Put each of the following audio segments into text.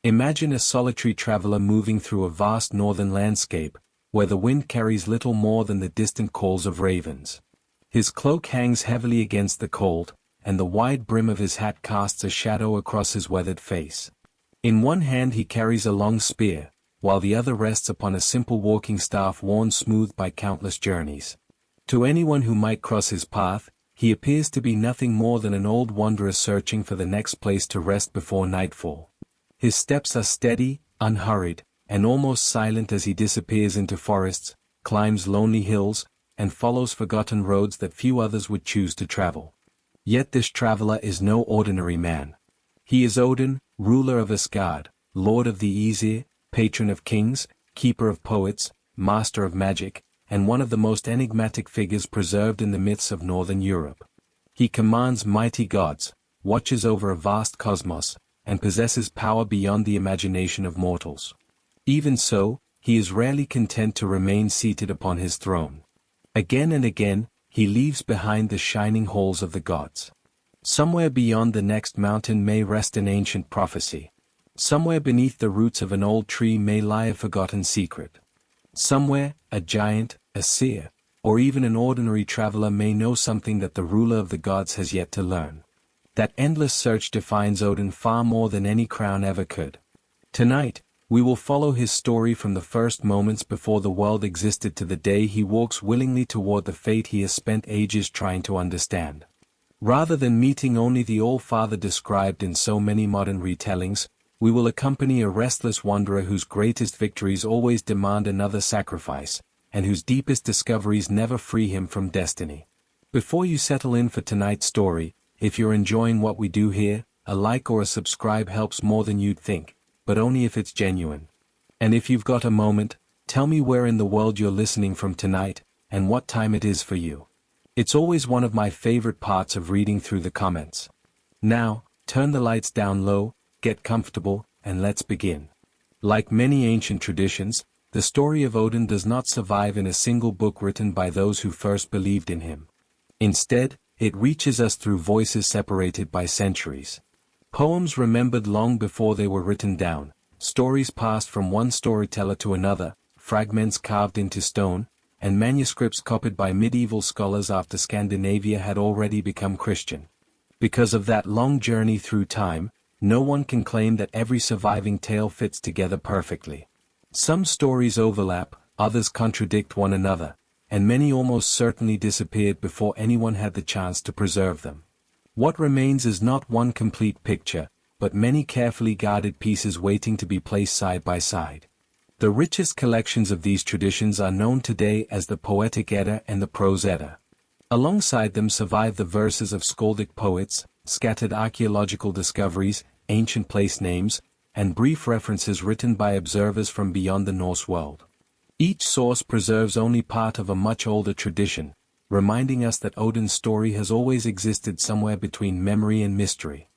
Imagine a solitary traveler moving through a vast northern landscape, where the wind carries little more than the distant calls of ravens. His cloak hangs heavily against the cold, and the wide brim of his hat casts a shadow across his weathered face. In one hand he carries a long spear, while the other rests upon a simple walking staff worn smooth by countless journeys. To anyone who might cross his path, he appears to be nothing more than an old wanderer searching for the next place to rest before nightfall. His steps are steady, unhurried, and almost silent as he disappears into forests, climbs lonely hills, and follows forgotten roads that few others would choose to travel. Yet this traveler is no ordinary man. He is Odin, ruler of Asgard, lord of the Aesir, patron of kings, keeper of poets, master of magic, and one of the most enigmatic figures preserved in the myths of northern Europe. He commands mighty gods, watches over a vast cosmos, and possesses power beyond the imagination of mortals. Even so, he is rarely content to remain seated upon his throne. Again and again, he leaves behind the shining halls of the gods. Somewhere beyond the next mountain may rest an ancient prophecy. Somewhere beneath the roots of an old tree may lie a forgotten secret. Somewhere, a giant, a seer, or even an ordinary traveler may know something that the ruler of the gods has yet to learn. That endless search defines Odin far more than any crown ever could. Tonight, we will follow his story from the first moments before the world existed to the day he walks willingly toward the fate he has spent ages trying to understand. Rather than meeting only the Allfather described in so many modern retellings, we will accompany a restless wanderer whose greatest victories always demand another sacrifice, and whose deepest discoveries never free him from destiny. Before you settle in for tonight's story, if you're enjoying what we do here, a like or a subscribe helps more than you'd think, but only if it's genuine. And if you've got a moment, tell me where in the world you're listening from tonight, and what time it is for you. It's always one of my favorite parts of reading through the comments. Now, turn the lights down low, get comfortable, and let's begin. Like many ancient traditions, the story of Odin does not survive in a single book written by those who first believed in him. Instead, it reaches us through voices separated by centuries. Poems remembered long before they were written down, stories passed from one storyteller to another, fragments carved into stone, and manuscripts copied by medieval scholars after Scandinavia had already become Christian. Because of that long journey through time, no one can claim that every surviving tale fits together perfectly. Some stories overlap, others contradict one another, and many almost certainly disappeared before anyone had the chance to preserve them. What remains is not one complete picture, but many carefully guarded pieces waiting to be placed side by side. The richest collections of these traditions are known today as the Poetic Edda and the Prose Edda. Alongside them survive the verses of skaldic poets, scattered archaeological discoveries, ancient place names, and brief references written by observers from beyond the Norse world. Each source preserves only part of a much older tradition, reminding us that Odin's story has always existed somewhere between memory and mystery.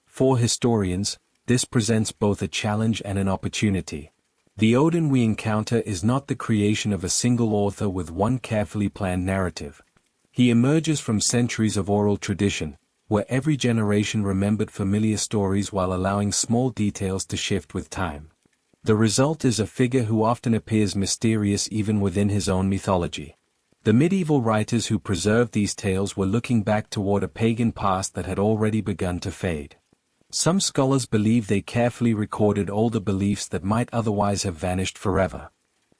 For historians, this presents both a challenge and an opportunity. The Odin we encounter is not the creation of a single author with one carefully planned narrative. He emerges from centuries of oral tradition, where every generation remembered familiar stories while allowing small details to shift with time. The result is a figure who often appears mysterious even within his own mythology. The medieval writers who preserved these tales were looking back toward a pagan past that had already begun to fade. Some scholars believe they carefully recorded older beliefs that might otherwise have vanished forever.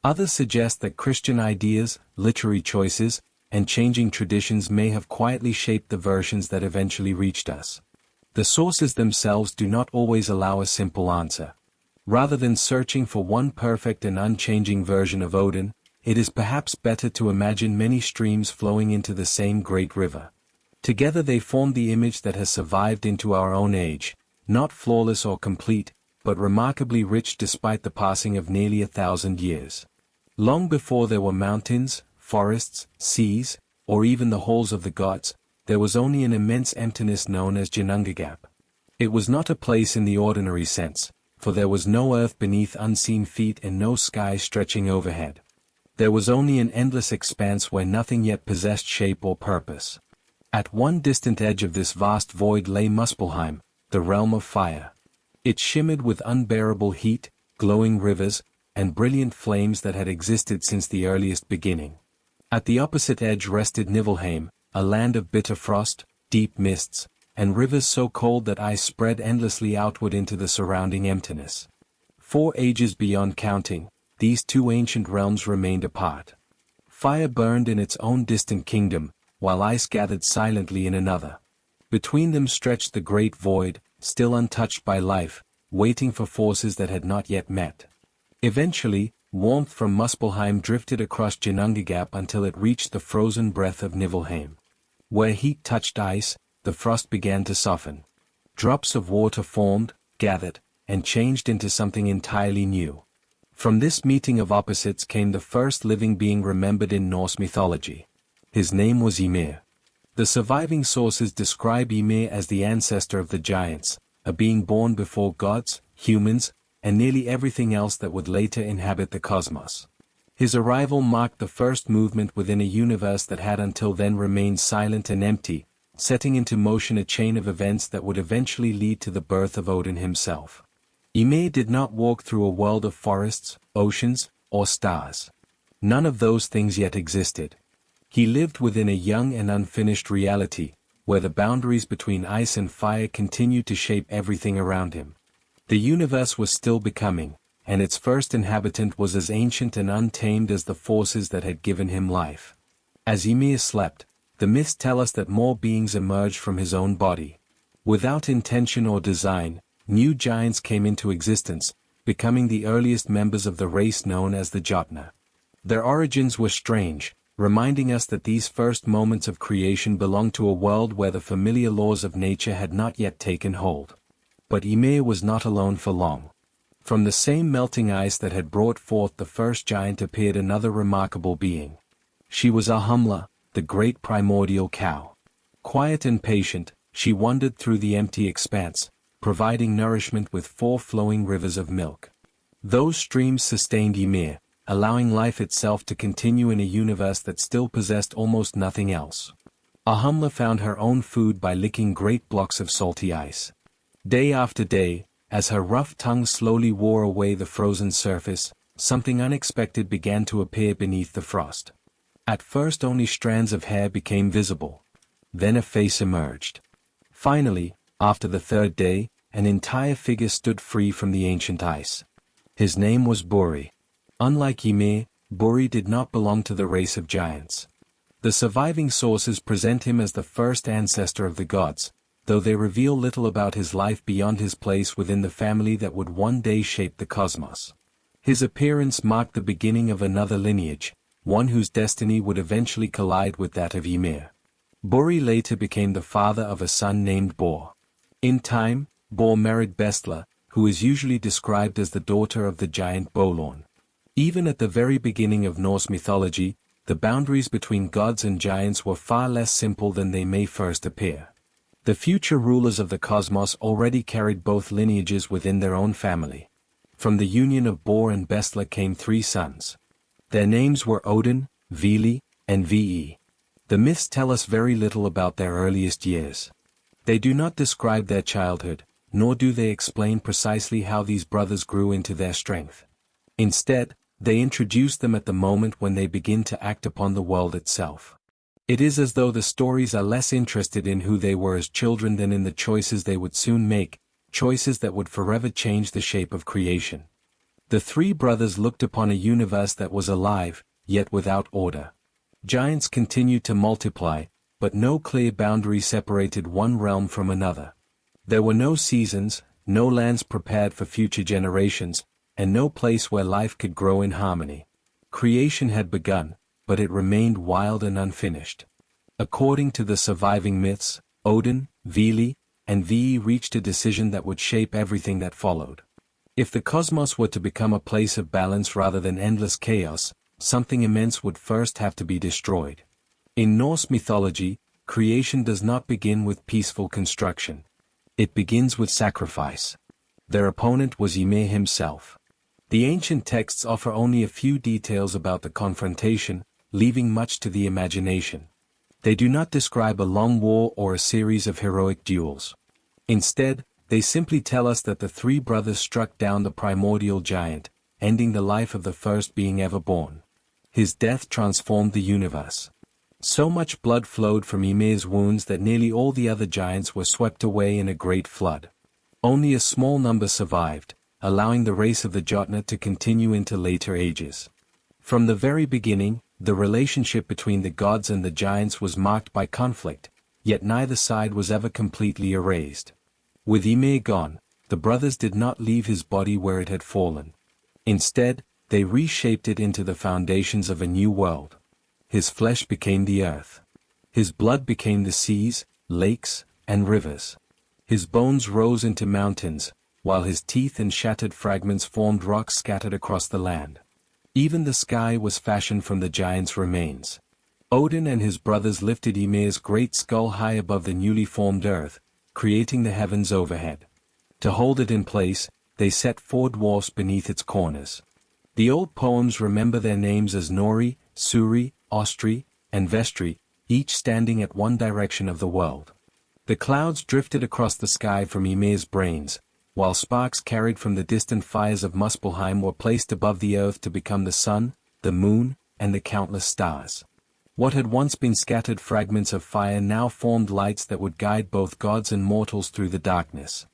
Others suggest that Christian ideas, literary choices, and changing traditions may have quietly shaped the versions that eventually reached us. The sources themselves do not always allow a simple answer. Rather than searching for one perfect and unchanging version of Odin, it is perhaps better to imagine many streams flowing into the same great river. Together they form the image that has survived into our own age, not flawless or complete, but remarkably rich despite the passing of nearly 1,000 years. Long before there were mountains, forests, seas, or even the halls of the gods, there was only an immense emptiness known as Ginnungagap. It was not a place in the ordinary sense, for there was no earth beneath unseen feet and no sky stretching overhead. There was only an endless expanse where nothing yet possessed shape or purpose. At one distant edge of this vast void lay Muspelheim, the realm of fire. It shimmered with unbearable heat, glowing rivers, and brilliant flames that had existed since the earliest beginning. At the opposite edge rested Niflheim, a land of bitter frost, deep mists, and rivers so cold that ice spread endlessly outward into the surrounding emptiness. 4 ages beyond counting, these two ancient realms remained apart. Fire burned in its own distant kingdom, while ice gathered silently in another. Between them stretched the great void, still untouched by life, waiting for forces that had not yet met. Eventually, warmth from Muspelheim drifted across Ginnungagap until it reached the frozen breath of Niflheim. Where heat touched ice, the frost began to soften. Drops of water formed, gathered, and changed into something entirely new. From this meeting of opposites came the first living being remembered in Norse mythology. His name was Ymir. The surviving sources describe Ymir as the ancestor of the giants, a being born before gods, humans, and nearly everything else that would later inhabit the cosmos. His arrival marked the first movement within a universe that had until then remained silent and empty, setting into motion a chain of events that would eventually lead to the birth of Odin himself. Ymir did not walk through a world of forests, oceans, or stars. None of those things yet existed. He lived within a young and unfinished reality, where the boundaries between ice and fire continued to shape everything around him. The universe was still becoming, and its first inhabitant was as ancient and untamed as the forces that had given him life. As Ymir slept, the myths tell us that more beings emerged from his own body. Without intention or design, new giants came into existence, becoming the earliest members of the race known as the Jotnar. Their origins were strange, reminding us that these first moments of creation belonged to a world where the familiar laws of nature had not yet taken hold. But Ymir was not alone for long. From the same melting ice that had brought forth the first giant appeared another remarkable being. She was Ahumla, the great primordial cow. Quiet and patient, she wandered through the empty expanse, providing nourishment with 4 flowing rivers of milk. Those streams sustained Ymir, allowing life itself to continue in a universe that still possessed almost nothing else. Ahumla found her own food by licking great blocks of salty ice. Day after day, as her rough tongue slowly wore away the frozen surface, something unexpected began to appear beneath the frost. At first only strands of hair became visible. Then a face emerged. Finally, after the 3rd day, an entire figure stood free from the ancient ice. His name was Buri. Unlike Ymir, Buri did not belong to the race of giants. The surviving sources present him as the first ancestor of the gods, though they reveal little about his life beyond his place within the family that would one day shape the cosmos. His appearance marked the beginning of another lineage, one whose destiny would eventually collide with that of Ymir. Buri later became the father of a son named Bor. In time, Bor married Bestla, who is usually described as the daughter of the giant Bolorn. Even at the very beginning of Norse mythology, the boundaries between gods and giants were far less simple than they may first appear. The future rulers of the cosmos already carried both lineages within their own family. From the union of Bor and Bestla came 3 sons. Their names were Odin, Vili, and Ve. The myths tell us very little about their earliest years. They do not describe their childhood, nor do they explain precisely how these brothers grew into their strength. Instead, they introduce them at the moment when they begin to act upon the world itself. It is as though the stories are less interested in who they were as children than in the choices they would soon make, choices that would forever change the shape of creation. The 3 brothers looked upon a universe that was alive, yet without order. Giants continued to multiply, but no clear boundary separated one realm from another. There were no seasons, no lands prepared for future generations, and no place where life could grow in harmony. Creation had begun, but it remained wild and unfinished. According to the surviving myths, Odin, Vili, and Ve reached a decision that would shape everything that followed. If the cosmos were to become a place of balance rather than endless chaos, something immense would first have to be destroyed. In Norse mythology, creation does not begin with peaceful construction. It begins with sacrifice. Their opponent was Ymir himself. The ancient texts offer only a few details about the confrontation, leaving much to the imagination. They do not describe a long war or a series of heroic duels. Instead, They simply tell us that the three brothers struck down the primordial giant, ending the life of the first being ever born. His death transformed the universe. So much blood flowed from Ymir's wounds that nearly all the other giants were swept away in a great flood. Only a small number survived, allowing the race of the Jotnar to continue into later ages. From the very beginning, the relationship between the gods and the giants was marked by conflict, yet neither side was ever completely erased. With Ymir gone, the brothers did not leave his body where it had fallen. Instead, they reshaped it into the foundations of a new world. His flesh became the earth. His blood became the seas, lakes, and rivers. His bones rose into mountains, while his teeth and shattered fragments formed rocks scattered across the land. Even the sky was fashioned from the giant's remains. Odin and his brothers lifted Ymir's great skull high above the newly formed earth, creating the heavens overhead. To hold it in place, they set 4 dwarfs beneath its corners. The old poems remember their names as Nori, Suri, Ostri, and Vestri, each standing at one direction of the world. The clouds drifted across the sky from Ymir's brains, while sparks carried from the distant fires of Muspelheim were placed above the earth to become the sun, the moon, and the countless stars. What had once been scattered fragments of fire now formed lights that would guide both gods and mortals through the darkness.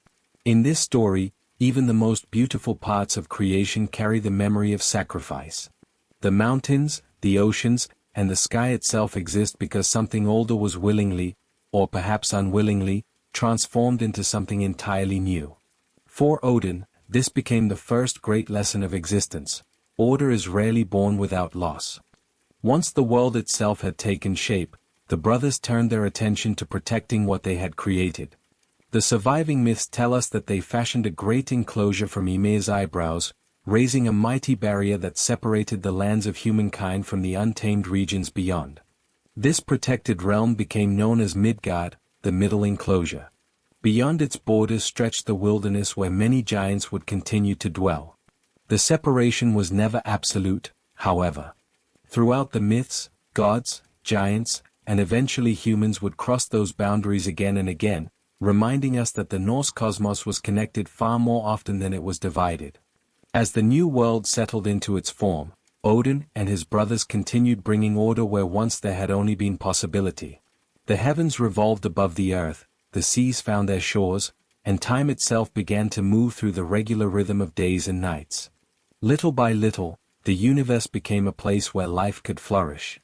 In this story, even the most beautiful parts of creation carry the memory of sacrifice. The mountains, the oceans, and the sky itself exist because something older was willingly, or perhaps unwillingly, transformed into something entirely new. For Odin, this became the first great lesson of existence. Order is rarely born without loss. Once the world itself had taken shape, the brothers turned their attention to protecting what they had created. The surviving myths tell us that they fashioned a great enclosure from Ymir's eyebrows, raising a mighty barrier that separated the lands of humankind from the untamed regions beyond. This protected realm became known as Midgard, the middle enclosure. Beyond its borders stretched the wilderness where many giants would continue to dwell. The separation was never absolute, however. Throughout the myths, gods, giants, and eventually humans would cross those boundaries again and again, reminding us that the Norse cosmos was connected far more often than it was divided. As the new world settled into its form, Odin and his brothers continued bringing order where once there had only been possibility. The heavens revolved above the earth, the seas found their shores, and time itself began to move through the regular rhythm of days and nights. Little by little, the universe became a place where life could flourish.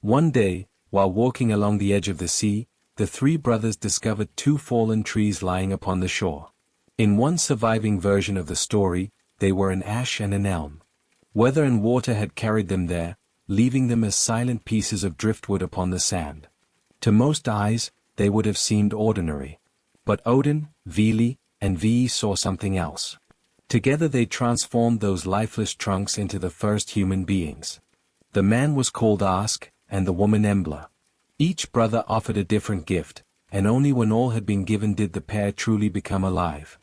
One day, while walking along the edge of the sea, the 3 brothers discovered 2 fallen trees lying upon the shore. In one surviving version of the story, they were an ash and an elm. Weather and water had carried them there, leaving them as silent pieces of driftwood upon the sand. To most eyes, they would have seemed ordinary. But Odin, Vili, and Ve saw something else. Together they transformed those lifeless trunks into the first human beings. The man was called Ask, and the woman Embla. Each brother offered a different gift, and only when all had been given did the pair truly become alive.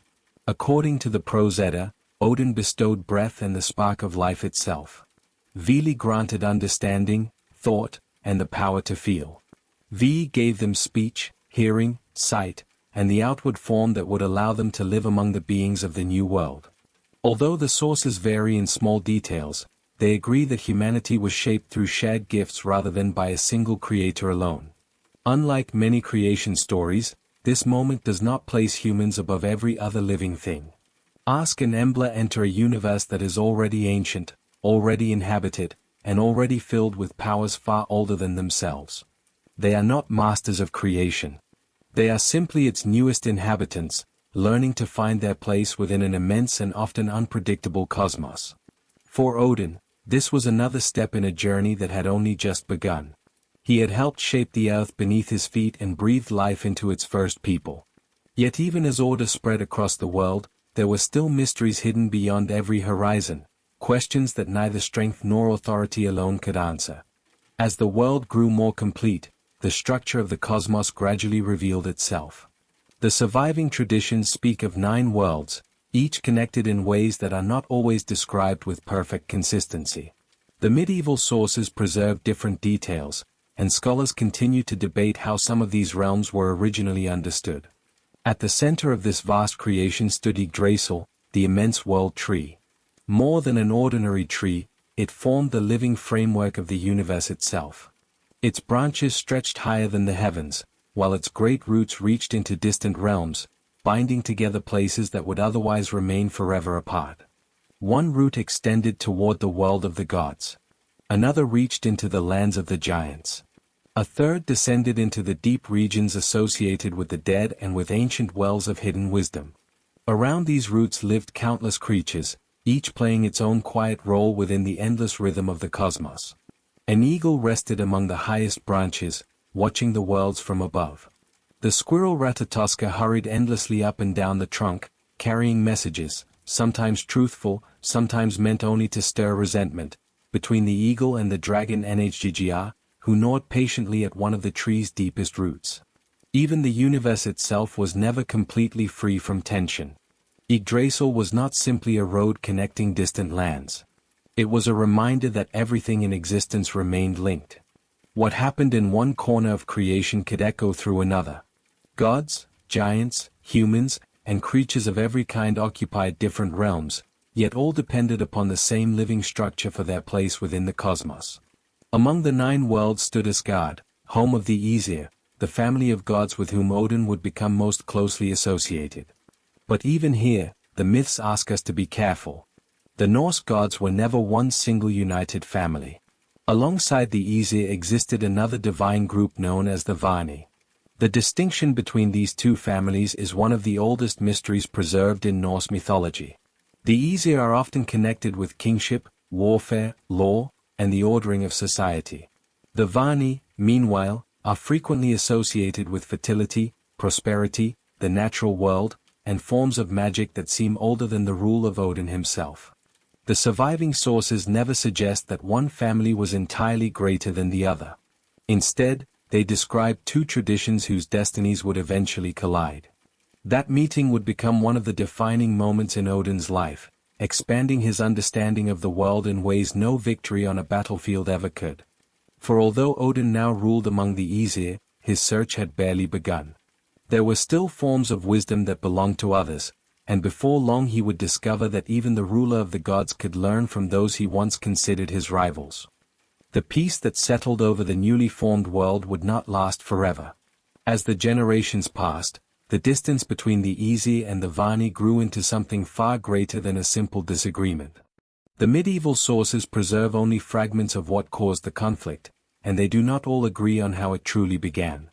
According to the Prose Edda, Odin bestowed breath and the spark of life itself. Vili granted understanding, thought, and the power to feel. Ve gave them speech, hearing, sight, and the outward form that would allow them to live among the beings of the new world. Although the sources vary in small details, they agree that humanity was shaped through shared gifts rather than by a single creator alone. Unlike many creation stories, this moment does not place humans above every other living thing. Ask and Embla enter a universe that is already ancient, already inhabited, and already filled with powers far older than themselves. They are not masters of creation. They are simply its newest inhabitants, learning to find their place within an immense and often unpredictable cosmos. For Odin, this was another step in a journey that had only just begun. He had helped shape the earth beneath his feet and breathed life into its first people. Yet even as order spread across the world, there were still mysteries hidden beyond every horizon, questions that neither strength nor authority alone could answer. As the world grew more complete, the structure of the cosmos gradually revealed itself. The surviving traditions speak of 9 worlds, each connected in ways that are not always described with perfect consistency. The medieval sources preserve different details, and scholars continue to debate how some of these realms were originally understood. At the center of this vast creation stood Yggdrasil, the immense world tree. More than an ordinary tree, it formed the living framework of the universe itself. Its branches stretched higher than the heavens, while its great roots reached into distant realms, binding together places that would otherwise remain forever apart. One root extended toward the world of the gods. Another reached into the lands of the giants. A third descended into the deep regions associated with the dead and with ancient wells of hidden wisdom. Around these roots lived countless creatures, each playing its own quiet role within the endless rhythm of the cosmos. An eagle rested among the highest branches, watching the worlds from above. The squirrel Ratatoska hurried endlessly up and down the trunk, carrying messages, sometimes truthful, sometimes meant only to stir resentment, between the eagle and the dragon Nhgga, who gnawed patiently at one of the tree's deepest roots. Even the universe itself was never completely free from tension. Yggdrasil was not simply a road connecting distant lands. It was a reminder that everything in existence remained linked. What happened in one corner of creation could echo through another. Gods, giants, humans, and creatures of every kind occupied different realms, yet all depended upon the same living structure for their place within the cosmos. Among the 9 worlds stood Asgard, home of the Aesir, the family of gods with whom Odin would become most closely associated. But even here, the myths ask us to be careful. The Norse gods were never one single united family. Alongside the Aesir existed another divine group known as the Vani. The distinction between these two families is one of the oldest mysteries preserved in Norse mythology. The Aesir are often connected with kingship, warfare, law, and the ordering of society. The Vani, meanwhile, are frequently associated with fertility, prosperity, the natural world, and forms of magic that seem older than the rule of Odin himself. The surviving sources never suggest that one family was entirely greater than the other. Instead, they describe two traditions whose destinies would eventually collide. That meeting would become one of the defining moments in Odin's life, expanding his understanding of the world in ways no victory on a battlefield ever could. For although Odin now ruled among the Aesir, his search had barely begun. There were still forms of wisdom that belonged to others, and before long he would discover that even the ruler of the gods could learn from those he once considered his rivals. The peace that settled over the newly formed world would not last forever. As the generations passed, the distance between the Aesir and the Vani grew into something far greater than a simple disagreement. The medieval sources preserve only fragments of what caused the conflict, and they do not all agree on how it truly began.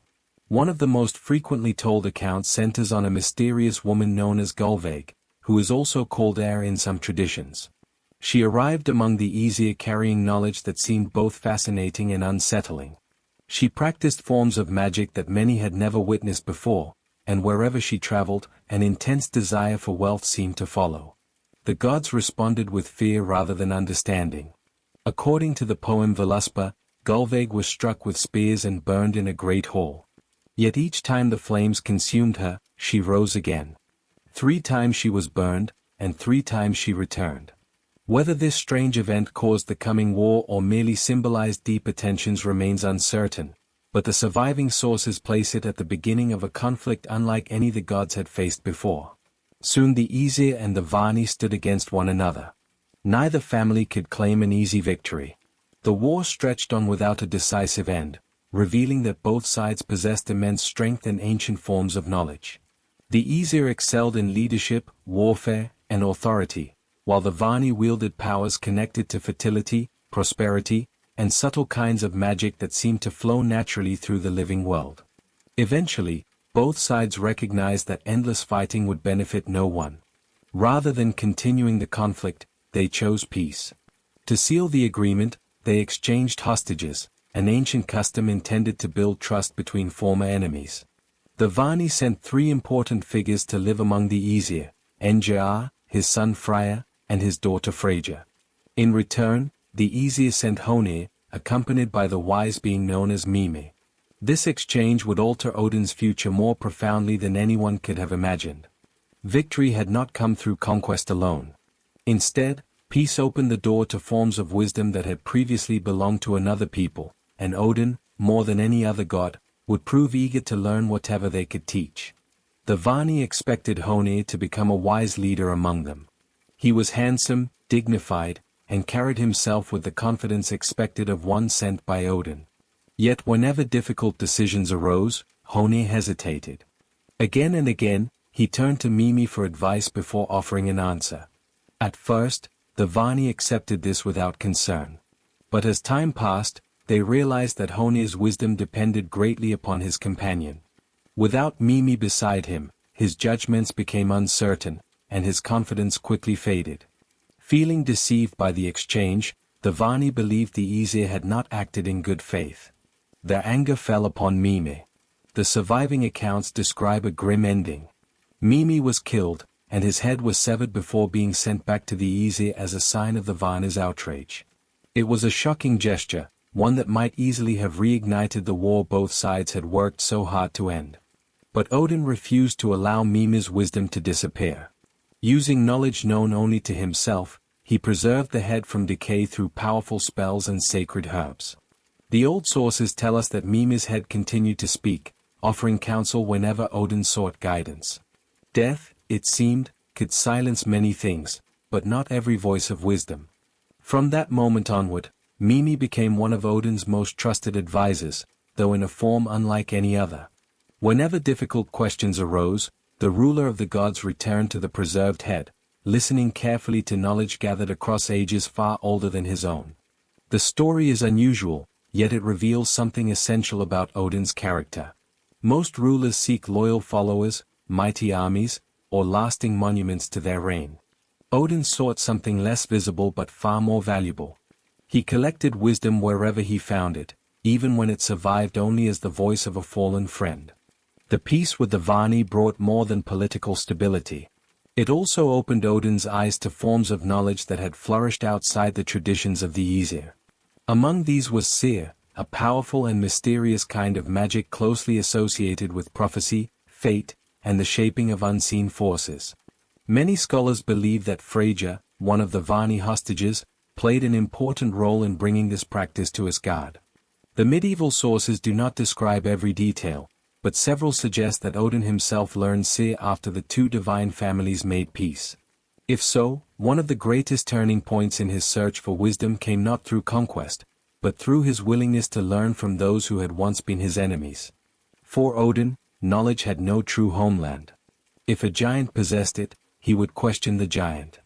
One of the most frequently told accounts centers on a mysterious woman known as Gullveig, who is also called Aer in some traditions. She arrived among the Aesir carrying knowledge that seemed both fascinating and unsettling. She practiced forms of magic that many had never witnessed before, and wherever she traveled, an intense desire for wealth seemed to follow. The gods responded with fear rather than understanding. According to the poem Völuspá, Gullveig was struck with spears and burned in a great hall. Yet each time the flames consumed her, she rose again. 3 times she was burned, and 3 times she returned. Whether this strange event caused the coming war or merely symbolized deeper tensions remains uncertain, but the surviving sources place it at the beginning of a conflict unlike any the gods had faced before. Soon the Aesir and the Vani stood against one another. Neither family could claim an easy victory. The war stretched on without a decisive end, revealing that both sides possessed immense strength and ancient forms of knowledge. The Aesir excelled in leadership, warfare, and authority, while the Vani wielded powers connected to fertility, prosperity, and subtle kinds of magic that seemed to flow naturally through the living world. Eventually, both sides recognized that endless fighting would benefit no one. Rather than continuing the conflict, they chose peace. To seal the agreement, they exchanged hostages, an ancient custom intended to build trust between former enemies. The Vani sent 3 important figures to live among the Aesir, Njr, his son Freyr, and his daughter Freyja. In return, the Aesir sent Honir, accompanied by the wise being known as Mime. This exchange would alter Odin's future more profoundly than anyone could have imagined. Victory had not come through conquest alone. Instead, peace opened the door to forms of wisdom that had previously belonged to another people, and Odin, more than any other god, would prove eager to learn whatever they could teach. The Vani expected Hone to become a wise leader among them. He was handsome, dignified, and carried himself with the confidence expected of one sent by Odin. Yet whenever difficult decisions arose, Hone hesitated. Again and again, he turned to Mimi for advice before offering an answer. At first, the Vani accepted this without concern. But as time passed, they realized that Hone's wisdom depended greatly upon his companion. Without Mimi beside him, his judgments became uncertain, and his confidence quickly faded. Feeling deceived by the exchange, the Vani believed the Aesir had not acted in good faith. Their anger fell upon Mimi. The surviving accounts describe a grim ending. Mimi was killed, and his head was severed before being sent back to the Aesir as a sign of the Vani's outrage. It was a shocking gesture, one that might easily have reignited the war both sides had worked so hard to end. But Odin refused to allow Mimi's wisdom to disappear. Using knowledge known only to himself, he preserved the head from decay through powerful spells and sacred herbs. The old sources tell us that Mimi's head continued to speak, offering counsel whenever Odin sought guidance. Death, it seemed, could silence many things, but not every voice of wisdom. From that moment onward, Mimi became one of Odin's most trusted advisors, though in a form unlike any other. Whenever difficult questions arose, the ruler of the gods returned to the preserved head, listening carefully to knowledge gathered across ages far older than his own. The story is unusual, yet it reveals something essential about Odin's character. Most rulers seek loyal followers, mighty armies, or lasting monuments to their reign. Odin sought something less visible but far more valuable. He collected wisdom wherever he found it, even when it survived only as the voice of a fallen friend. The peace with the Vani brought more than political stability. It also opened Odin's eyes to forms of knowledge that had flourished outside the traditions of the Aesir. Among these was seer, a powerful and mysterious kind of magic closely associated with prophecy, fate, and the shaping of unseen forces. Many scholars believe that Freyja, one of the Vani hostages, played an important role in bringing this practice to Asgard. The medieval sources do not describe every detail, but several suggest that Odin himself learned seer after the two divine families made peace. If so, one of the greatest turning points in his search for wisdom came not through conquest, but through his willingness to learn from those who had once been his enemies. For Odin, knowledge had no true homeland. If a giant possessed it, he would question the giant.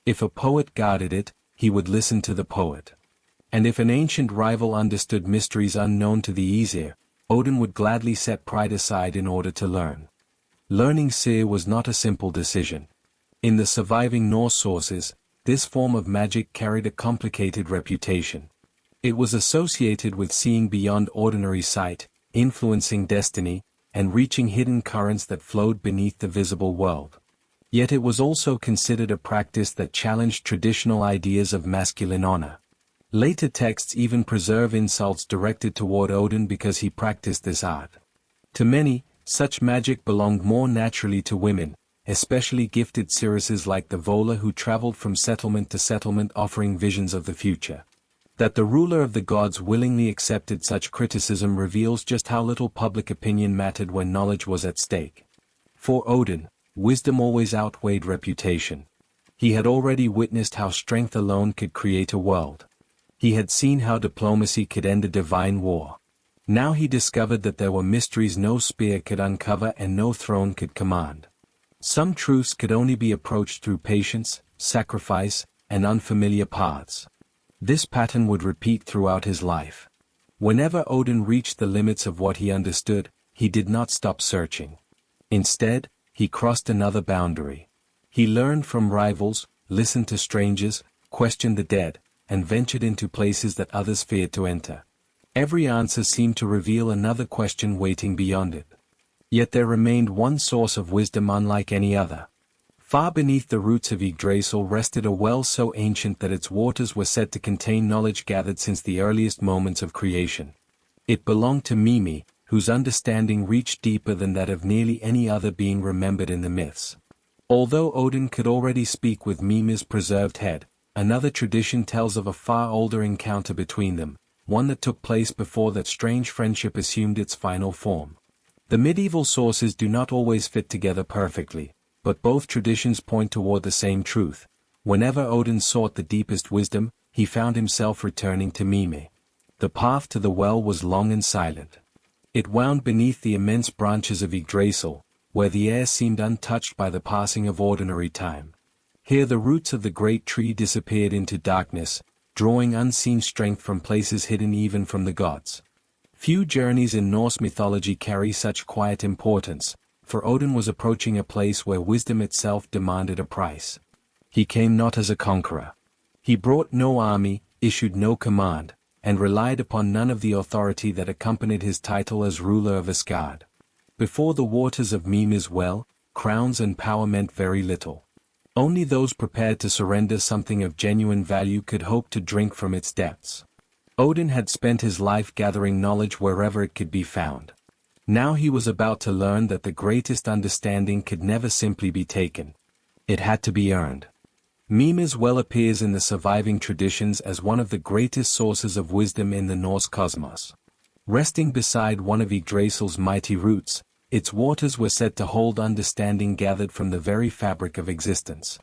If a poet guarded it, he would listen to the poet. And if an ancient rival understood mysteries unknown to the Aesir, Odin would gladly set pride aside in order to learn. Learning seer was not a simple decision. In the surviving Norse sources, this form of magic carried a complicated reputation. It was associated with seeing beyond ordinary sight, influencing destiny, and reaching hidden currents that flowed beneath the visible world. Yet it was also considered a practice that challenged traditional ideas of masculine honor. Later texts even preserve insults directed toward Odin because he practiced this art. To many, such magic belonged more naturally to women, especially gifted seeresses like the Vola who traveled from settlement to settlement offering visions of the future. That the ruler of the gods willingly accepted such criticism reveals just how little public opinion mattered when knowledge was at stake. For Odin, wisdom always outweighed reputation. He had already witnessed how strength alone could create a world. He had seen how diplomacy could end a divine war. Now he discovered that there were mysteries no spear could uncover and no throne could command. Some truths could only be approached through patience, sacrifice, and unfamiliar paths. This pattern would repeat throughout his life. Whenever Odin reached the limits of what he understood, he did not stop searching. Instead, he crossed another boundary. He learned from rivals, listened to strangers, questioned the dead, and ventured into places that others feared to enter. Every answer seemed to reveal another question waiting beyond it. Yet there remained one source of wisdom unlike any other. Far beneath the roots of Yggdrasil rested a well so ancient that its waters were said to contain knowledge gathered since the earliest moments of creation. It belonged to Mimi, whose understanding reached deeper than that of nearly any other being remembered in the myths. Although Odin could already speak with Mimi's preserved head, another tradition tells of a far older encounter between them, one that took place before that strange friendship assumed its final form. The medieval sources do not always fit together perfectly, but both traditions point toward the same truth. Whenever Odin sought the deepest wisdom, he found himself returning to Mime. The path to the well was long and silent. It wound beneath the immense branches of Yggdrasil, where the air seemed untouched by the passing of ordinary time. Here the roots of the great tree disappeared into darkness, drawing unseen strength from places hidden even from the gods. Few journeys in Norse mythology carry such quiet importance, for Odin was approaching a place where wisdom itself demanded a price. He came not as a conqueror. He brought no army, issued no command, and relied upon none of the authority that accompanied his title as ruler of Asgard. Before the waters of Mimir's well, crowns and power meant very little. Only those prepared to surrender something of genuine value could hope to drink from its depths. Odin had spent his life gathering knowledge wherever it could be found. Now he was about to learn that the greatest understanding could never simply be taken. It had to be earned. Mimir's well appears in the surviving traditions as one of the greatest sources of wisdom in the Norse cosmos. Resting beside one of Yggdrasil's mighty roots, its waters were said to hold understanding gathered from the very fabric of existence.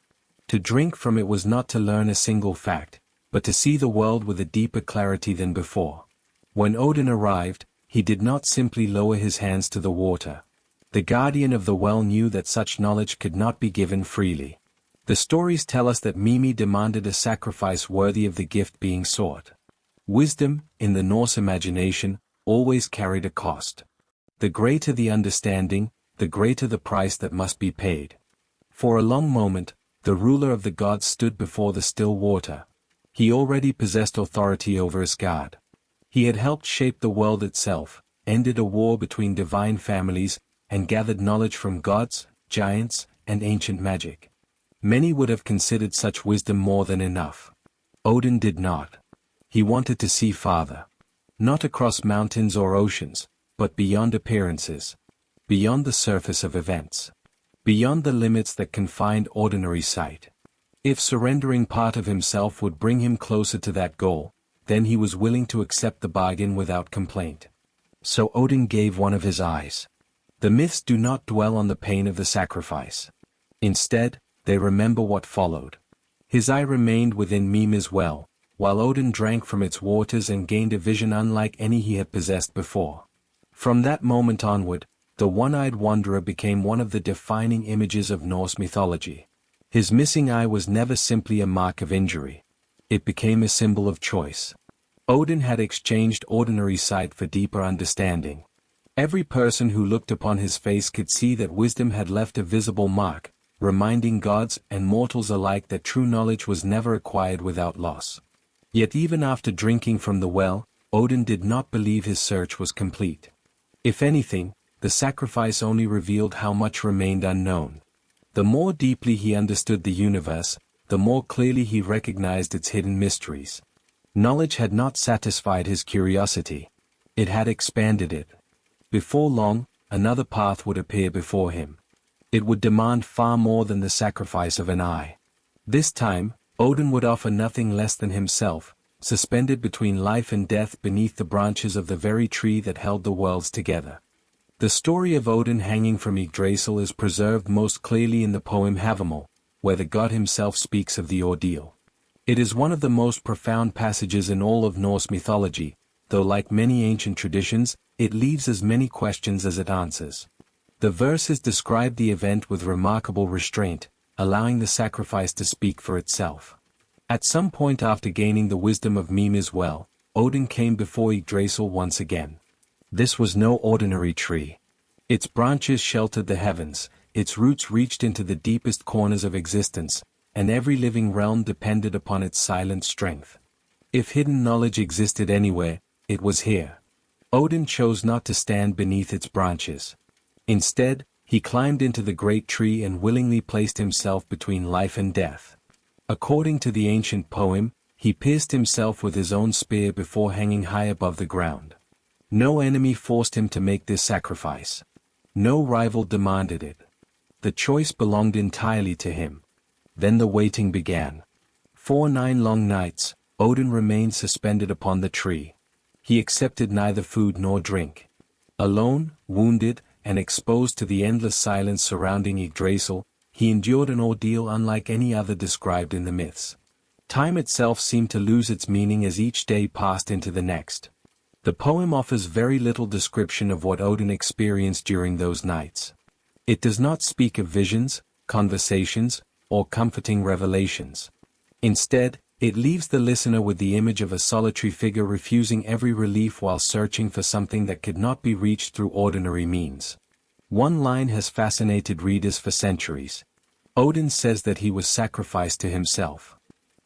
To drink from it was not to learn a single fact, but to see the world with a deeper clarity than before. When Odin arrived, he did not simply lower his hands to the water. The guardian of the well knew that such knowledge could not be given freely. The stories tell us that Mimi demanded a sacrifice worthy of the gift being sought. Wisdom, in the Norse imagination, always carried a cost. The greater the understanding, the greater the price that must be paid. For a long moment, the ruler of the gods stood before the still water. He already possessed authority over Asgard. He had helped shape the world itself, ended a war between divine families, and gathered knowledge from gods, giants, and ancient magic. Many would have considered such wisdom more than enough. Odin did not. He wanted to see farther. Not across mountains or oceans, but beyond appearances. Beyond the surface of events. Beyond the limits that confined ordinary sight. If surrendering part of himself would bring him closer to that goal, then he was willing to accept the bargain without complaint. So Odin gave one of his eyes. The myths do not dwell on the pain of the sacrifice. Instead, they remember what followed. His eye remained within Mimir's well, while Odin drank from its waters and gained a vision unlike any he had possessed before. From that moment onward, the one-eyed wanderer became one of the defining images of Norse mythology. His missing eye was never simply a mark of injury. It became a symbol of choice. Odin had exchanged ordinary sight for deeper understanding. Every person who looked upon his face could see that wisdom had left a visible mark, reminding gods and mortals alike that true knowledge was never acquired without loss. Yet even after drinking from the well, Odin did not believe his search was complete. If anything, the sacrifice only revealed how much remained unknown. The more deeply he understood the universe, the more clearly he recognized its hidden mysteries. Knowledge had not satisfied his curiosity. It had expanded it. Before long, another path would appear before him. It would demand far more than the sacrifice of an eye. This time, Odin would offer nothing less than himself, suspended between life and death beneath the branches of the very tree that held the worlds together. The story of Odin hanging from Yggdrasil is preserved most clearly in the poem Havamal, where the god himself speaks of the ordeal. It is one of the most profound passages in all of Norse mythology, though like many ancient traditions, it leaves as many questions as it answers. The verses describe the event with remarkable restraint, allowing the sacrifice to speak for itself. At some point after gaining the wisdom of Mimir's well, Odin came before Yggdrasil once again. This was no ordinary tree. Its branches sheltered the heavens, its roots reached into the deepest corners of existence, and every living realm depended upon its silent strength. If hidden knowledge existed anywhere, it was here. Odin chose not to stand beneath its branches. Instead, he climbed into the great tree and willingly placed himself between life and death. According to the ancient poem, he pierced himself with his own spear before hanging high above the ground. No enemy forced him to make this sacrifice. No rival demanded it. The choice belonged entirely to him. Then the waiting began. For 9 long nights, Odin remained suspended upon the tree. He accepted neither food nor drink. Alone, wounded, and exposed to the endless silence surrounding Yggdrasil, he endured an ordeal unlike any other described in the myths. Time itself seemed to lose its meaning as each day passed into the next. The poem offers very little description of what Odin experienced during those nights. It does not speak of visions, conversations, or comforting revelations. Instead, it leaves the listener with the image of a solitary figure refusing every relief while searching for something that could not be reached through ordinary means. One line has fascinated readers for centuries. Odin says that he was sacrificed to himself.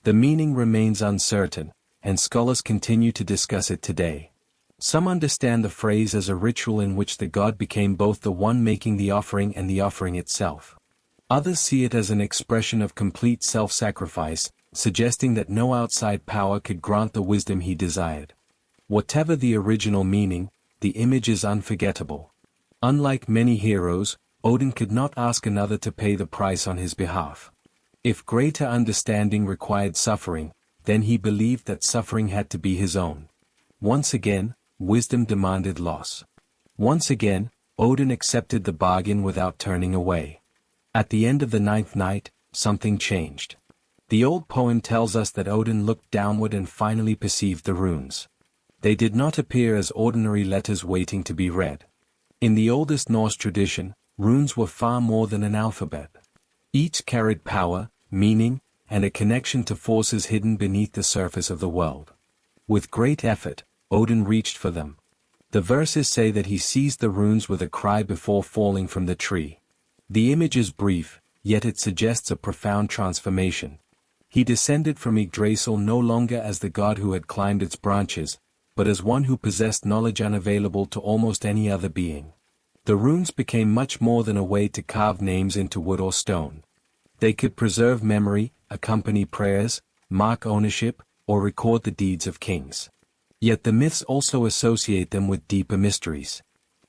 The meaning remains uncertain, and scholars continue to discuss it today. Some understand the phrase as a ritual in which the god became both the one making the offering and the offering itself. Others see it as an expression of complete self-sacrifice, suggesting that no outside power could grant the wisdom he desired. Whatever the original meaning, the image is unforgettable. Unlike many heroes, Odin could not ask another to pay the price on his behalf. If greater understanding required suffering, then he believed that suffering had to be his own. Once again, wisdom demanded loss. Once again, Odin accepted the bargain without turning away. At the end of the 9th night, something changed. The old poem tells us that Odin looked downward and finally perceived the runes. They did not appear as ordinary letters waiting to be read. In the oldest Norse tradition, runes were far more than an alphabet. Each carried power, meaning, and a connection to forces hidden beneath the surface of the world. With great effort, Odin reached for them. The verses say that he seized the runes with a cry before falling from the tree. The image is brief, yet it suggests a profound transformation. He descended from Yggdrasil no longer as the god who had climbed its branches, but as one who possessed knowledge unavailable to almost any other being. The runes became much more than a way to carve names into wood or stone. They could preserve memory, accompany prayers, mark ownership, or record the deeds of kings. Yet the myths also associate them with deeper mysteries.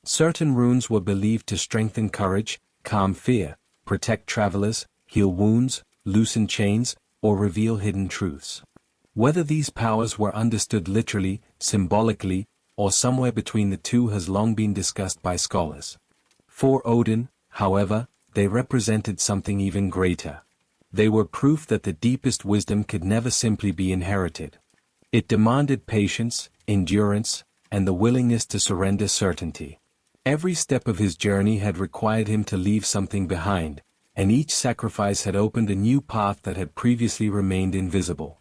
Certain runes were believed to strengthen courage, calm fear, protect travelers, heal wounds, loosen chains, or reveal hidden truths. Whether these powers were understood literally, symbolically, or somewhere between the two has long been discussed by scholars. For Odin, however, they represented something even greater. They were proof that the deepest wisdom could never simply be inherited. It demanded patience, endurance, and the willingness to surrender certainty. Every step of his journey had required him to leave something behind, and each sacrifice had opened a new path that had previously remained invisible.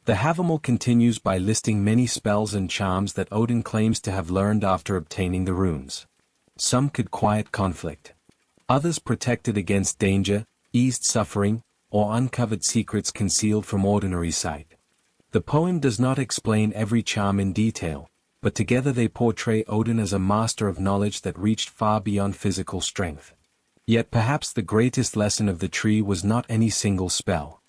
The Havamal continues by listing many spells and charms that Odin claims to have learned after obtaining the runes. Some could quiet conflict. Others protected against danger, eased suffering, or uncovered secrets concealed from ordinary sight. The poem does not explain every charm in detail, but together they portray Odin as a master of knowledge that reached far beyond physical strength. Yet perhaps the greatest lesson of the tree was not any single spell.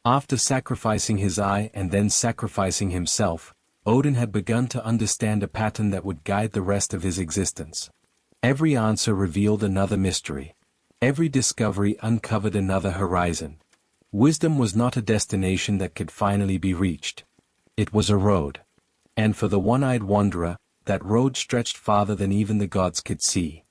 After sacrificing his eye and then sacrificing himself, Odin had begun to understand a pattern that would guide the rest of his existence. Every answer revealed another mystery. Every discovery uncovered another horizon. Wisdom was not a destination that could finally be reached. It was a road. And for the one-eyed wanderer, that road stretched farther than even the gods could see.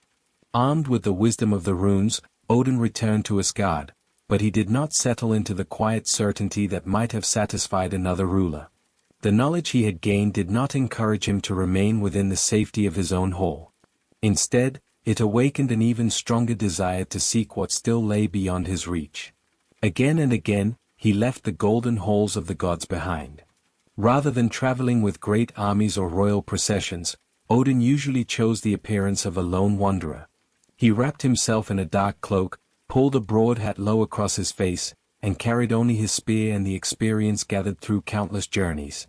Armed with the wisdom of the runes, Odin returned to Asgard, but he did not settle into the quiet certainty that might have satisfied another ruler. The knowledge he had gained did not encourage him to remain within the safety of his own hall. Instead, it awakened an even stronger desire to seek what still lay beyond his reach. Again and again, he left the golden halls of the gods behind. Rather than traveling with great armies or royal processions, Odin usually chose the appearance of a lone wanderer. He wrapped himself in a dark cloak, pulled a broad hat low across his face, and carried only his spear and the experience gathered through countless journeys.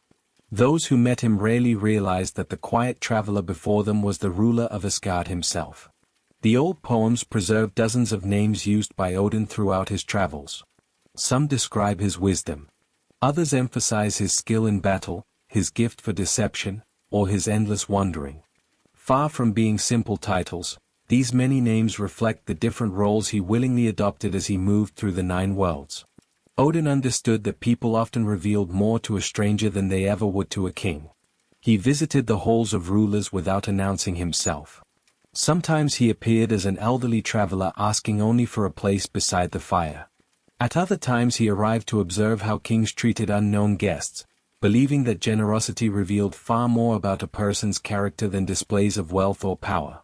Those who met him rarely realized that the quiet traveler before them was the ruler of Asgard himself. The old poems preserve dozens of names used by Odin throughout his travels. Some describe his wisdom. Others emphasize his skill in battle, his gift for deception, or his endless wandering. Far from being simple titles, these many names reflect the different roles he willingly adopted as he moved through the 9 worlds. Odin understood that people often revealed more to a stranger than they ever would to a king. He visited the halls of rulers without announcing himself. Sometimes he appeared as an elderly traveler asking only for a place beside the fire. At other times he arrived to observe how kings treated unknown guests, believing that generosity revealed far more about a person's character than displays of wealth or power.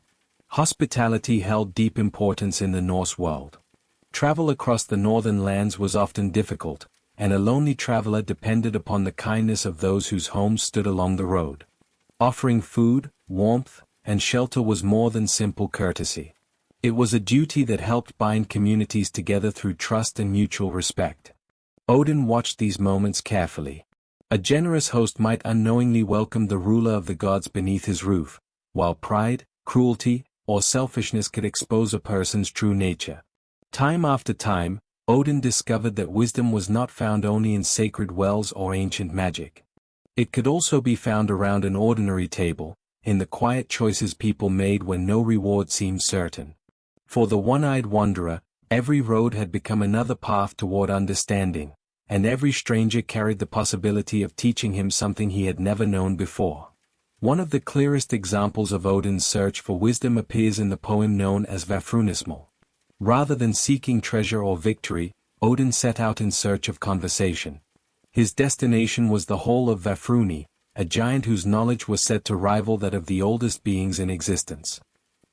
Hospitality held deep importance in the Norse world. Travel across the northern lands was often difficult, and a lonely traveler depended upon the kindness of those whose homes stood along the road. Offering food, warmth, and shelter was more than simple courtesy. It was a duty that helped bind communities together through trust and mutual respect. Odin watched these moments carefully. A generous host might unknowingly welcome the ruler of the gods beneath his roof, while pride, cruelty, or selfishness could expose a person's true nature. Time after time, Odin discovered that wisdom was not found only in sacred wells or ancient magic. It could also be found around an ordinary table, in the quiet choices people made when no reward seemed certain. For the one-eyed wanderer, every road had become another path toward understanding, and every stranger carried the possibility of teaching him something he had never known before. One of the clearest examples of Odin's search for wisdom appears in the poem known as Vafthrûnismál. Rather than seeking treasure or victory, Odin set out in search of conversation. His destination was the Hall of Vafthrûni, a giant whose knowledge was said to rival that of the oldest beings in existence.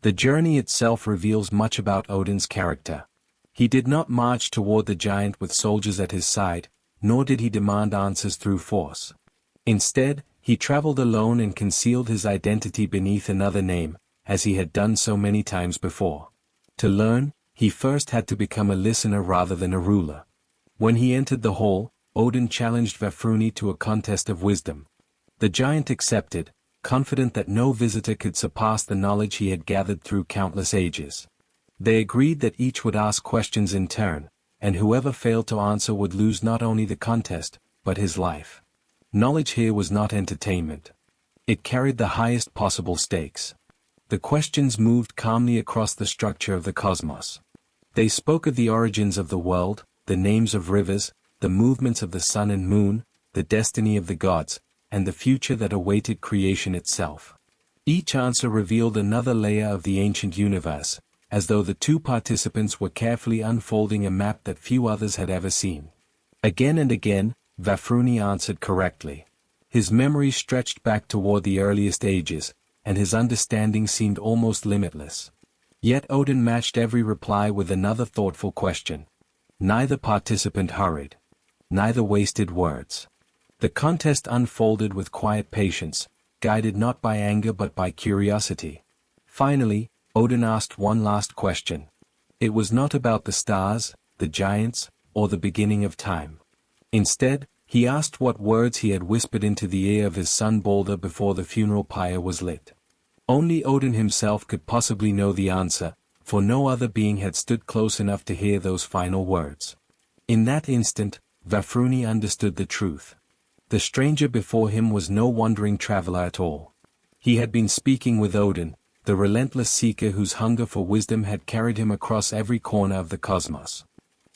The journey itself reveals much about Odin's character. He did not march toward the giant with soldiers at his side, nor did he demand answers through force. Instead, he traveled alone and concealed his identity beneath another name, as he had done so many times before. To learn, he first had to become a listener rather than a ruler. When he entered the hall, Odin challenged Vafthrûni to a contest of wisdom. The giant accepted, confident that no visitor could surpass the knowledge he had gathered through countless ages. They agreed that each would ask questions in turn, and whoever failed to answer would lose not only the contest, but his life. Knowledge here was not entertainment. It carried the highest possible stakes. The questions moved calmly across the structure of the cosmos. They spoke of the origins of the world, the names of rivers, the movements of the sun and moon, the destiny of the gods, and the future that awaited creation itself. Each answer revealed another layer of the ancient universe, as though the two participants were carefully unfolding a map that few others had ever seen. Again and again, Vafthrûni answered correctly. His memory stretched back toward the earliest ages, and his understanding seemed almost limitless. Yet Odin matched every reply with another thoughtful question. Neither participant hurried. Neither wasted words. The contest unfolded with quiet patience, guided not by anger but by curiosity. Finally, Odin asked one last question. It was not about the stars, the giants, or the beginning of time. Instead, he asked what words he had whispered into the ear of his son Balder before the funeral pyre was lit. Only Odin himself could possibly know the answer, for no other being had stood close enough to hear those final words. In that instant, Vafthrûni understood the truth. The stranger before him was no wandering traveler at all. He had been speaking with Odin, the relentless seeker whose hunger for wisdom had carried him across every corner of the cosmos.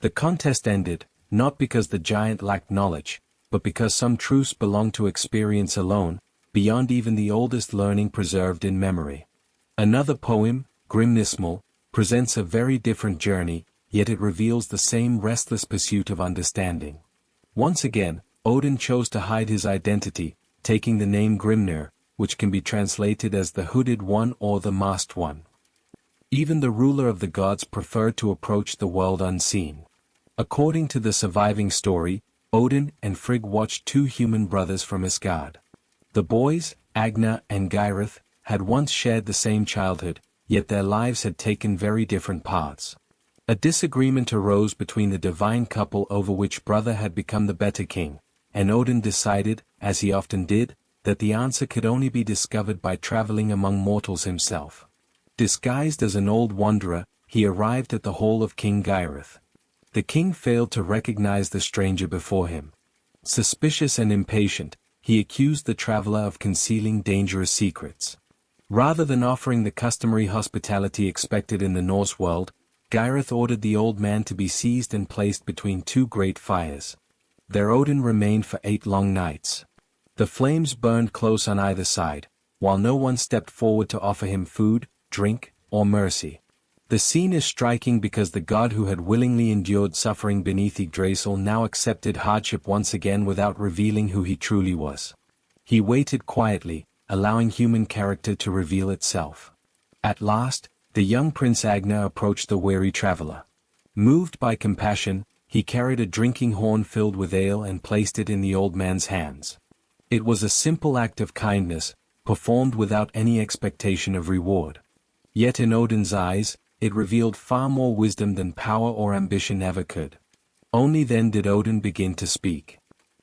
The contest ended, not because the giant lacked knowledge, but because some truths belonged to experience alone, beyond even the oldest learning preserved in memory. Another poem, Grimnismal, presents a very different journey, yet it reveals the same restless pursuit of understanding. Once again, Odin chose to hide his identity, taking the name Grimnir, which can be translated as the hooded one or the masked one. Even the ruler of the gods preferred to approach the world unseen. According to the surviving story, Odin and Frigg watched two human brothers from Asgard. The boys, Agnar and Geirith, had once shared the same childhood, yet their lives had taken very different paths. A disagreement arose between the divine couple over which brother had become the better king, and Odin decided, as he often did, that the answer could only be discovered by traveling among mortals himself. Disguised as an old wanderer, he arrived at the hall of King Geirith. The king failed to recognize the stranger before him. Suspicious and impatient, he accused the traveler of concealing dangerous secrets. Rather than offering the customary hospitality expected in the Norse world, Geirith ordered the old man to be seized and placed between two great fires. There Odin remained for 8 long nights. The flames burned close on either side, while no one stepped forward to offer him food, drink, or mercy. The scene is striking because the god who had willingly endured suffering beneath Yggdrasil now accepted hardship once again without revealing who he truly was. He waited quietly, allowing human character to reveal itself. At last, the young Prince Agnar approached the weary traveler. Moved by compassion, he carried a drinking horn filled with ale and placed it in the old man's hands. It was a simple act of kindness, performed without any expectation of reward. Yet in Odin's eyes, it revealed far more wisdom than power or ambition ever could. Only then did Odin begin to speak.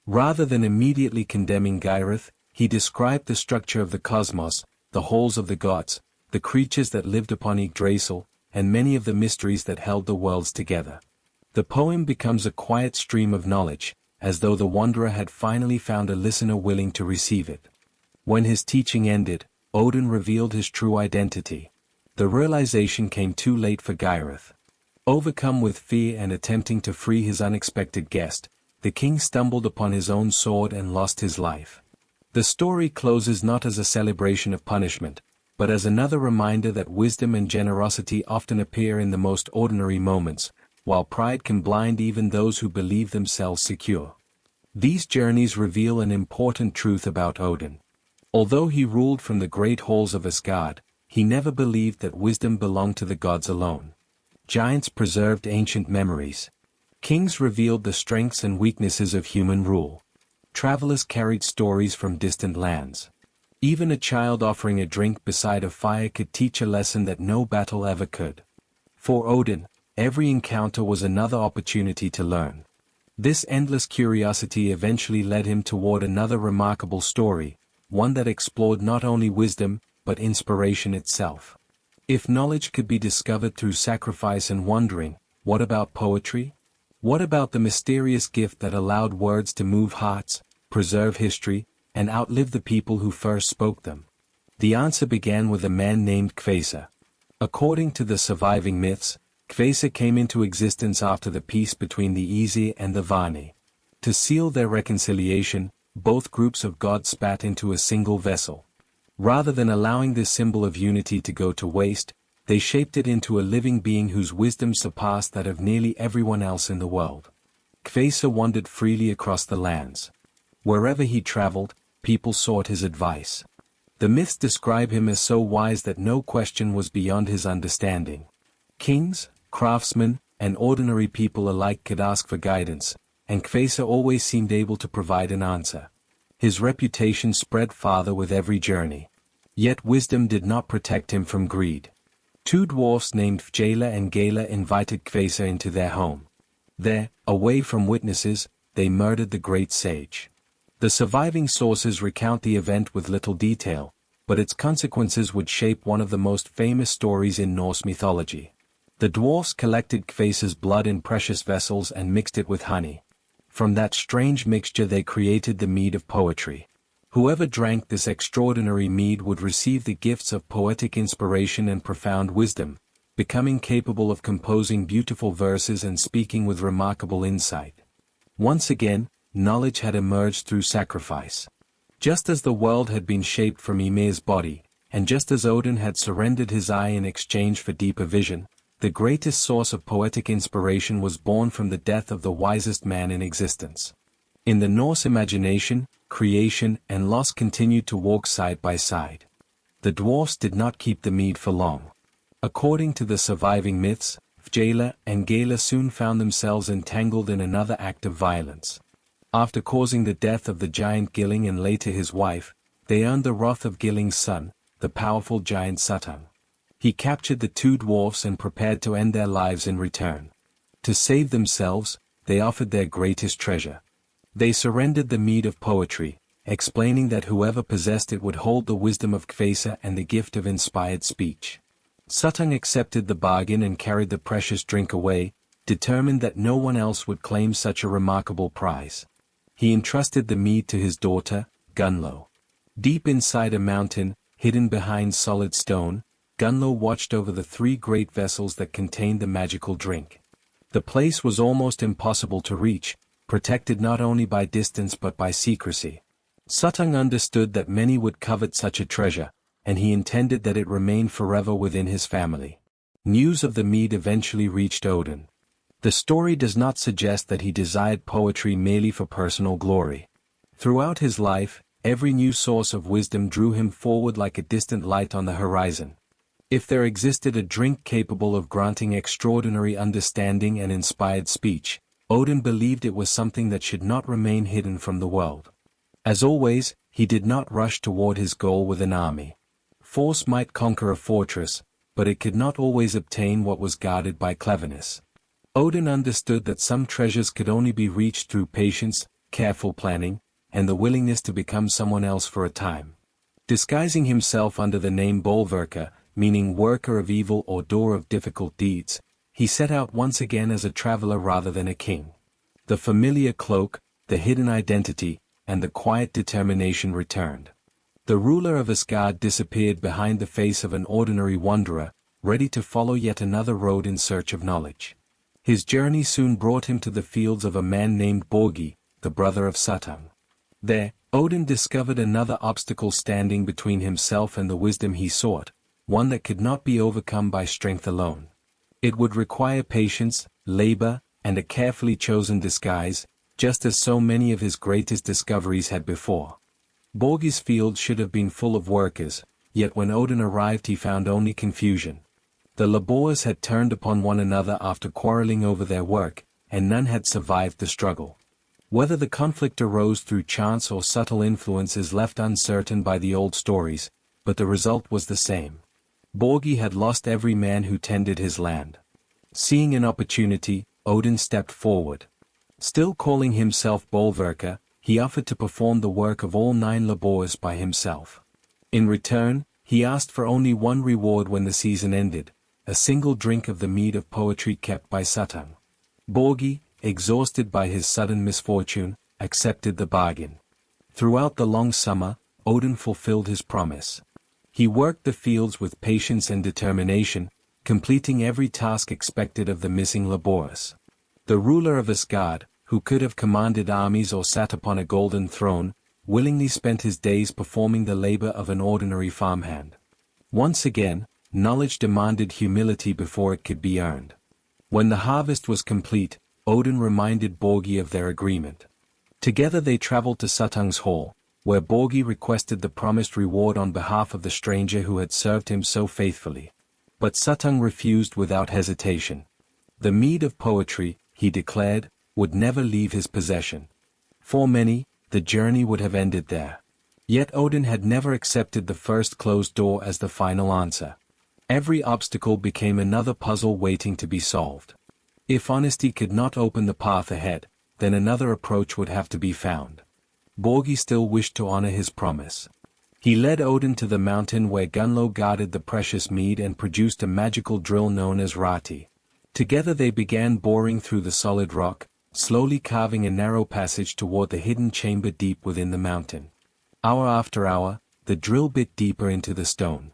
Rather than immediately condemning Geirith, he described the structure of the cosmos, the halls of the gods, the creatures that lived upon Yggdrasil, and many of the mysteries that held the worlds together. The poem becomes a quiet stream of knowledge, as though the wanderer had finally found a listener willing to receive it. When his teaching ended, Odin revealed his true identity. The realization came too late for Geirith. Overcome with fear and attempting to free his unexpected guest, the king stumbled upon his own sword and lost his life. The story closes not as a celebration of punishment, but as another reminder that wisdom and generosity often appear in the most ordinary moments, while pride can blind even those who believe themselves secure. These journeys reveal an important truth about Odin. Although he ruled from the great halls of Asgard, he never believed that wisdom belonged to the gods alone. Giants preserved ancient memories. Kings revealed the strengths and weaknesses of human rule. Travelers carried stories from distant lands. Even a child offering a drink beside a fire could teach a lesson that no battle ever could. For Odin, every encounter was another opportunity to learn. This endless curiosity eventually led him toward another remarkable story, one that explored not only wisdom, but inspiration itself. If knowledge could be discovered through sacrifice and wandering, what about poetry? What about the mysterious gift that allowed words to move hearts, preserve history, and outlive the people who first spoke them? The answer began with a man named Kvesa. According to the surviving myths, Kvesa came into existence after the peace between the Aesir and the Vani. To seal their reconciliation, both groups of gods spat into a single vessel. Rather than allowing this symbol of unity to go to waste, they shaped it into a living being whose wisdom surpassed that of nearly everyone else in the world. Kvesa wandered freely across the lands. Wherever he traveled, people sought his advice. The myths describe him as so wise that no question was beyond his understanding. Kings, craftsmen, and ordinary people alike could ask for guidance, and Kvesa always seemed able to provide an answer. His reputation spread farther with every journey. Yet wisdom did not protect him from greed. Two dwarfs named Fjela and Gala invited Kvesa into their home. There, away from witnesses, they murdered the great sage. The surviving sources recount the event with little detail, but its consequences would shape one of the most famous stories in Norse mythology. The dwarfs collected Kvesa's blood in precious vessels and mixed it with honey. From that strange mixture they created the mead of poetry. Whoever drank this extraordinary mead would receive the gifts of poetic inspiration and profound wisdom, becoming capable of composing beautiful verses and speaking with remarkable insight. Once again, knowledge had emerged through sacrifice. Just as the world had been shaped from Ymir's body, and just as Odin had surrendered his eye in exchange for deeper vision, the greatest source of poetic inspiration was born from the death of the wisest man in existence. In the Norse imagination, creation and loss continued to walk side by side. The dwarfs did not keep the mead for long. According to the surviving myths, Fjela and Gala soon found themselves entangled in another act of violence. After causing the death of the giant Gilling and later his wife, they earned the wrath of Gilling's son, the powerful giant Suttung. He captured the two dwarfs and prepared to end their lives in return. To save themselves, they offered their greatest treasure. They surrendered the mead of poetry, explaining that whoever possessed it would hold the wisdom of Kvesa and the gift of inspired speech. Suttung accepted the bargain and carried the precious drink away, determined that no one else would claim such a remarkable prize. He entrusted the mead to his daughter, Gunlo. Deep inside a mountain, hidden behind solid stone, Gunlo watched over the three great vessels that contained the magical drink. The place was almost impossible to reach, protected not only by distance but by secrecy. Suttung understood that many would covet such a treasure, and he intended that it remain forever within his family. News of the mead eventually reached Odin. The story does not suggest that he desired poetry merely for personal glory. Throughout his life, every new source of wisdom drew him forward like a distant light on the horizon. If there existed a drink capable of granting extraordinary understanding and inspired speech, Odin believed it was something that should not remain hidden from the world. As always, he did not rush toward his goal with an army. Force might conquer a fortress, but it could not always obtain what was guarded by cleverness. Odin understood that some treasures could only be reached through patience, careful planning, and the willingness to become someone else for a time. Disguising himself under the name Bolverka, meaning worker of evil or doer of difficult deeds, he set out once again as a traveler rather than a king. The familiar cloak, the hidden identity, and the quiet determination returned. The ruler of Asgard disappeared behind the face of an ordinary wanderer, ready to follow yet another road in search of knowledge. His journey soon brought him to the fields of a man named Borgi, the brother of Suttung. There, Odin discovered another obstacle standing between himself and the wisdom he sought, one that could not be overcome by strength alone. It would require patience, labor, and a carefully chosen disguise, just as so many of his greatest discoveries had before. Borgi's field should have been full of workers, yet when Odin arrived he found only confusion. The laborers had turned upon one another after quarreling over their work, and none had survived the struggle. Whether the conflict arose through chance or subtle influence is left uncertain by the old stories, but the result was the same. Borgi had lost every man who tended his land. Seeing an opportunity, Odin stepped forward. Still calling himself Bolverka, he offered to perform the work of all 9 laborers by himself. In return, he asked for only one reward when the season ended, a single drink of the mead of poetry kept by Suttung. Borgi, exhausted by his sudden misfortune, accepted the bargain. Throughout the long summer, Odin fulfilled his promise. He worked the fields with patience and determination, completing every task expected of the missing laborers. The ruler of Asgard, who could have commanded armies or sat upon a golden throne, willingly spent his days performing the labor of an ordinary farmhand. Once again, knowledge demanded humility before it could be earned. When the harvest was complete, Odin reminded Borgi of their agreement. Together they traveled to Suttung's hall, where Borgi requested the promised reward on behalf of the stranger who had served him so faithfully. But Suttung refused without hesitation. The mead of poetry, he declared, would never leave his possession. For many, the journey would have ended there. Yet Odin had never accepted the first closed door as the final answer. Every obstacle became another puzzle waiting to be solved. If honesty could not open the path ahead, then another approach would have to be found. Borgi still wished to honor his promise. He led Odin to the mountain where Gunlo guarded the precious mead and produced a magical drill known as Rati. Together they began boring through the solid rock, slowly carving a narrow passage toward the hidden chamber deep within the mountain. Hour after hour, the drill bit deeper into the stone.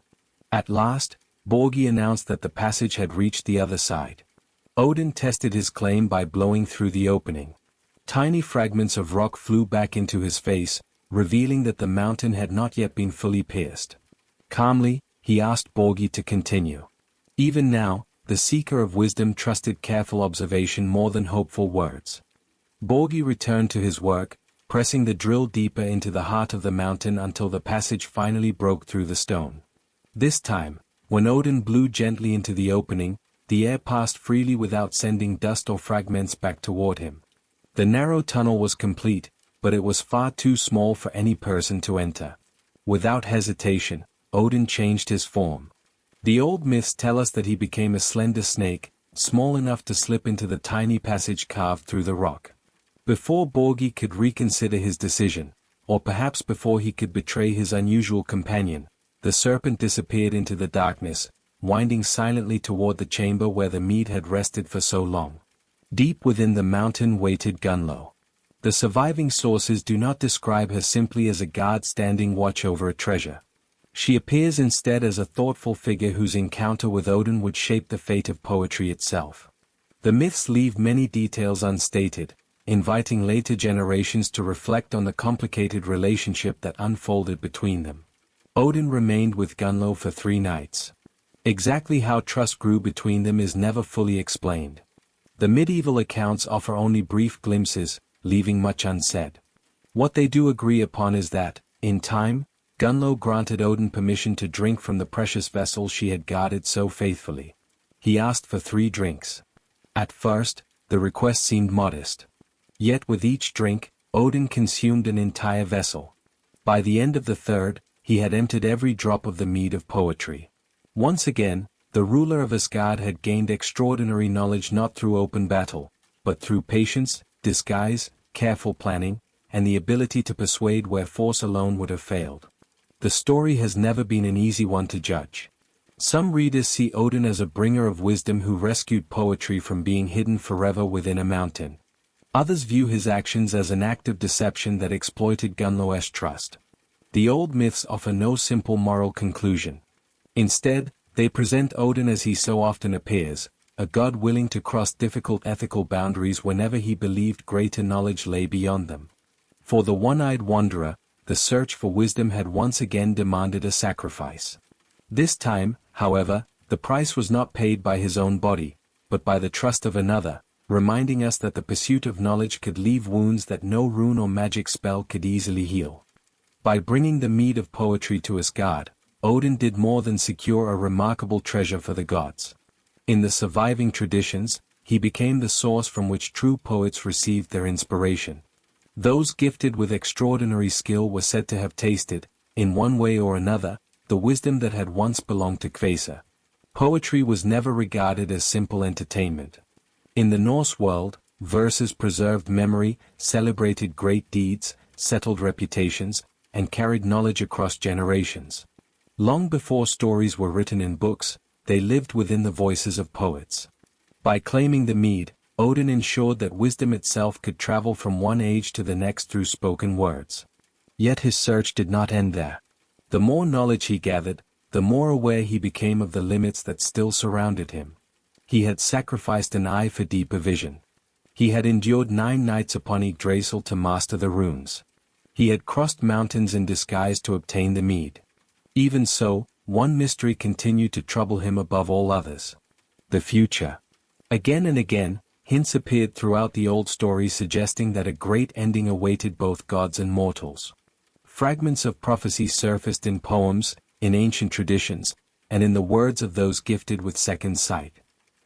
At last, Borgi announced that the passage had reached the other side. Odin tested his claim by blowing through the opening. Tiny fragments of rock flew back into his face, revealing that the mountain had not yet been fully pierced. Calmly, he asked Borgi to continue. Even now, the seeker of wisdom trusted careful observation more than hopeful words. Borgi returned to his work, pressing the drill deeper into the heart of the mountain until the passage finally broke through the stone. This time, when Odin blew gently into the opening, the air passed freely without sending dust or fragments back toward him. The narrow tunnel was complete, but it was far too small for any person to enter. Without hesitation, Odin changed his form. The old myths tell us that he became a slender snake, small enough to slip into the tiny passage carved through the rock. Before Borgi could reconsider his decision, or perhaps before he could betray his unusual companion, the serpent disappeared into the darkness, winding silently toward the chamber where the mead had rested for so long. Deep within the mountain waited Gunlo. The surviving sources do not describe her simply as a guard standing watch over a treasure. She appears instead as a thoughtful figure whose encounter with Odin would shape the fate of poetry itself. The myths leave many details unstated, inviting later generations to reflect on the complicated relationship that unfolded between them. Odin remained with Gunnlo for 3 nights. Exactly how trust grew between them is never fully explained. The medieval accounts offer only brief glimpses, leaving much unsaid. What they do agree upon is that, in time, Gunnlo granted Odin permission to drink from the precious vessel she had guarded so faithfully. He asked for 3 drinks. At first, the request seemed modest. Yet with each drink, Odin consumed an entire vessel. By the end of the 3rd, he had emptied every drop of the mead of poetry. Once again, the ruler of Asgard had gained extraordinary knowledge not through open battle, but through patience, disguise, careful planning, and the ability to persuade where force alone would have failed. The story has never been an easy one to judge. Some readers see Odin as a bringer of wisdom who rescued poetry from being hidden forever within a mountain. Others view his actions as an act of deception that exploited Gunnlo's trust. The old myths offer no simple moral conclusion. Instead, they present Odin as he so often appears, a god willing to cross difficult ethical boundaries whenever he believed greater knowledge lay beyond them. For the one-eyed wanderer, the search for wisdom had once again demanded a sacrifice. This time, however, the price was not paid by his own body, but by the trust of another, reminding us that the pursuit of knowledge could leave wounds that no rune or magic spell could easily heal. By bringing the mead of poetry to Asgard, Odin did more than secure a remarkable treasure for the gods. In the surviving traditions, he became the source from which true poets received their inspiration. Those gifted with extraordinary skill were said to have tasted, in one way or another, the wisdom that had once belonged to Kvasir. Poetry was never regarded as simple entertainment. In the Norse world, verses preserved memory, celebrated great deeds, settled reputations, and carried knowledge across generations. Long before stories were written in books, they lived within the voices of poets. By claiming the mead, Odin ensured that wisdom itself could travel from one age to the next through spoken words. Yet his search did not end there. The more knowledge he gathered, the more aware he became of the limits that still surrounded him. He had sacrificed an eye for deeper vision. He had endured 9 nights upon Yggdrasil to master the runes. He had crossed mountains in disguise to obtain the mead. Even so, one mystery continued to trouble him above all others. The future. Again and again, hints appeared throughout the old stories suggesting that a great ending awaited both gods and mortals. Fragments of prophecy surfaced in poems, in ancient traditions, and in the words of those gifted with second sight.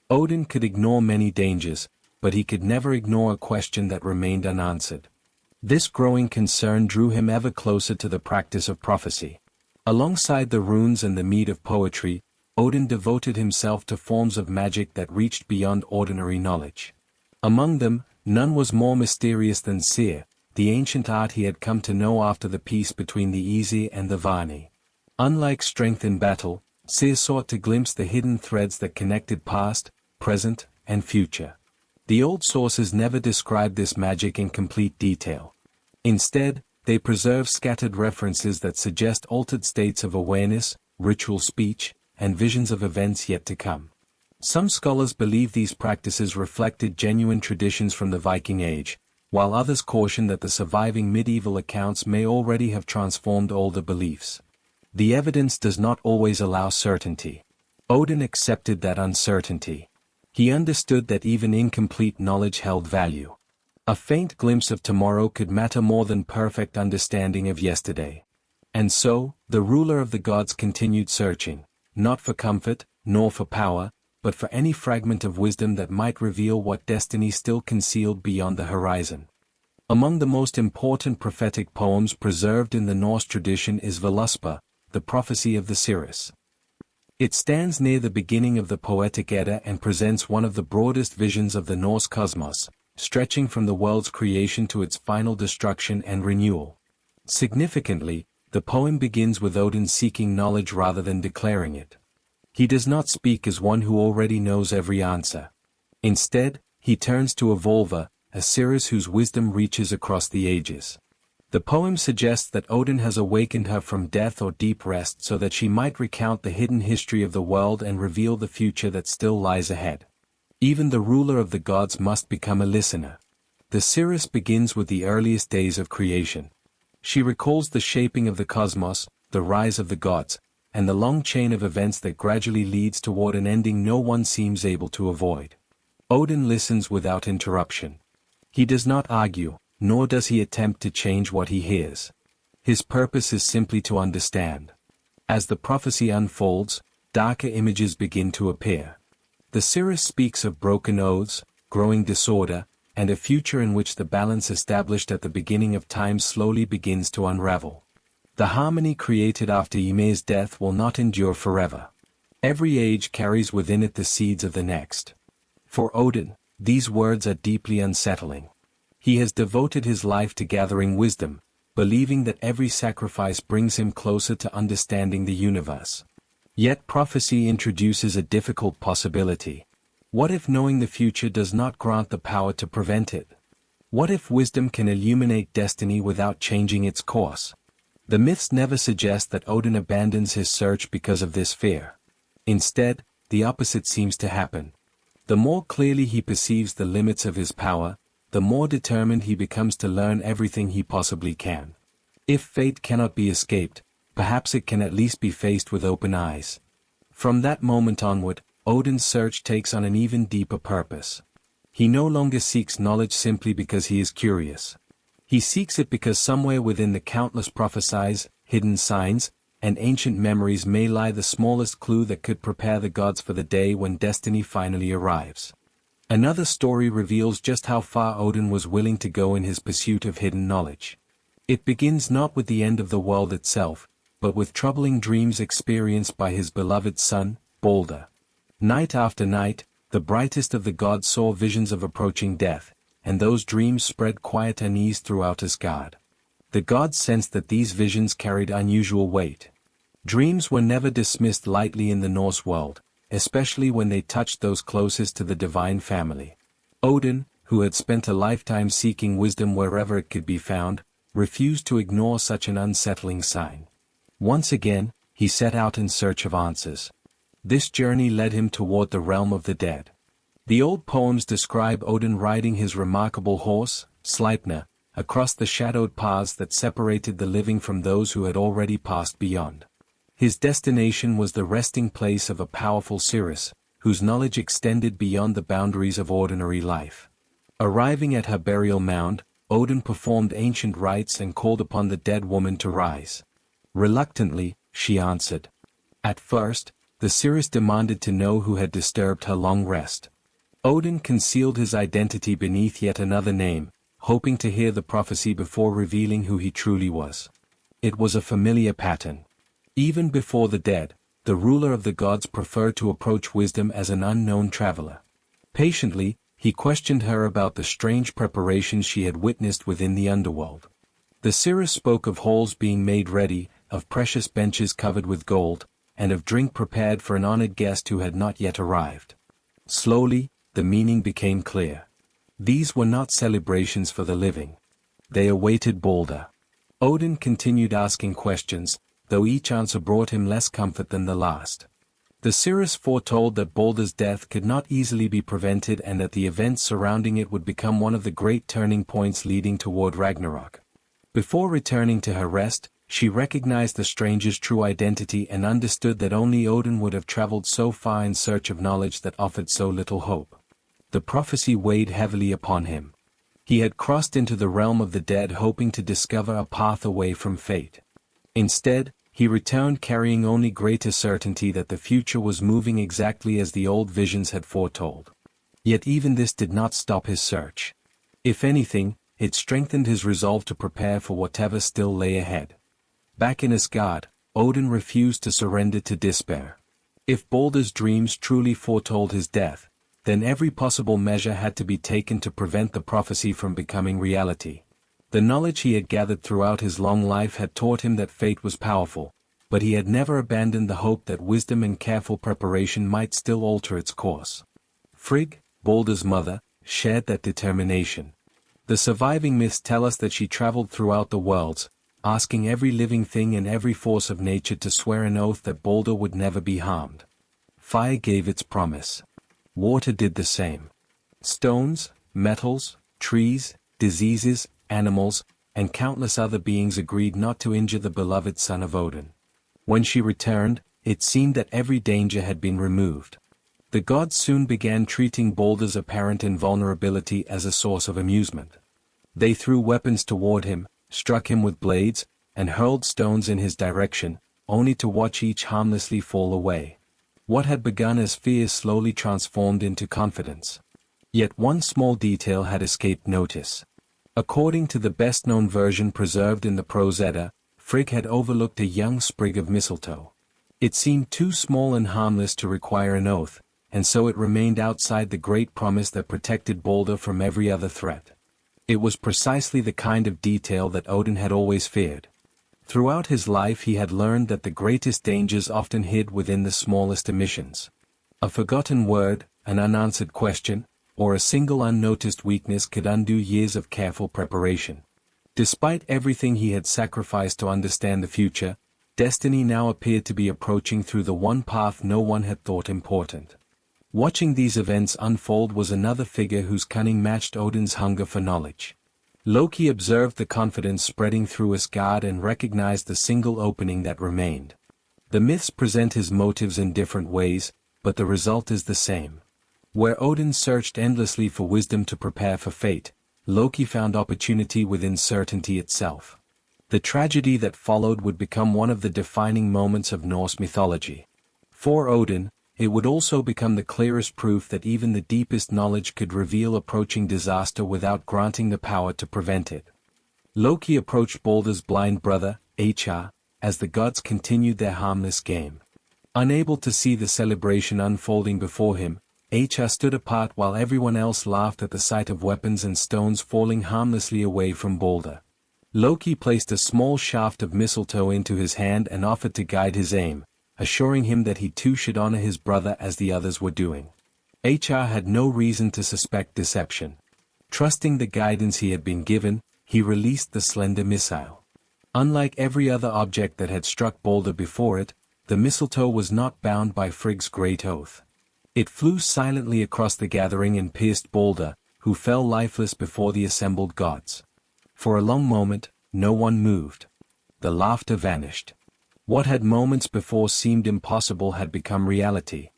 Odin could ignore many dangers, but he could never ignore a question that remained unanswered. This growing concern drew him ever closer to the practice of prophecy. Alongside the runes and the mead of poetry, Odin devoted himself to forms of magic that reached beyond ordinary knowledge. Among them, none was more mysterious than Seer, the ancient art he had come to know after the peace between the Æsir and the Vanir. Unlike strength in battle, Seer sought to glimpse the hidden threads that connected past, present, and future. The old sources never described this magic in complete detail. Instead, they preserve scattered references that suggest altered states of awareness, ritual speech, and visions of events yet to come. Some scholars believe these practices reflected genuine traditions from the Viking Age, while others caution that the surviving medieval accounts may already have transformed older beliefs. The evidence does not always allow certainty. Odin accepted that uncertainty. He understood that even incomplete knowledge held value. A faint glimpse of tomorrow could matter more than perfect understanding of yesterday. And so, the ruler of the gods continued searching, not for comfort, nor for power, but for any fragment of wisdom that might reveal what destiny still concealed beyond the horizon. Among the most important prophetic poems preserved in the Norse tradition is Völuspá, the prophecy of the Cirrus. It stands near the beginning of the Poetic Edda and presents one of the broadest visions of the Norse cosmos, stretching from the world's creation to its final destruction and renewal. Significantly, the poem begins with Odin seeking knowledge rather than declaring it. He does not speak as one who already knows every answer. Instead, he turns to Volva, a Cirrus whose wisdom reaches across the ages. The poem suggests that Odin has awakened her from death or deep rest so that she might recount the hidden history of the world and reveal the future that still lies ahead. Even the ruler of the gods must become a listener. The Cirrus begins with the earliest days of creation. She recalls the shaping of the cosmos, the rise of the gods, and the long chain of events that gradually leads toward an ending no one seems able to avoid. Odin listens without interruption. He does not argue, nor does he attempt to change what he hears. His purpose is simply to understand. As the prophecy unfolds, darker images begin to appear. The seeress speaks of broken oaths, growing disorder, and a future in which the balance established at the beginning of time slowly begins to unravel. The harmony created after Yme's death will not endure forever. Every age carries within it the seeds of the next. For Odin, these words are deeply unsettling. He has devoted his life to gathering wisdom, believing that every sacrifice brings him closer to understanding the universe. Yet prophecy introduces a difficult possibility. What if knowing the future does not grant the power to prevent it? What if wisdom can illuminate destiny without changing its course? The myths never suggest that Odin abandons his search because of this fear. Instead, the opposite seems to happen. The more clearly he perceives the limits of his power, the more determined he becomes to learn everything he possibly can. If fate cannot be escaped, perhaps it can at least be faced with open eyes. From that moment onward, Odin's search takes on an even deeper purpose. He no longer seeks knowledge simply because he is curious. He seeks it because somewhere within the countless prophecies, hidden signs, and ancient memories may lie the smallest clue that could prepare the gods for the day when destiny finally arrives. Another story reveals just how far Odin was willing to go in his pursuit of hidden knowledge. It begins not with the end of the world itself, but with troubling dreams experienced by his beloved son, Balder. Night after night, the brightest of the gods saw visions of approaching death, and those dreams spread quiet unease throughout Asgard. The gods sensed that these visions carried unusual weight. Dreams were never dismissed lightly in the Norse world, especially when they touched those closest to the divine family. Odin, who had spent a lifetime seeking wisdom wherever it could be found, refused to ignore such an unsettling sign. Once again, he set out in search of answers. This journey led him toward the realm of the dead. The old poems describe Odin riding his remarkable horse, Sleipnir, across the shadowed paths that separated the living from those who had already passed beyond. His destination was the resting place of a powerful seeress, whose knowledge extended beyond the boundaries of ordinary life. Arriving at her burial mound, Odin performed ancient rites and called upon the dead woman to rise. Reluctantly, she answered. At first, the seeress demanded to know who had disturbed her long rest. Odin concealed his identity beneath yet another name, hoping to hear the prophecy before revealing who he truly was. It was a familiar pattern. Even before the dead, the ruler of the gods preferred to approach wisdom as an unknown traveler. Patiently, he questioned her about the strange preparations she had witnessed within the underworld. The seeress spoke of halls being made ready, of precious benches covered with gold, and of drink prepared for an honored guest who had not yet arrived. Slowly, the meaning became clear. These were not celebrations for the living. They awaited Balder. Odin continued asking questions, though each answer brought him less comfort than the last. The seeress foretold that Balder's death could not easily be prevented and that the events surrounding it would become one of the great turning points leading toward Ragnarok. Before returning to her rest, she recognized the stranger's true identity and understood that only Odin would have traveled so far in search of knowledge that offered so little hope. The prophecy weighed heavily upon him. He had crossed into the realm of the dead hoping to discover a path away from fate. Instead, he returned carrying only greater certainty that the future was moving exactly as the old visions had foretold. Yet even this did not stop his search. If anything, it strengthened his resolve to prepare for whatever still lay ahead. Back in Asgard, Odin refused to surrender to despair. If Balder's dreams truly foretold his death, then every possible measure had to be taken to prevent the prophecy from becoming reality. The knowledge he had gathered throughout his long life had taught him that fate was powerful, but he had never abandoned the hope that wisdom and careful preparation might still alter its course. Frigg, Balder's mother, shared that determination. The surviving myths tell us that she traveled throughout the worlds, asking every living thing and every force of nature to swear an oath that Balder would never be harmed. Fire gave its promise. Water did the same. Stones, metals, trees, diseases, animals, and countless other beings agreed not to injure the beloved son of Odin. When she returned, it seemed that every danger had been removed. The gods soon began treating Balder's apparent invulnerability as a source of amusement. They threw weapons toward him, struck him with blades, and hurled stones in his direction, only to watch each harmlessly fall away. What had begun as fear slowly transformed into confidence. Yet one small detail had escaped notice. According to the best-known version preserved in the Prose Edda, Frigg had overlooked a young sprig of mistletoe. It seemed too small and harmless to require an oath, and so it remained outside the great promise that protected Balder from every other threat. It was precisely the kind of detail that Odin had always feared. Throughout his life he had learned that the greatest dangers often hid within the smallest omissions. A forgotten word, an unanswered question, or a single unnoticed weakness could undo years of careful preparation. Despite everything he had sacrificed to understand the future, destiny now appeared to be approaching through the one path no one had thought important. Watching these events unfold was another figure whose cunning matched Odin's hunger for knowledge. Loki observed the confidence spreading through Asgard and recognized the single opening that remained. The myths present his motives in different ways, but the result is the same. Where Odin searched endlessly for wisdom to prepare for fate, Loki found opportunity within certainty itself. The tragedy that followed would become one of the defining moments of Norse mythology. For Odin, it would also become the clearest proof that even the deepest knowledge could reveal approaching disaster without granting the power to prevent it. Loki approached Balder's blind brother, Hr, as the gods continued their harmless game. Unable to see the celebration unfolding before him, Hr stood apart while everyone else laughed at the sight of weapons and stones falling harmlessly away from Balder. Loki placed a small shaft of mistletoe into his hand and offered to guide his aim, assuring him that he too should honor his brother as the others were doing. Hr had no reason to suspect deception. Trusting the guidance he had been given, he released the slender missile. Unlike every other object that had struck Balder before it, the mistletoe was not bound by Frigg's great oath. It flew silently across the gathering and pierced Balder, who fell lifeless before the assembled gods. For a long moment, no one moved. The laughter vanished. What had moments before seemed impossible had become reality.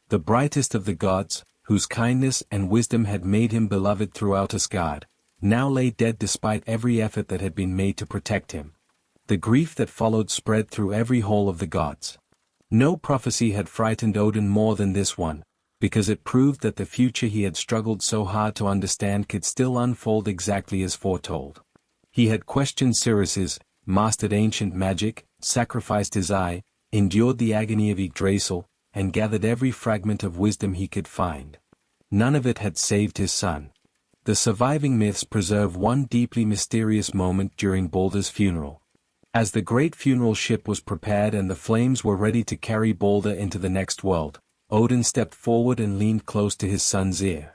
The brightest of the gods, whose kindness and wisdom had made him beloved throughout Asgard, now lay dead despite every effort that had been made to protect him. The grief that followed spread through every hall of the gods. No prophecy had frightened Odin more than this one, because it proved that the future he had struggled so hard to understand could still unfold exactly as foretold. He had questioned Cirrus's, mastered ancient magic, sacrificed his eye, endured the agony of Yggdrasil, and gathered every fragment of wisdom he could find. None of it had saved his son. The surviving myths preserve one deeply mysterious moment during Balder's funeral. As the great funeral ship was prepared and the flames were ready to carry Balder into the next world, Odin stepped forward and leaned close to his son's ear.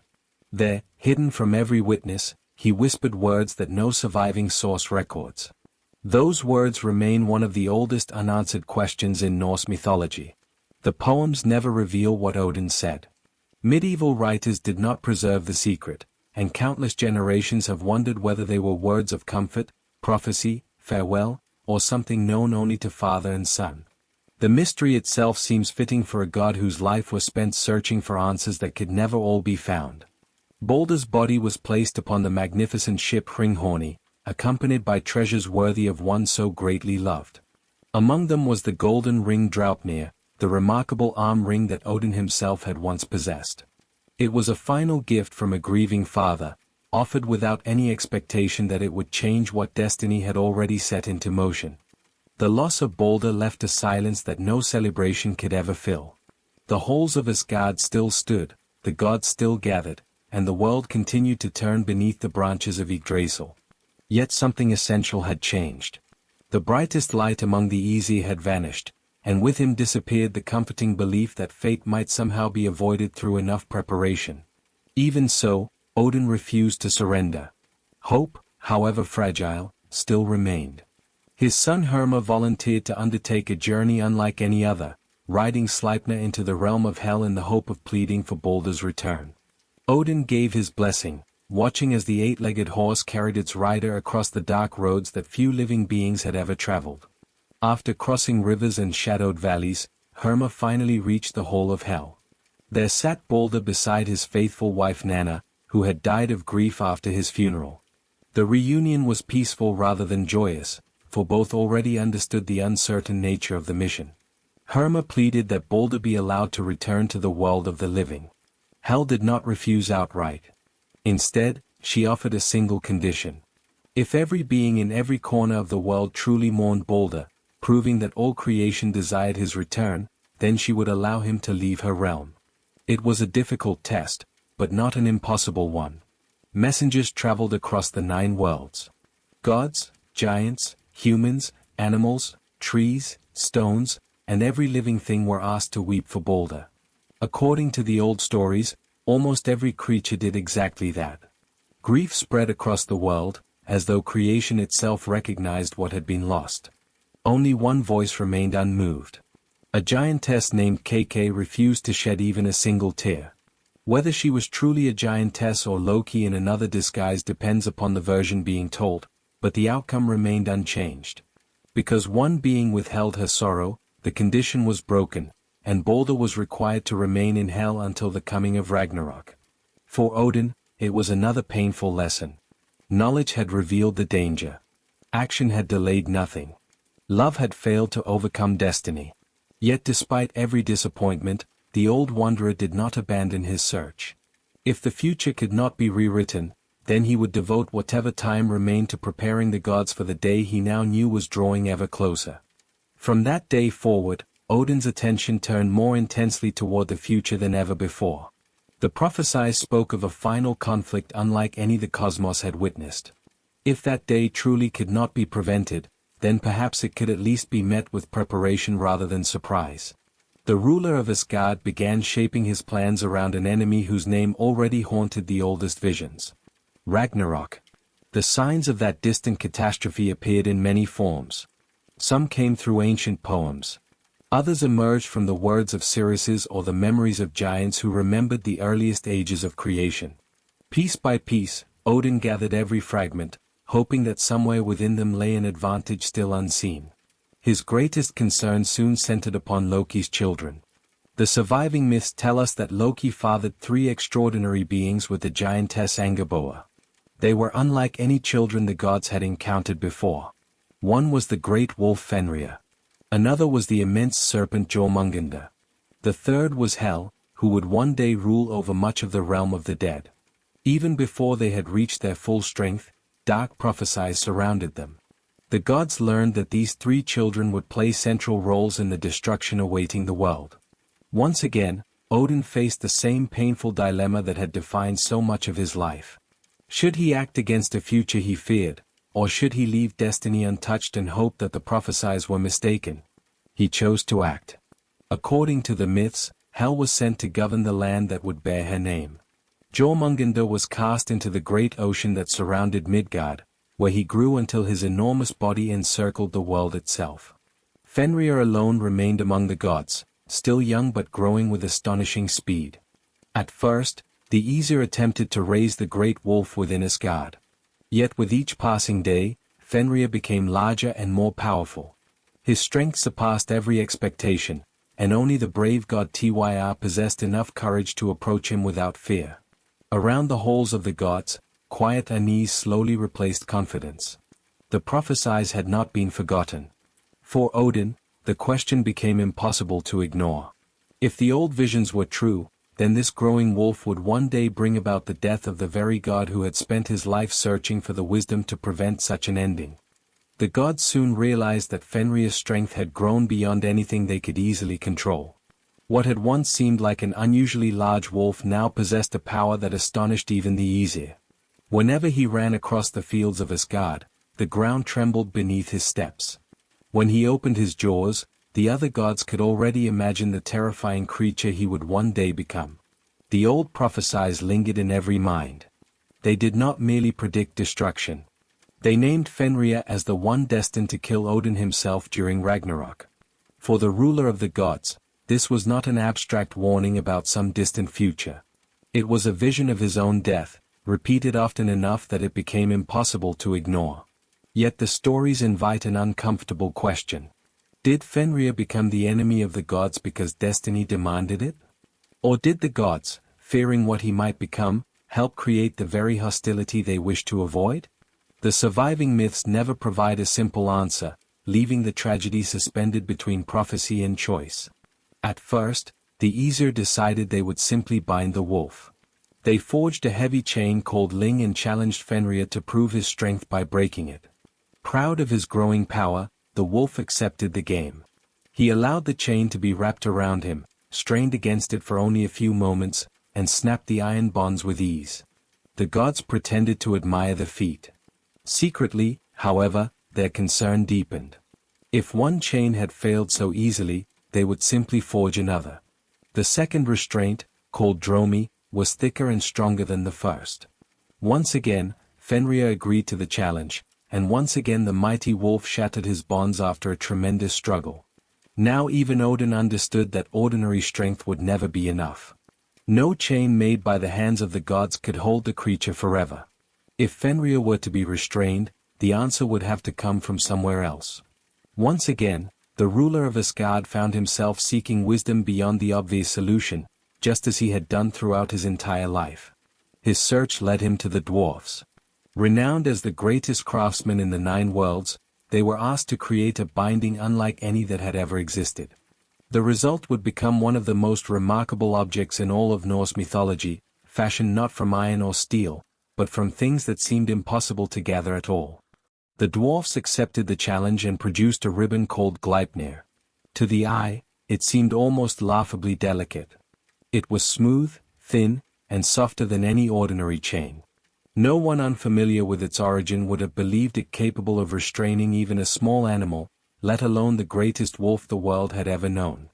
There, hidden from every witness, he whispered words that no surviving source records. Those words remain one of the oldest unanswered questions in Norse mythology. The poems never reveal what Odin said. Medieval writers did not preserve the secret, and countless generations have wondered whether they were words of comfort, prophecy, farewell, or something known only to father and son. The mystery itself seems fitting for a god whose life was spent searching for answers that could never all be found. Balder's body was placed upon the magnificent ship Hringhorni, accompanied by treasures worthy of one so greatly loved. Among them was the golden ring Draupnir, the remarkable arm ring that Odin himself had once possessed. It was a final gift from a grieving father, offered without any expectation that it would change what destiny had already set into motion. The loss of Balder left a silence that no celebration could ever fill. The halls of Asgard still stood, the gods still gathered, and the world continued to turn beneath the branches of Yggdrasil. Yet something essential had changed. The brightest light among the Aesir had vanished, and with him disappeared the comforting belief that fate might somehow be avoided through enough preparation. Even so, Odin refused to surrender. Hope, however fragile, still remained. His son Hermr volunteered to undertake a journey unlike any other, riding Sleipnir into the realm of hell in the hope of pleading for Balder's return. Odin gave his blessing, watching as the eight-legged horse carried its rider across the dark roads that few living beings had ever traveled. After crossing rivers and shadowed valleys, Herma finally reached the hall of hell. There sat Balder beside his faithful wife Nanna, who had died of grief after his funeral. The reunion was peaceful rather than joyous, for both already understood the uncertain nature of the mission. Herma pleaded that Balder be allowed to return to the world of the living. Hel did not refuse outright. Instead, she offered a single condition. If every being in every corner of the world truly mourned Balder, proving that all creation desired his return, then she would allow him to leave her realm. It was a difficult test, but not an impossible one. Messengers traveled across the 9 worlds. Gods, giants, humans, animals, trees, stones, and every living thing were asked to weep for Balder. According to the old stories, almost every creature did exactly that. Grief spread across the world, as though creation itself recognized what had been lost. Only one voice remained unmoved. A giantess named KK refused to shed even a single tear. Whether she was truly a giantess or Loki in another disguise depends upon the version being told, but the outcome remained unchanged. Because one being withheld her sorrow, the condition was broken, and Balder was required to remain in hell until the coming of Ragnarok. For Odin, it was another painful lesson. Knowledge had revealed the danger. Action had delayed nothing. Love had failed to overcome destiny. Yet despite every disappointment, the old wanderer did not abandon his search. If the future could not be rewritten, then he would devote whatever time remained to preparing the gods for the day he now knew was drawing ever closer. From that day forward, Odin's attention turned more intensely toward the future than ever before. The prophecies spoke of a final conflict unlike any the cosmos had witnessed. If that day truly could not be prevented, then perhaps it could at least be met with preparation rather than surprise. The ruler of Asgard began shaping his plans around an enemy whose name already haunted the oldest visions. Ragnarok. The signs of that distant catastrophe appeared in many forms. Some came through ancient poems. Others emerged from the words of seeress or the memories of giants who remembered the earliest ages of creation. Piece by piece, Odin gathered every fragment, hoping that somewhere within them lay an advantage still unseen. His greatest concern soon centered upon Loki's children. The surviving myths tell us that Loki fathered 3 extraordinary beings with the giantess Angerboa. They were unlike any children the gods had encountered before. One was the great wolf Fenrir. Another was the immense serpent Jormungandr. The third was Hel, who would one day rule over much of the realm of the dead. Even before they had reached their full strength, dark prophecies surrounded them. The gods learned that these 3 children would play central roles in the destruction awaiting the world. Once again, Odin faced the same painful dilemma that had defined so much of his life. Should he act against a future he feared, or should he leave destiny untouched and hope that the prophecies were mistaken? He chose to act. According to the myths, Hel was sent to govern the land that would bear her name. Jormungandr was cast into the great ocean that surrounded Midgard, where he grew until his enormous body encircled the world itself. Fenrir alone remained among the gods, still young but growing with astonishing speed. At first, the Aesir attempted to raise the great wolf within Asgard. Yet with each passing day, Fenrir became larger and more powerful. His strength surpassed every expectation, and only the brave god Tyr possessed enough courage to approach him without fear. Around the halls of the gods, quiet unease slowly replaced confidence. The prophecies had not been forgotten. For Odin, the question became impossible to ignore. If the old visions were true, then this growing wolf would one day bring about the death of the very god who had spent his life searching for the wisdom to prevent such an ending. The gods soon realized that Fenrir's strength had grown beyond anything they could easily control. What had once seemed like an unusually large wolf now possessed a power that astonished even the Aesir. Whenever he ran across the fields of Asgard, the ground trembled beneath his steps. When he opened his jaws, the other gods could already imagine the terrifying creature he would one day become. The old prophecies lingered in every mind. They did not merely predict destruction. They named Fenrir as the one destined to kill Odin himself during Ragnarok. For the ruler of the gods, this was not an abstract warning about some distant future. It was a vision of his own death, repeated often enough that it became impossible to ignore. Yet the stories invite an uncomfortable question. Did Fenrir become the enemy of the gods because destiny demanded it? Or did the gods, fearing what he might become, help create the very hostility they wished to avoid? The surviving myths never provide a simple answer, leaving the tragedy suspended between prophecy and choice. At first, the Aesir decided they would simply bind the wolf. They forged a heavy chain called Ling and challenged Fenrir to prove his strength by breaking it. Proud of his growing power, the wolf accepted the game. He allowed the chain to be wrapped around him, strained against it for only a few moments, and snapped the iron bonds with ease. The gods pretended to admire the feat. Secretly, however, their concern deepened. If one chain had failed so easily, they would simply forge another. The second restraint, called Dromi, was thicker and stronger than the first. Once again, Fenrir agreed to the challenge, and once again the mighty wolf shattered his bonds after a tremendous struggle. Now even Odin understood that ordinary strength would never be enough. No chain made by the hands of the gods could hold the creature forever. If Fenrir were to be restrained, the answer would have to come from somewhere else. Once again, the ruler of Asgard found himself seeking wisdom beyond the obvious solution, just as he had done throughout his entire life. His search led him to the dwarfs. Renowned as the greatest craftsmen in the 9 worlds, they were asked to create a binding unlike any that had ever existed. The result would become one of the most remarkable objects in all of Norse mythology, fashioned not from iron or steel, but from things that seemed impossible to gather at all. The dwarfs accepted the challenge and produced a ribbon called Gleipnir. To the eye, it seemed almost laughably delicate. It was smooth, thin, and softer than any ordinary chain. No one unfamiliar with its origin would have believed it capable of restraining even a small animal, let alone the greatest wolf the world had ever known.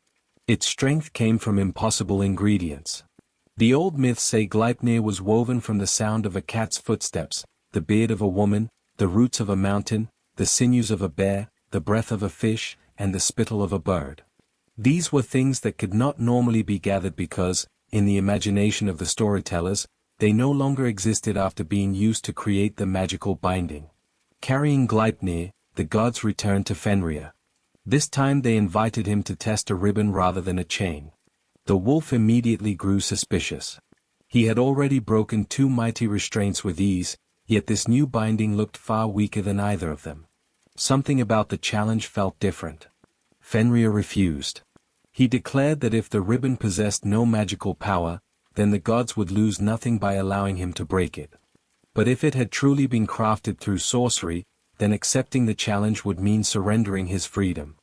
Its strength came from impossible ingredients. The old myths say Gleipnir was woven from the sound of a cat's footsteps, the beard of a woman, the roots of a mountain, the sinews of a bear, the breath of a fish, and the spittle of a bird. These were things that could not normally be gathered because, in the imagination of the storytellers, they no longer existed after being used to create the magical binding. Carrying Gleipnir, the gods returned to Fenrir. This time they invited him to test a ribbon rather than a chain. The wolf immediately grew suspicious. He had already broken 2 mighty restraints with ease, yet this new binding looked far weaker than either of them. Something about the challenge felt different. Fenrir refused. He declared that if the ribbon possessed no magical power, then the gods would lose nothing by allowing him to break it. But if it had truly been crafted through sorcery, then accepting the challenge would mean surrendering his freedom.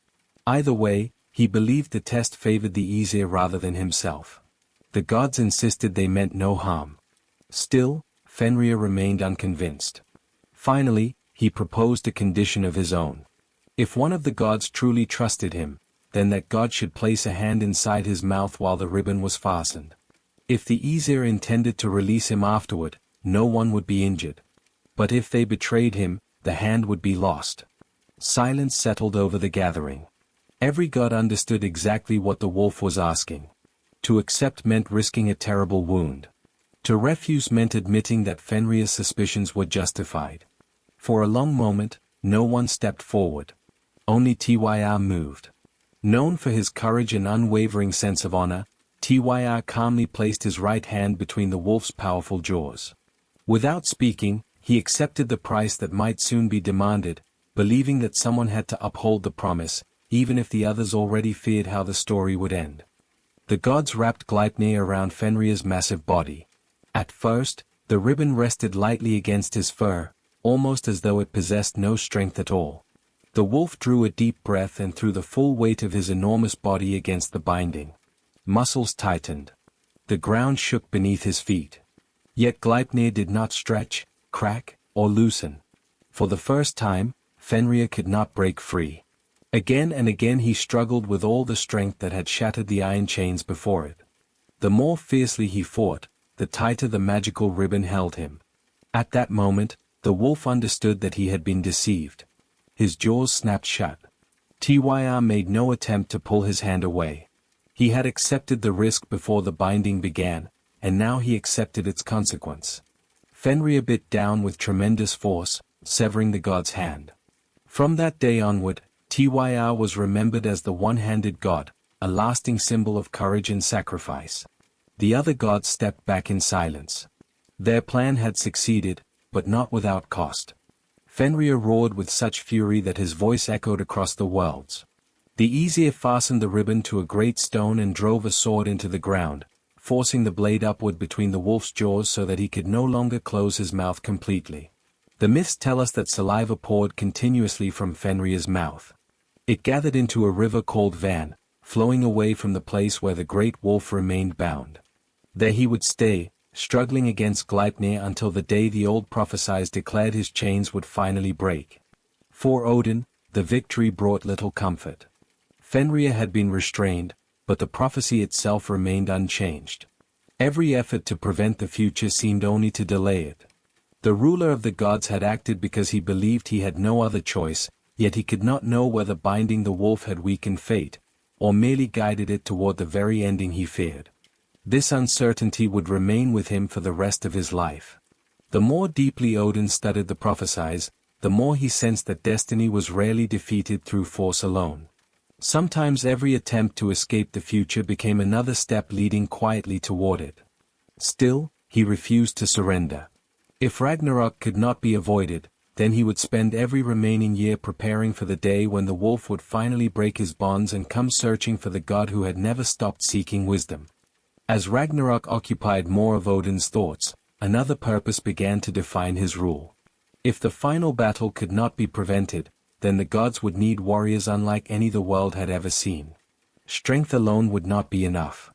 Either way, he believed the test favored the Aesir rather than himself. The gods insisted they meant no harm. Still, Fenrir remained unconvinced. Finally, he proposed a condition of his own. If one of the gods truly trusted him, then that god should place a hand inside his mouth while the ribbon was fastened. If the Aesir intended to release him afterward, no one would be injured. But if they betrayed him, the hand would be lost. Silence settled over the gathering. Every god understood exactly what the wolf was asking. To accept meant risking a terrible wound. To refuse meant admitting that Fenrir's suspicions were justified. For a long moment, no one stepped forward. Only Tyr moved. Known for his courage and unwavering sense of honor, Tyr calmly placed his right hand between the wolf's powerful jaws. Without speaking, he accepted the price that might soon be demanded, believing that someone had to uphold the promise, even if the others already feared how the story would end. The gods wrapped Gleipnir around Fenrir's massive body. At first, the ribbon rested lightly against his fur, almost as though it possessed no strength at all. The wolf drew a deep breath and threw the full weight of his enormous body against the binding. Muscles tightened. The ground shook beneath his feet. Yet Gleipnir did not stretch, crack, or loosen. For the first time, Fenrir could not break free. Again and again he struggled with all the strength that had shattered the iron chains before it. The more fiercely he fought, the tighter the magical ribbon held him. At that moment, the wolf understood that he had been deceived. His jaws snapped shut. Tyr made no attempt to pull his hand away. He had accepted the risk before the binding began, and now he accepted its consequence. Fenrir bit down with tremendous force, severing the god's hand. From that day onward, Tyr was remembered as the one-handed god, a lasting symbol of courage and sacrifice. The other gods stepped back in silence. Their plan had succeeded, but not without cost. Fenrir roared with such fury that his voice echoed across the worlds. The Aesir fastened the ribbon to a great stone and drove a sword into the ground, forcing the blade upward between the wolf's jaws so that he could no longer close his mouth completely. The myths tell us that saliva poured continuously from Fenrir's mouth. It gathered into a river called Van, flowing away from the place where the great wolf remained bound. There he would stay, struggling against Gleipnir until the day the old prophesies declared his chains would finally break. For Odin, the victory brought little comfort. Fenrir had been restrained, but the prophecy itself remained unchanged. Every effort to prevent the future seemed only to delay it. The ruler of the gods had acted because he believed he had no other choice, yet he could not know whether binding the wolf had weakened fate, or merely guided it toward the very ending he feared. This uncertainty would remain with him for the rest of his life. The more deeply Odin studied the prophecies, the more he sensed that destiny was rarely defeated through force alone. Sometimes every attempt to escape the future became another step leading quietly toward it. Still, he refused to surrender. If Ragnarok could not be avoided, then he would spend every remaining year preparing for the day when the wolf would finally break his bonds and come searching for the god who had never stopped seeking wisdom. As Ragnarok occupied more of Odin's thoughts, another purpose began to define his rule. If the final battle could not be prevented, then the gods would need warriors unlike any the world had ever seen. Strength alone would not be enough.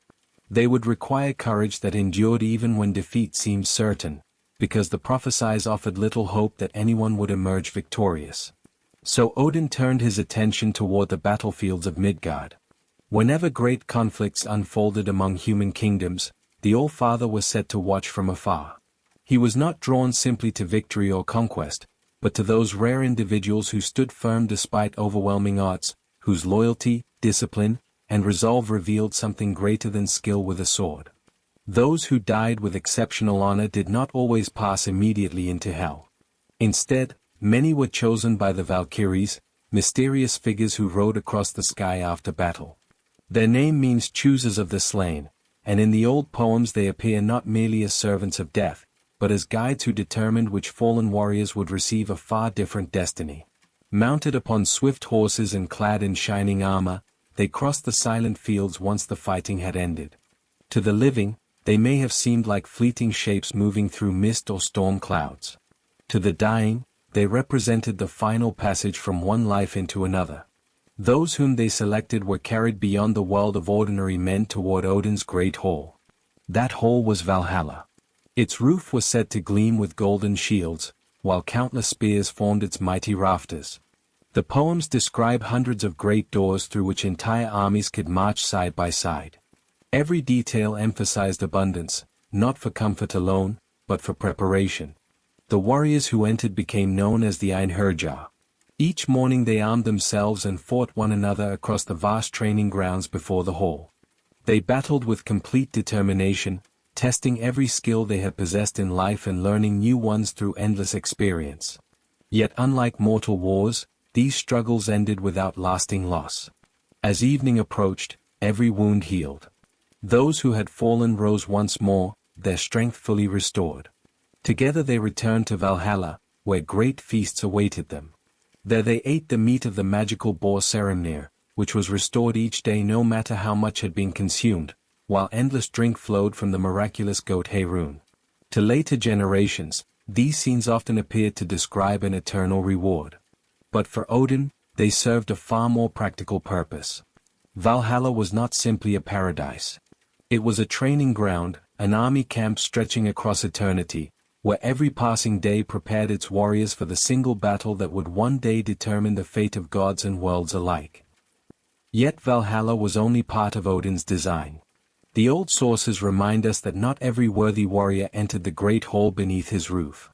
They would require courage that endured even when defeat seemed certain, because the prophecies offered little hope that anyone would emerge victorious. So Odin turned his attention toward the battlefields of Midgard. Whenever great conflicts unfolded among human kingdoms, the Allfather was set to watch from afar. He was not drawn simply to victory or conquest, but to those rare individuals who stood firm despite overwhelming odds, whose loyalty, discipline, and resolve revealed something greater than skill with a sword. Those who died with exceptional honor did not always pass immediately into hell. Instead, many were chosen by the Valkyries, mysterious figures who rode across the sky after battle. Their name means choosers of the slain, and in the old poems they appear not merely as servants of death, but as guides who determined which fallen warriors would receive a far different destiny. Mounted upon swift horses and clad in shining armor, they crossed the silent fields once the fighting had ended. To the living, they may have seemed like fleeting shapes moving through mist or storm clouds. To the dying, they represented the final passage from one life into another. Those whom they selected were carried beyond the world of ordinary men toward Odin's great hall. That hall was Valhalla. Its roof was said to gleam with golden shields, while countless spears formed its mighty rafters. The poems describe hundreds of great doors through which entire armies could march side by side. Every detail emphasized abundance, not for comfort alone, but for preparation. The warriors who entered became known as the Einherjar. Each morning they armed themselves and fought one another across the vast training grounds before the hall. They battled with complete determination, testing every skill they had possessed in life and learning new ones through endless experience. Yet unlike mortal wars, these struggles ended without lasting loss. As evening approached, every wound healed. Those who had fallen rose once more, their strength fully restored. Together they returned to Valhalla, where great feasts awaited them. There they ate the meat of the magical boar Serimnir, which was restored each day no matter how much had been consumed, while endless drink flowed from the miraculous goat Heirun. To later generations, these scenes often appeared to describe an eternal reward. But for Odin, they served a far more practical purpose. Valhalla was not simply a paradise. It was a training ground, an army camp stretching across eternity, where every passing day prepared its warriors for the single battle that would one day determine the fate of gods and worlds alike. Yet Valhalla was only part of Odin's design. The old sources remind us that not every worthy warrior entered the great hall beneath his roof.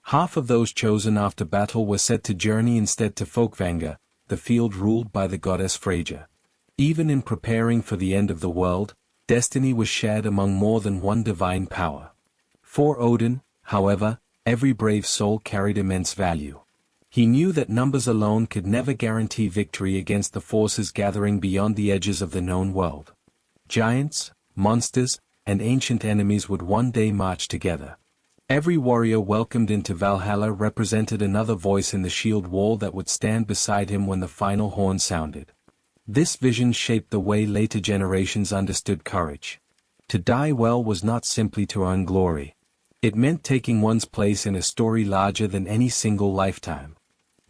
Half of those chosen after battle were said to journey instead to Folkvanga, the field ruled by the goddess Freyja. Even in preparing for the end of the world, destiny was shared among more than one divine power. For Odin, however, every brave soul carried immense value. He knew that numbers alone could never guarantee victory against the forces gathering beyond the edges of the known world. Giants, monsters, and ancient enemies would one day march together. Every warrior welcomed into Valhalla represented another voice in the shield wall that would stand beside him when the final horn sounded. This vision shaped the way later generations understood courage. To die well was not simply to earn glory. It meant taking one's place in a story larger than any single lifetime.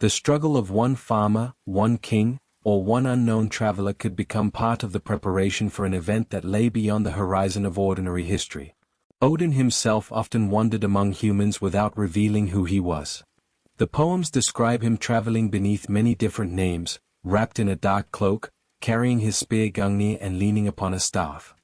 The struggle of one farmer, one king, or one unknown traveler could become part of the preparation for an event that lay beyond the horizon of ordinary history. Odin himself often wandered among humans without revealing who he was. The poems describe him traveling beneath many different names, wrapped in a dark cloak, carrying his spear Gungnir and leaning upon a staff.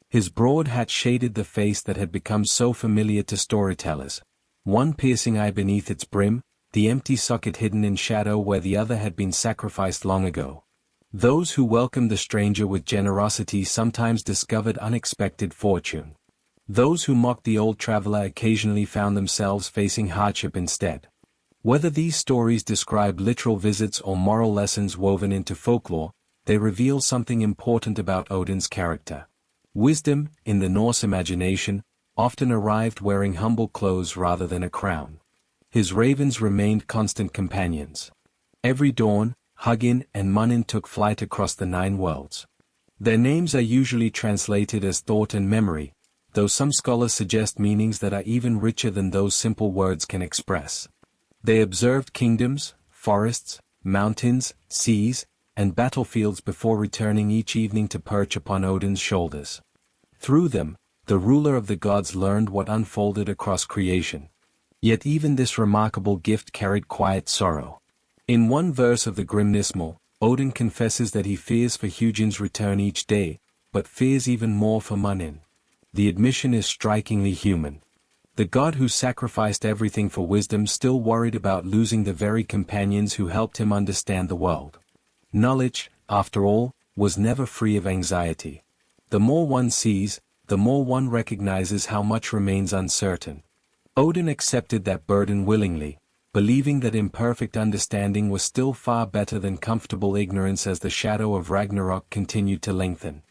His broad hat shaded the face that had become so familiar to storytellers, one piercing eye beneath its brim, the empty socket hidden in shadow where the other had been sacrificed long ago. Those who welcomed the stranger with generosity sometimes discovered unexpected fortune. Those who mocked the old traveler occasionally found themselves facing hardship instead. Whether these stories describe literal visits or moral lessons woven into folklore, they reveal something important about Odin's character. Wisdom, in the Norse imagination, often arrived wearing humble clothes rather than a crown. His ravens remained constant companions. Every dawn, Hugin and Munin took flight across the 9 worlds. Their names are usually translated as thought and memory, though some scholars suggest meanings that are even richer than those simple words can express. They observed kingdoms, forests, mountains, seas, and battlefields before returning each evening to perch upon Odin's shoulders. Through them, the ruler of the gods learned what unfolded across creation. Yet even this remarkable gift carried quiet sorrow. In one verse of the Grimnismal, Odin confesses that he fears for Hugin's return each day, but fears even more for Munin. The admission is strikingly human. The god who sacrificed everything for wisdom still worried about losing the very companions who helped him understand the world. Knowledge, after all, was never free of anxiety. The more one sees, the more one recognizes how much remains uncertain. Odin accepted that burden willingly, believing that imperfect understanding was still far better than comfortable ignorance as the shadow of Ragnarok continued to lengthen.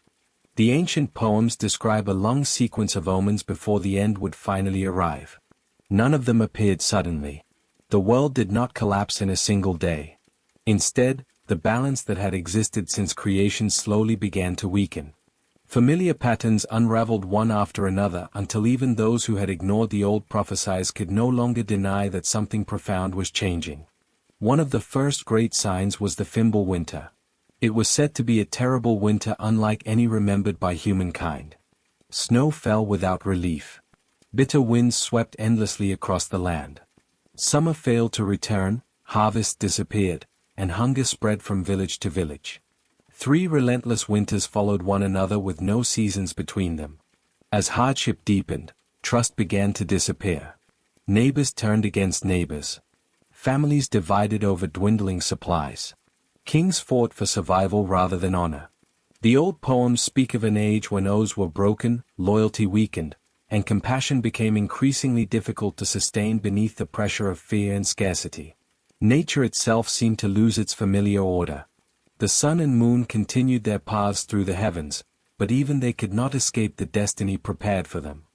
The ancient poems describe a long sequence of omens before the end would finally arrive. None of them appeared suddenly. The world did not collapse in a single day. Instead, the balance that had existed since creation slowly began to weaken. Familiar patterns unraveled one after another until even those who had ignored the old prophecies could no longer deny that something profound was changing. One of the first great signs was the Fimbul winter. It was said to be a terrible winter unlike any remembered by humankind. Snow fell without relief. Bitter winds swept endlessly across the land. Summer failed to return, harvests disappeared, and hunger spread from village to village. 3 relentless winters followed one another with no seasons between them. As hardship deepened, trust began to disappear. Neighbors turned against neighbors. Families divided over dwindling supplies. Kings fought for survival rather than honor. The old poems speak of an age when oaths were broken, loyalty weakened, and compassion became increasingly difficult to sustain beneath the pressure of fear and scarcity. Nature itself seemed to lose its familiar order. The sun and moon continued their paths through the heavens, but even they could not escape the destiny prepared for them.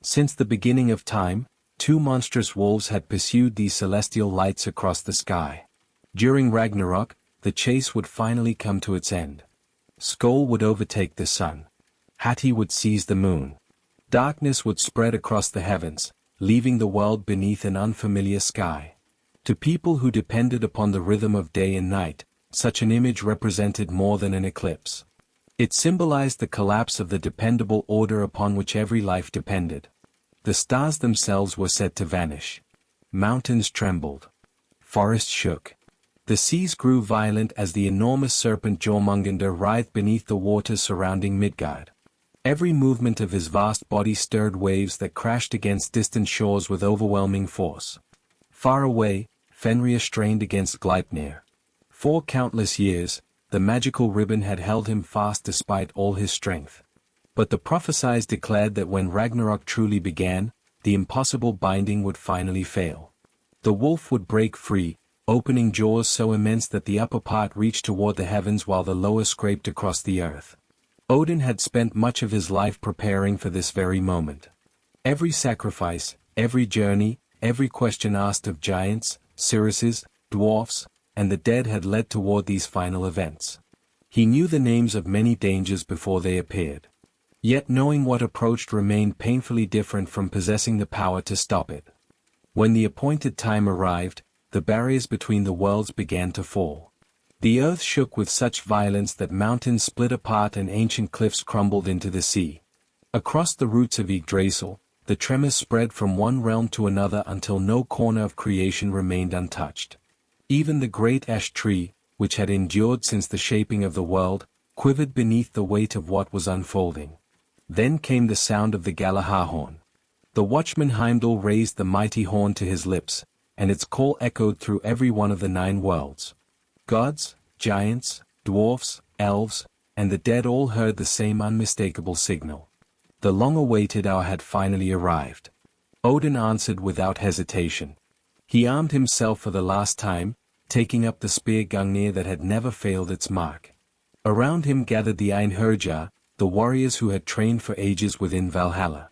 Since the beginning of time, 2 monstrous wolves had pursued these celestial lights across the sky. During Ragnarok, the chase would finally come to its end. Skoll would overtake the sun. Hati would seize the moon. Darkness would spread across the heavens, leaving the world beneath an unfamiliar sky. To people who depended upon the rhythm of day and night, such an image represented more than an eclipse. It symbolized the collapse of the dependable order upon which every life depended. The stars themselves were set to vanish. Mountains trembled. Forests shook. The seas grew violent as the enormous serpent Jormungandr writhed beneath the waters surrounding Midgard. Every movement of his vast body stirred waves that crashed against distant shores with overwhelming force. Far away, Fenrir strained against Gleipnir. For countless years, the magical ribbon had held him fast despite all his strength. But the prophecies declared that when Ragnarok truly began, the impossible binding would finally fail. The wolf would break free, opening jaws so immense that the upper part reached toward the heavens while the lower scraped across the earth. Odin had spent much of his life preparing for this very moment. Every sacrifice, every journey, every question asked of giants, cirruses, dwarfs, and the dead had led toward these final events. He knew the names of many dangers before they appeared. Yet knowing what approached remained painfully different from possessing the power to stop it. When the appointed time arrived, the barriers between the worlds began to fall. The earth shook with such violence that mountains split apart and ancient cliffs crumbled into the sea. Across the roots of Yggdrasil, the tremors spread from one realm to another until no corner of creation remained untouched. Even the great ash tree, which had endured since the shaping of the world, quivered beneath the weight of what was unfolding. Then came the sound of the Galahar horn. The watchman Heimdall raised the mighty horn to his lips, and its call echoed through every one of the 9 worlds. Gods, giants, dwarfs, elves, and the dead all heard the same unmistakable signal. The long-awaited hour had finally arrived. Odin answered without hesitation. He armed himself for the last time, taking up the spear Gungnir that had never failed its mark. Around him gathered the Einherjar, the warriors who had trained for ages within Valhalla.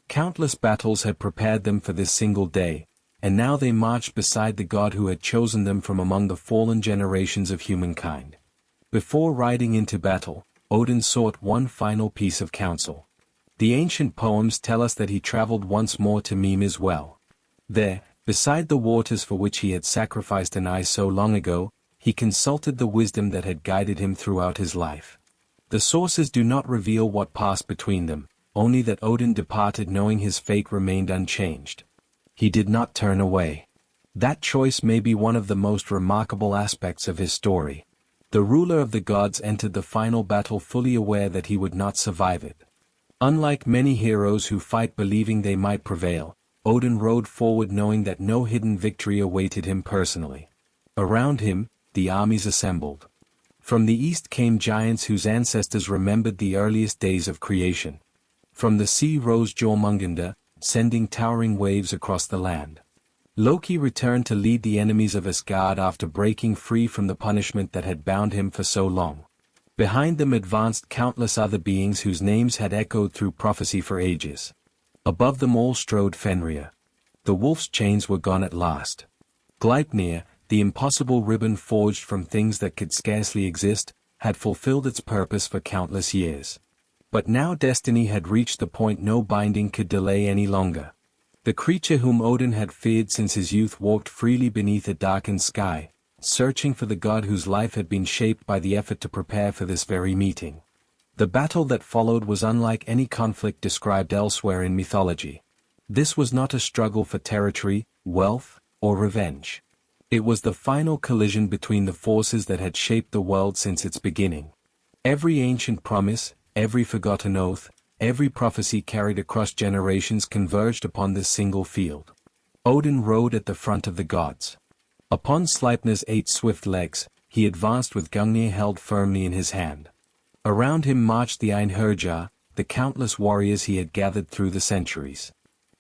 Countless battles had prepared them for this single day, and now they marched beside the god who had chosen them from among the fallen generations of humankind. Before riding into battle, Odin sought one final piece of counsel. The ancient poems tell us that he traveled once more to Mimir's well. There, beside the waters for which he had sacrificed an eye so long ago, he consulted the wisdom that had guided him throughout his life. The sources do not reveal what passed between them, only that Odin departed knowing his fate remained unchanged. He did not turn away. That choice may be one of the most remarkable aspects of his story. The ruler of the gods entered the final battle fully aware that he would not survive it. Unlike many heroes who fight believing they might prevail, Odin rode forward knowing that no hidden victory awaited him personally. Around him, the armies assembled. From the east came giants whose ancestors remembered the earliest days of creation. From the sea rose Jormungandr, sending towering waves across the land. Loki returned to lead the enemies of Asgard after breaking free from the punishment that had bound him for so long. Behind them advanced countless other beings whose names had echoed through prophecy for ages. Above them all strode Fenrir. The wolf's chains were gone at last. Gleipnir, the impossible ribbon forged from things that could scarcely exist, had fulfilled its purpose for countless years. But now destiny had reached the point no binding could delay any longer. The creature whom Odin had feared since his youth walked freely beneath a darkened sky, searching for the god whose life had been shaped by the effort to prepare for this very meeting. The battle that followed was unlike any conflict described elsewhere in mythology. This was not a struggle for territory, wealth, or revenge. It was the final collision between the forces that had shaped the world since its beginning. Every ancient promise, every forgotten oath, every prophecy carried across generations converged upon this single field. Odin rode at the front of the gods. Upon Sleipnir's 8 swift legs, he advanced with Gungnir held firmly in his hand. Around him marched the Einherjar, the countless warriors he had gathered through the centuries.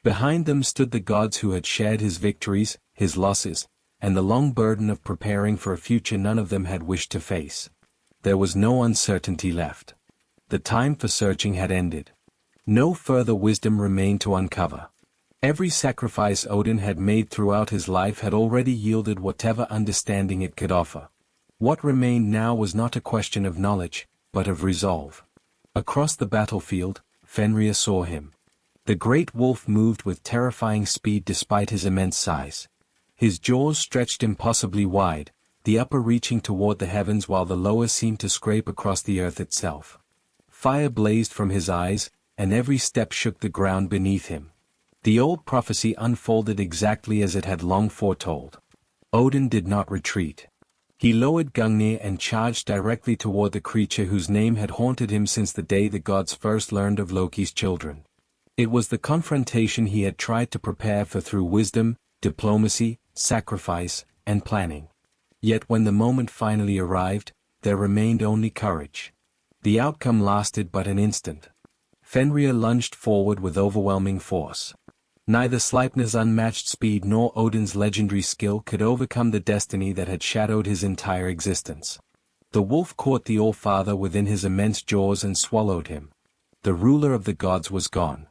Behind them stood the gods who had shared his victories, his losses, and the long burden of preparing for a future none of them had wished to face. There was no uncertainty left. The time for searching had ended. No further wisdom remained to uncover. Every sacrifice Odin had made throughout his life had already yielded whatever understanding it could offer. What remained now was not a question of knowledge, but of resolve. Across the battlefield, Fenrir saw him. The great wolf moved with terrifying speed despite his immense size. His jaws stretched impossibly wide, the upper reaching toward the heavens while the lower seemed to scrape across the earth itself. Fire blazed from his eyes, and every step shook the ground beneath him. The old prophecy unfolded exactly as it had long foretold. Odin did not retreat. He lowered Gungnir and charged directly toward the creature whose name had haunted him since the day the gods first learned of Loki's children. It was the confrontation he had tried to prepare for through wisdom, diplomacy, sacrifice, and planning. Yet when the moment finally arrived, there remained only courage. The outcome lasted but an instant. Fenrir lunged forward with overwhelming force. Neither Sleipnir's unmatched speed nor Odin's legendary skill could overcome the destiny that had shadowed his entire existence. The wolf caught the Allfather within his immense jaws and swallowed him. The ruler of the gods was gone.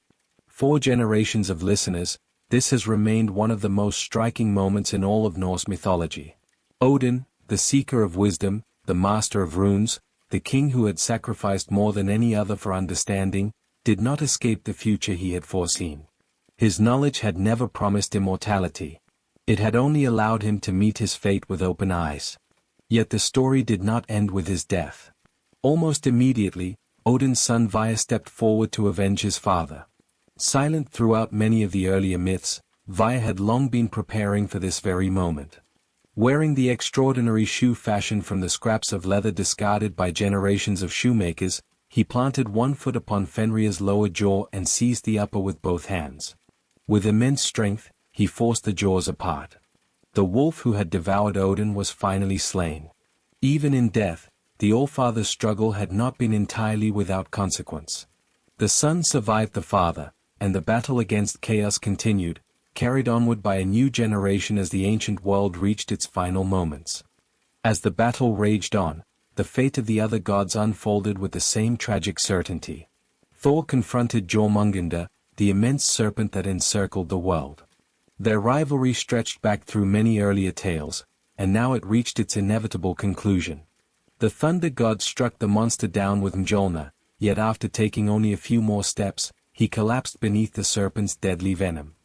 4 generations of listeners, this has remained one of the most striking moments in all of Norse mythology. Odin, the seeker of wisdom, the master of runes, the king who had sacrificed more than any other for understanding, did not escape the future he had foreseen. His knowledge had never promised immortality. It had only allowed him to meet his fate with open eyes. Yet the story did not end with his death. Almost immediately, Odin's son Vyr stepped forward to avenge his father. Silent throughout many of the earlier myths, Vyr had long been preparing for this very moment. Wearing the extraordinary shoe fashioned from the scraps of leather discarded by generations of shoemakers, he planted one foot upon Fenrir's lower jaw and seized the upper with both hands. With immense strength, he forced the jaws apart. The wolf who had devoured Odin was finally slain. Even in death, the Allfather's struggle had not been entirely without consequence. The son survived the father, and the battle against chaos continued, carried onward by a new generation as the ancient world reached its final moments. As the battle raged on, the fate of the other gods unfolded with the same tragic certainty. Thor confronted Jormungandr, the immense serpent that encircled the world. Their rivalry stretched back through many earlier tales, and now it reached its inevitable conclusion. The thunder god struck the monster down with Mjolnir, yet after taking only a few more steps, he collapsed beneath the serpent's deadly venom.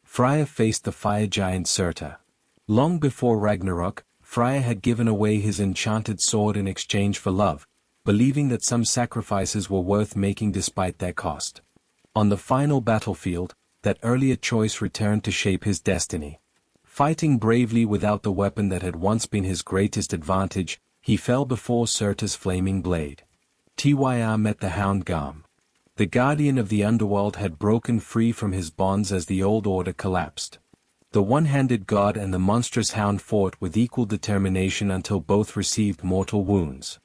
Freyr faced the fire giant Surtur. Long before Ragnarok, Freyr had given away his enchanted sword in exchange for love, believing that some sacrifices were worth making despite their cost. On the final battlefield, that earlier choice returned to shape his destiny. Fighting bravely without the weapon that had once been his greatest advantage, he fell before Surtur's flaming blade. Tyr met the Hound Garm. The guardian of the underworld had broken free from his bonds as the old order collapsed. The one-handed god and the monstrous hound fought with equal determination until both received mortal wounds.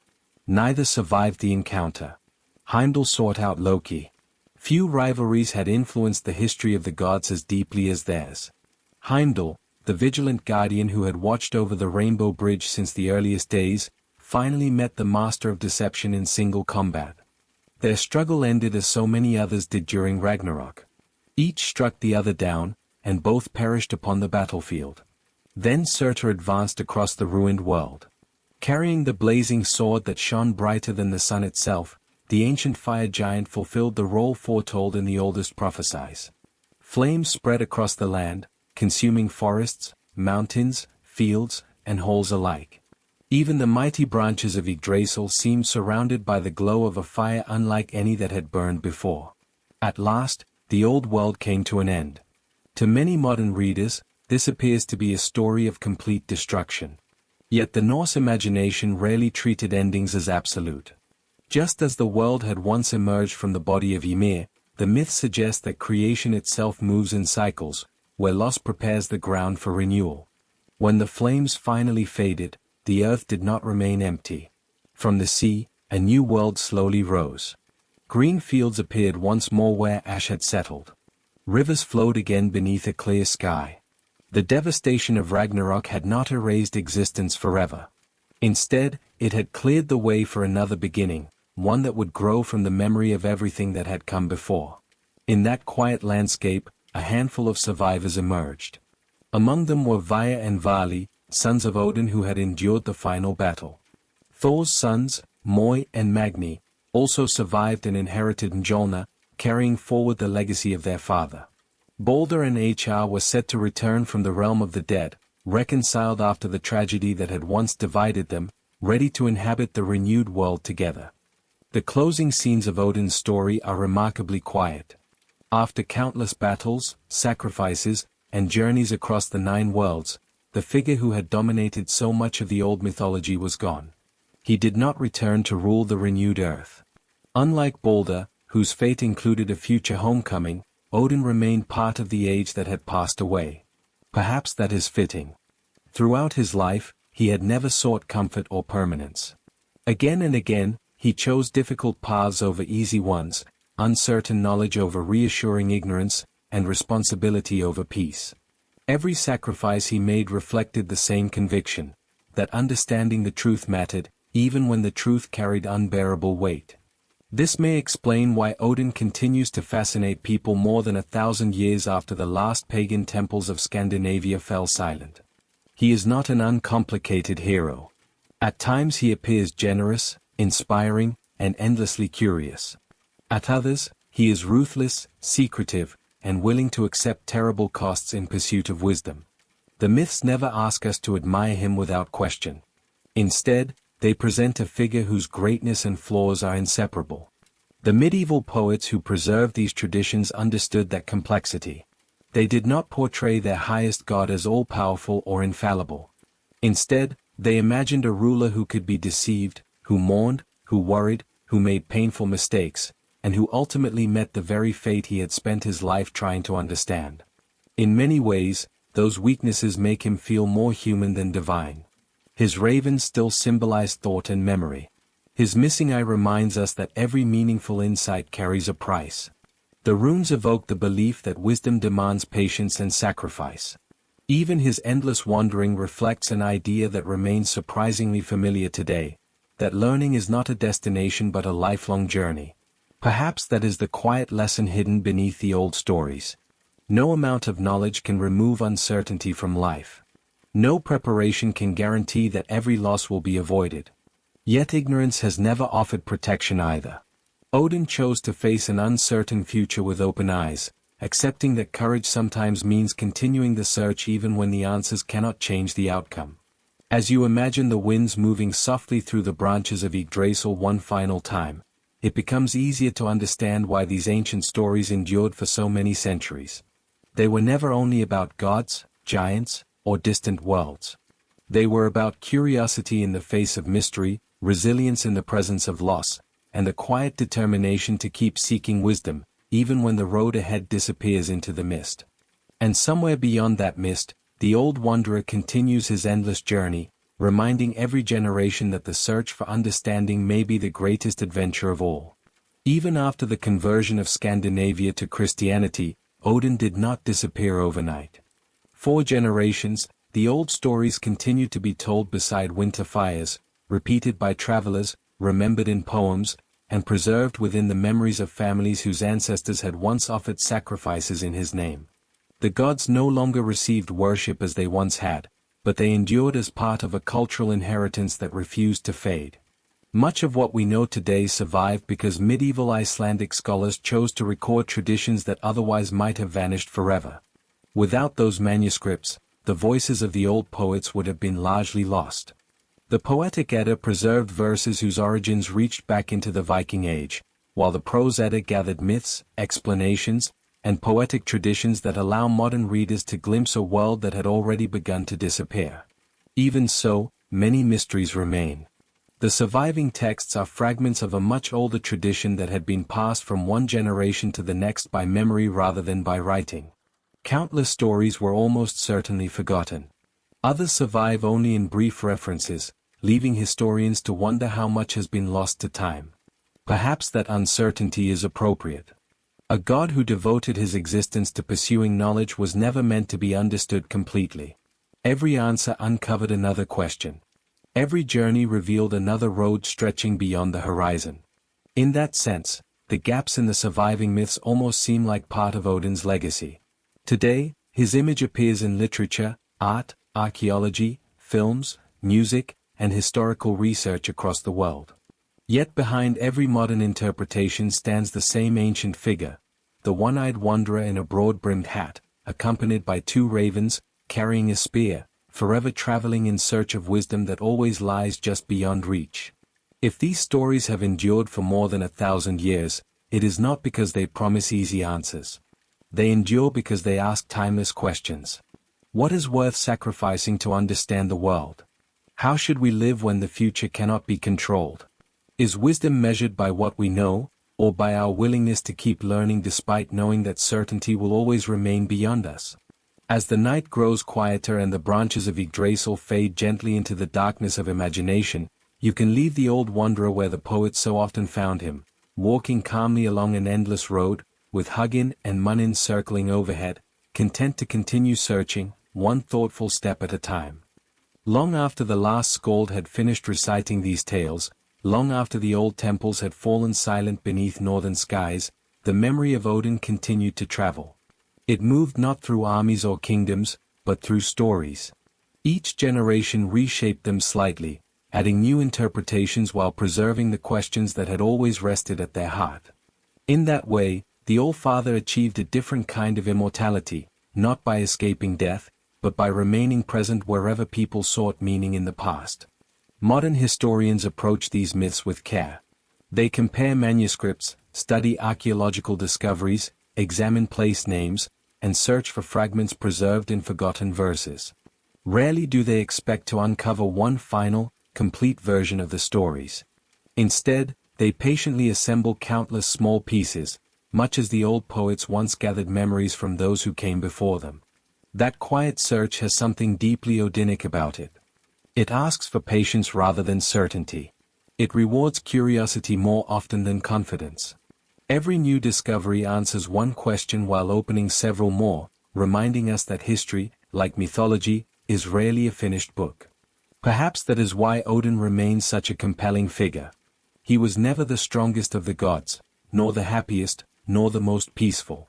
Neither survived the encounter. Heimdall sought out Loki. Few rivalries had influenced the history of the gods as deeply as theirs. Heimdall, the vigilant guardian who had watched over the Rainbow Bridge since the earliest days, finally met the master of deception in single combat. Their struggle ended as so many others did during Ragnarok. Each struck the other down, and both perished upon the battlefield. Then Surtur advanced across the ruined world. Carrying the blazing sword that shone brighter than the sun itself, the ancient fire giant fulfilled the role foretold in the oldest prophecies. Flames spread across the land, consuming forests, mountains, fields, and halls alike. Even the mighty branches of Yggdrasil seemed surrounded by the glow of a fire unlike any that had burned before. At last, the old world came to an end. To many modern readers, this appears to be a story of complete destruction. Yet the Norse imagination rarely treated endings as absolute. Just as the world had once emerged from the body of Ymir, the myth suggests that creation itself moves in cycles, where loss prepares the ground for renewal. When the flames finally faded, the earth did not remain empty. From the sea, a new world slowly rose. Green fields appeared once more where ash had settled. Rivers flowed again beneath a clear sky. The devastation of Ragnarok had not erased existence forever. Instead, it had cleared the way for another beginning, one that would grow from the memory of everything that had come before. In that quiet landscape, a handful of survivors emerged. Among them were Vyr and Vali, sons of Odin who had endured the final battle. Thor's sons, Moi and Magni, also survived and inherited Mjolnir, carrying forward the legacy of their father. Balder and Hr were set to return from the realm of the dead, reconciled after the tragedy that had once divided them, ready to inhabit the renewed world together. The closing scenes of Odin's story are remarkably quiet. After countless battles, sacrifices, and journeys across the 9 worlds, the figure who had dominated so much of the old mythology was gone. He did not return to rule the renewed earth. Unlike Balder, whose fate included a future homecoming, Odin remained part of the age that had passed away. Perhaps that is fitting. Throughout his life, he had never sought comfort or permanence. Again and again, he chose difficult paths over easy ones, uncertain knowledge over reassuring ignorance, and responsibility over peace. Every sacrifice he made reflected the same conviction, that understanding the truth mattered, even when the truth carried unbearable weight. This may explain why Odin continues to fascinate people more than 1,000 years after the last pagan temples of Scandinavia fell silent. He is not an uncomplicated hero. At times he appears generous, inspiring, and endlessly curious. At others, he is ruthless, secretive, and willing to accept terrible costs in pursuit of wisdom. The myths never ask us to admire him without question. Instead, they present a figure whose greatness and flaws are inseparable. The medieval poets who preserved these traditions understood that complexity. They did not portray their highest god as all-powerful or infallible. Instead, they imagined a ruler who could be deceived, who mourned, who worried, who made painful mistakes, and who ultimately met the very fate he had spent his life trying to understand. In many ways, those weaknesses make him feel more human than divine. His ravens still symbolize thought and memory. His missing eye reminds us that every meaningful insight carries a price. The runes evoke the belief that wisdom demands patience and sacrifice. Even his endless wandering reflects an idea that remains surprisingly familiar today, that learning is not a destination but a lifelong journey. Perhaps that is the quiet lesson hidden beneath the old stories. No amount of knowledge can remove uncertainty from life. No preparation can guarantee that every loss will be avoided. Yet ignorance has never offered protection either. Odin chose to face an uncertain future with open eyes, accepting that courage sometimes means continuing the search even when the answers cannot change the outcome. As you imagine the winds moving softly through the branches of Yggdrasil one final time, it becomes easier to understand why these ancient stories endured for so many centuries. They were never only about gods, giants, or distant worlds. They were about curiosity in the face of mystery, resilience in the presence of loss, and the quiet determination to keep seeking wisdom, even when the road ahead disappears into the mist. And somewhere beyond that mist, the old wanderer continues his endless journey, reminding every generation that the search for understanding may be the greatest adventure of all. Even after the conversion of Scandinavia to Christianity, Odin did not disappear overnight. For generations, the old stories continued to be told beside winter fires, repeated by travelers, remembered in poems, and preserved within the memories of families whose ancestors had once offered sacrifices in his name. The gods no longer received worship as they once had, but they endured as part of a cultural inheritance that refused to fade. Much of what we know today survived because medieval Icelandic scholars chose to record traditions that otherwise might have vanished forever. Without those manuscripts, the voices of the old poets would have been largely lost. The Poetic Edda preserved verses whose origins reached back into the Viking Age, while the Prose Edda gathered myths, explanations, and poetic traditions that allow modern readers to glimpse a world that had already begun to disappear. Even so, many mysteries remain. The surviving texts are fragments of a much older tradition that had been passed from one generation to the next by memory rather than by writing. Countless stories were almost certainly forgotten. Others survive only in brief references, leaving historians to wonder how much has been lost to time. Perhaps that uncertainty is appropriate. A god who devoted his existence to pursuing knowledge was never meant to be understood completely. Every answer uncovered another question. Every journey revealed another road stretching beyond the horizon. In that sense, the gaps in the surviving myths almost seem like part of Odin's legacy. Today, his image appears in literature, art, archaeology, films, music, and historical research across the world. Yet behind every modern interpretation stands the same ancient figure, the one-eyed wanderer in a broad-brimmed hat, accompanied by two ravens, carrying a spear, forever traveling in search of wisdom that always lies just beyond reach. If these stories have endured for more than 1,000 years, it is not because they promise easy answers. They endure because they ask timeless questions. What is worth sacrificing to understand the world? How should we live when the future cannot be controlled? Is wisdom measured by what we know, or by our willingness to keep learning despite knowing that certainty will always remain beyond us? As the night grows quieter and the branches of Yggdrasil fade gently into the darkness of imagination, you can leave the old wanderer where the poets so often found him, walking calmly along an endless road, with Hugin and Munin circling overhead, content to continue searching, one thoughtful step at a time. Long after the last skald had finished reciting these tales, long after the old temples had fallen silent beneath northern skies, the memory of Odin continued to travel. It moved not through armies or kingdoms, but through stories. Each generation reshaped them slightly, adding new interpretations while preserving the questions that had always rested at their heart. In that way, the Allfather achieved a different kind of immortality, not by escaping death, but by remaining present wherever people sought meaning in the past. Modern historians approach these myths with care. They compare manuscripts, study archaeological discoveries, examine place names, and search for fragments preserved in forgotten verses. Rarely do they expect to uncover one final, complete version of the stories. Instead, they patiently assemble countless small pieces, much as the old poets once gathered memories from those who came before them. That quiet search has something deeply Odinic about it. It asks for patience rather than certainty. It rewards curiosity more often than confidence. Every new discovery answers one question while opening several more, reminding us that history, like mythology, is rarely a finished book. Perhaps that is why Odin remains such a compelling figure. He was never the strongest of the gods, nor the happiest, nor the most peaceful.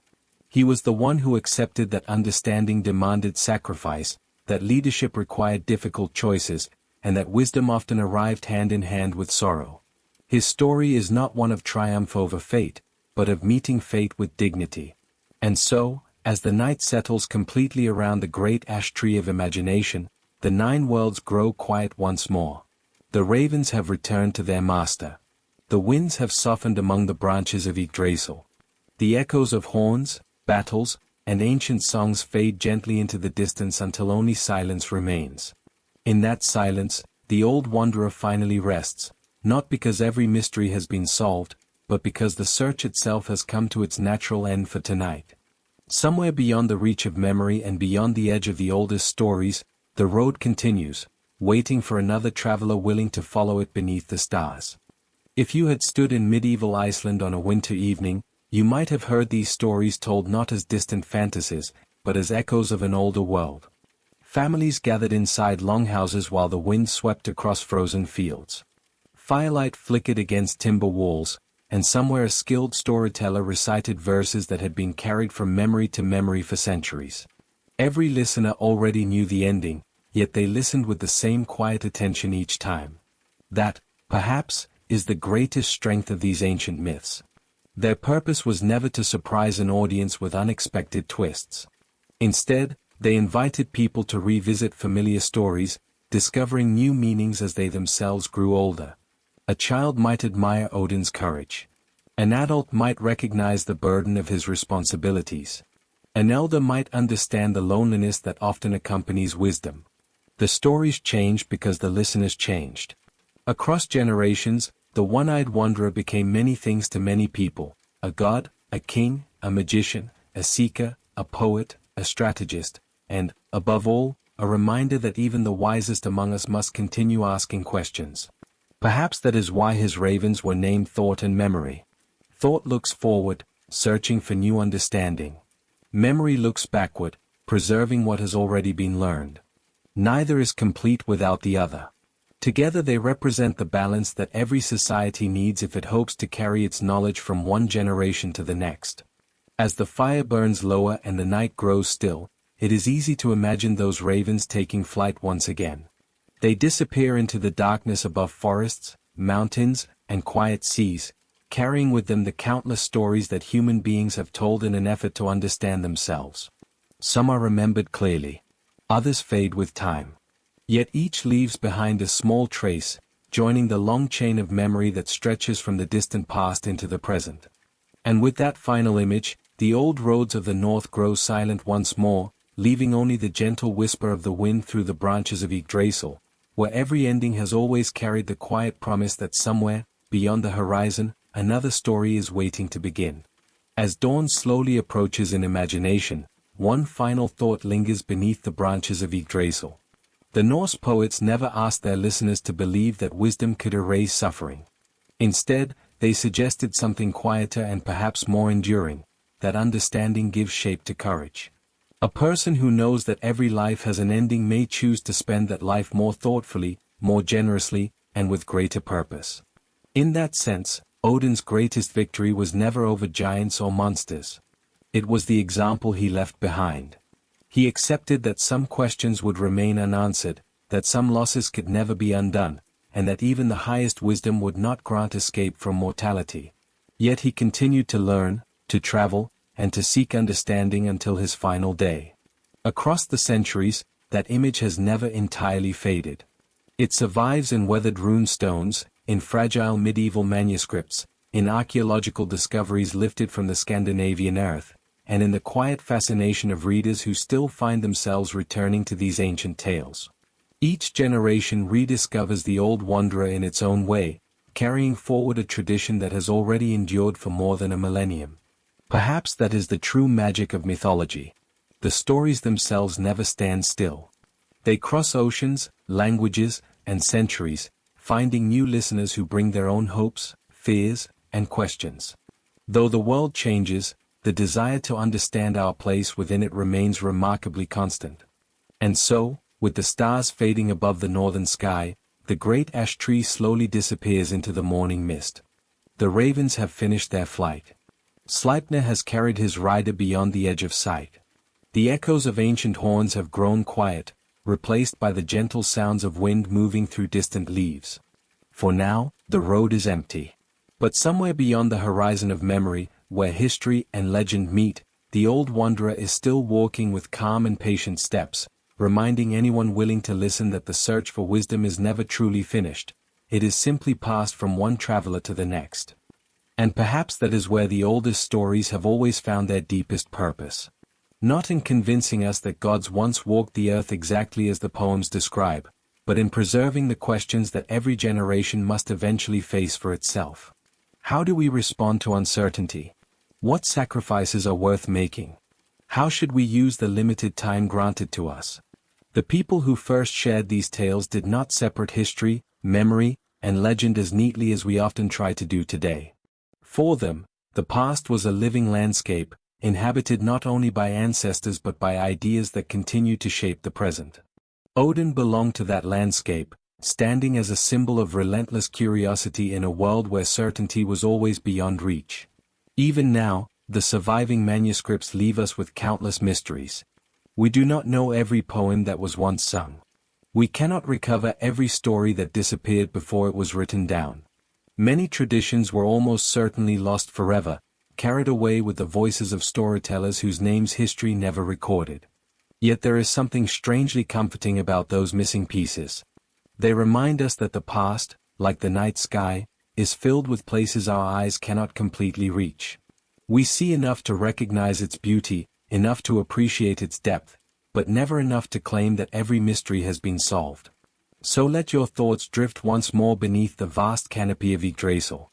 He was the one who accepted that understanding demanded sacrifice, that leadership required difficult choices, and that wisdom often arrived hand in hand with sorrow. His story is not one of triumph over fate, but of meeting fate with dignity. And so, as the night settles completely around the great ash tree of imagination, the 9 worlds grow quiet once more. The ravens have returned to their master. The winds have softened among the branches of Yggdrasil. The echoes of horns, battles, and ancient songs fade gently into the distance until only silence remains. In that silence, the old wanderer finally rests, not because every mystery has been solved, but because the search itself has come to its natural end for tonight. Somewhere beyond the reach of memory and beyond the edge of the oldest stories, the road continues, waiting for another traveler willing to follow it beneath the stars. If you had stood in medieval Iceland on a winter evening, you might have heard these stories told not as distant fantasies, but as echoes of an older world. Families gathered inside longhouses while the wind swept across frozen fields. Firelight flickered against timber walls, and somewhere a skilled storyteller recited verses that had been carried from memory to memory for centuries. Every listener already knew the ending, yet they listened with the same quiet attention each time. That, perhaps, is the greatest strength of these ancient myths. Their purpose was never to surprise an audience with unexpected twists. Instead, they invited people to revisit familiar stories, discovering new meanings as they themselves grew older. A child might admire Odin's courage. An adult might recognize the burden of his responsibilities. An elder might understand the loneliness that often accompanies wisdom. The stories changed because the listeners changed. Across generations, the one-eyed wanderer became many things to many people: a god, a king, a magician, a seeker, a poet, a strategist, and, above all, a reminder that even the wisest among us must continue asking questions. Perhaps that is why his ravens were named Thought and Memory. Thought looks forward, searching for new understanding. Memory looks backward, preserving what has already been learned. Neither is complete without the other. Together they represent the balance that every society needs if it hopes to carry its knowledge from one generation to the next. As the fire burns lower and the night grows still, it is easy to imagine those ravens taking flight once again. They disappear into the darkness above forests, mountains, and quiet seas, carrying with them the countless stories that human beings have told in an effort to understand themselves. Some are remembered clearly. Others fade with time. Yet each leaves behind a small trace, joining the long chain of memory that stretches from the distant past into the present. And with that final image, the old roads of the north grow silent once more, leaving only the gentle whisper of the wind through the branches of Yggdrasil, where every ending has always carried the quiet promise that somewhere, beyond the horizon, another story is waiting to begin. As dawn slowly approaches in imagination, one final thought lingers beneath the branches of Yggdrasil. The Norse poets never asked their listeners to believe that wisdom could erase suffering. Instead, they suggested something quieter and perhaps more enduring: that understanding gives shape to courage. A person who knows that every life has an ending may choose to spend that life more thoughtfully, more generously, and with greater purpose. In that sense, Odin's greatest victory was never over giants or monsters. It was the example he left behind. He accepted that some questions would remain unanswered, that some losses could never be undone, and that even the highest wisdom would not grant escape from mortality. Yet he continued to learn, to travel, and to seek understanding until his final day. Across the centuries, that image has never entirely faded. It survives in weathered rune stones, in fragile medieval manuscripts, in archaeological discoveries lifted from the Scandinavian earth, and in the quiet fascination of readers who still find themselves returning to these ancient tales. Each generation rediscovers the old wanderer in its own way, carrying forward a tradition that has already endured for more than a millennium. Perhaps that is the true magic of mythology. The stories themselves never stand still. They cross oceans, languages, and centuries, finding new listeners who bring their own hopes, fears, and questions. Though the world changes, the desire to understand our place within it remains remarkably constant. And so, with the stars fading above the northern sky, the great ash tree slowly disappears into the morning mist. The ravens have finished their flight. Sleipnir has carried his rider beyond the edge of sight. The echoes of ancient horns have grown quiet, replaced by the gentle sounds of wind moving through distant leaves. For now, the road is empty. But somewhere beyond the horizon of memory, where history and legend meet, the old wanderer is still walking with calm and patient steps, reminding anyone willing to listen that the search for wisdom is never truly finished. It is simply passed from one traveler to the next. And perhaps that is where the oldest stories have always found their deepest purpose. Not in convincing us that gods once walked the earth exactly as the poems describe, but in preserving the questions that every generation must eventually face for itself. How do we respond to uncertainty? What sacrifices are worth making? How should we use the limited time granted to us? The people who first shared these tales did not separate history, memory, and legend as neatly as we often try to do today. For them, the past was a living landscape, inhabited not only by ancestors but by ideas that continue to shape the present. Odin belonged to that landscape, standing as a symbol of relentless curiosity in a world where certainty was always beyond reach. Even now, the surviving manuscripts leave us with countless mysteries. We do not know every poem that was once sung. We cannot recover every story that disappeared before it was written down. Many traditions were almost certainly lost forever, carried away with the voices of storytellers whose names history never recorded. Yet there is something strangely comforting about those missing pieces. They remind us that the past, like the night sky, is filled with places our eyes cannot completely reach. We see enough to recognize its beauty, enough to appreciate its depth, but never enough to claim that every mystery has been solved. So let your thoughts drift once more beneath the vast canopy of Yggdrasil.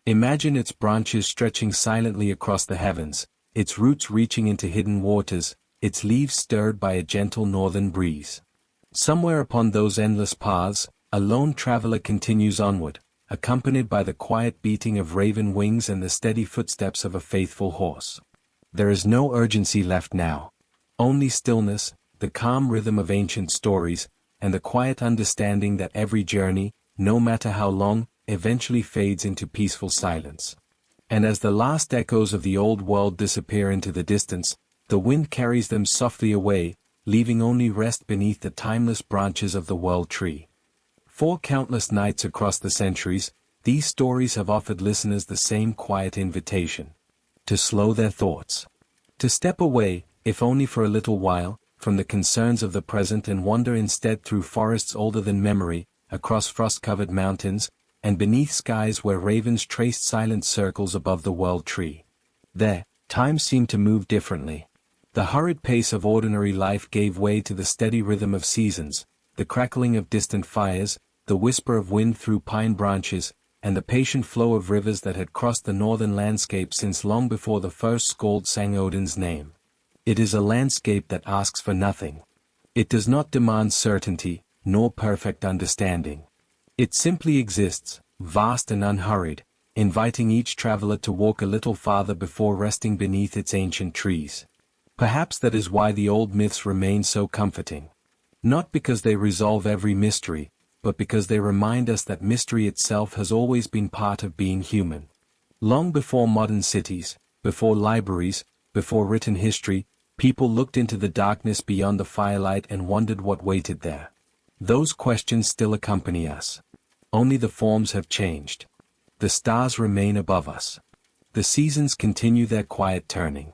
Imagine its branches stretching silently across the heavens, its roots reaching into hidden waters, its leaves stirred by a gentle northern breeze. Somewhere upon those endless paths, a lone traveler continues onward, accompanied by the quiet beating of raven wings and the steady footsteps of a faithful horse. There is no urgency left now. Only stillness, the calm rhythm of ancient stories, and the quiet understanding that every journey, no matter how long, eventually fades into peaceful silence. And as the last echoes of the old world disappear into the distance, the wind carries them softly away, leaving only rest beneath the timeless branches of the world tree. For countless nights across the centuries, these stories have offered listeners the same quiet invitation. To slow their thoughts. To step away, if only for a little while, from the concerns of the present and wander instead through forests older than memory, across frost-covered mountains, and beneath skies where ravens traced silent circles above the world tree. There, time seemed to move differently. The hurried pace of ordinary life gave way to the steady rhythm of seasons, the crackling of distant fires, the whisper of wind through pine branches, and the patient flow of rivers that had crossed the northern landscape since long before the first skald sang Odin's name. It is a landscape that asks for nothing. It does not demand certainty, nor perfect understanding. It simply exists, vast and unhurried, inviting each traveler to walk a little farther before resting beneath its ancient trees. Perhaps that is why the old myths remain so comforting. Not because they resolve every mystery, but because they remind us that mystery itself has always been part of being human. Long before modern cities, before libraries, before written history, people looked into the darkness beyond the firelight and wondered what waited there. Those questions still accompany us. Only the forms have changed. The stars remain above us. The seasons continue their quiet turning.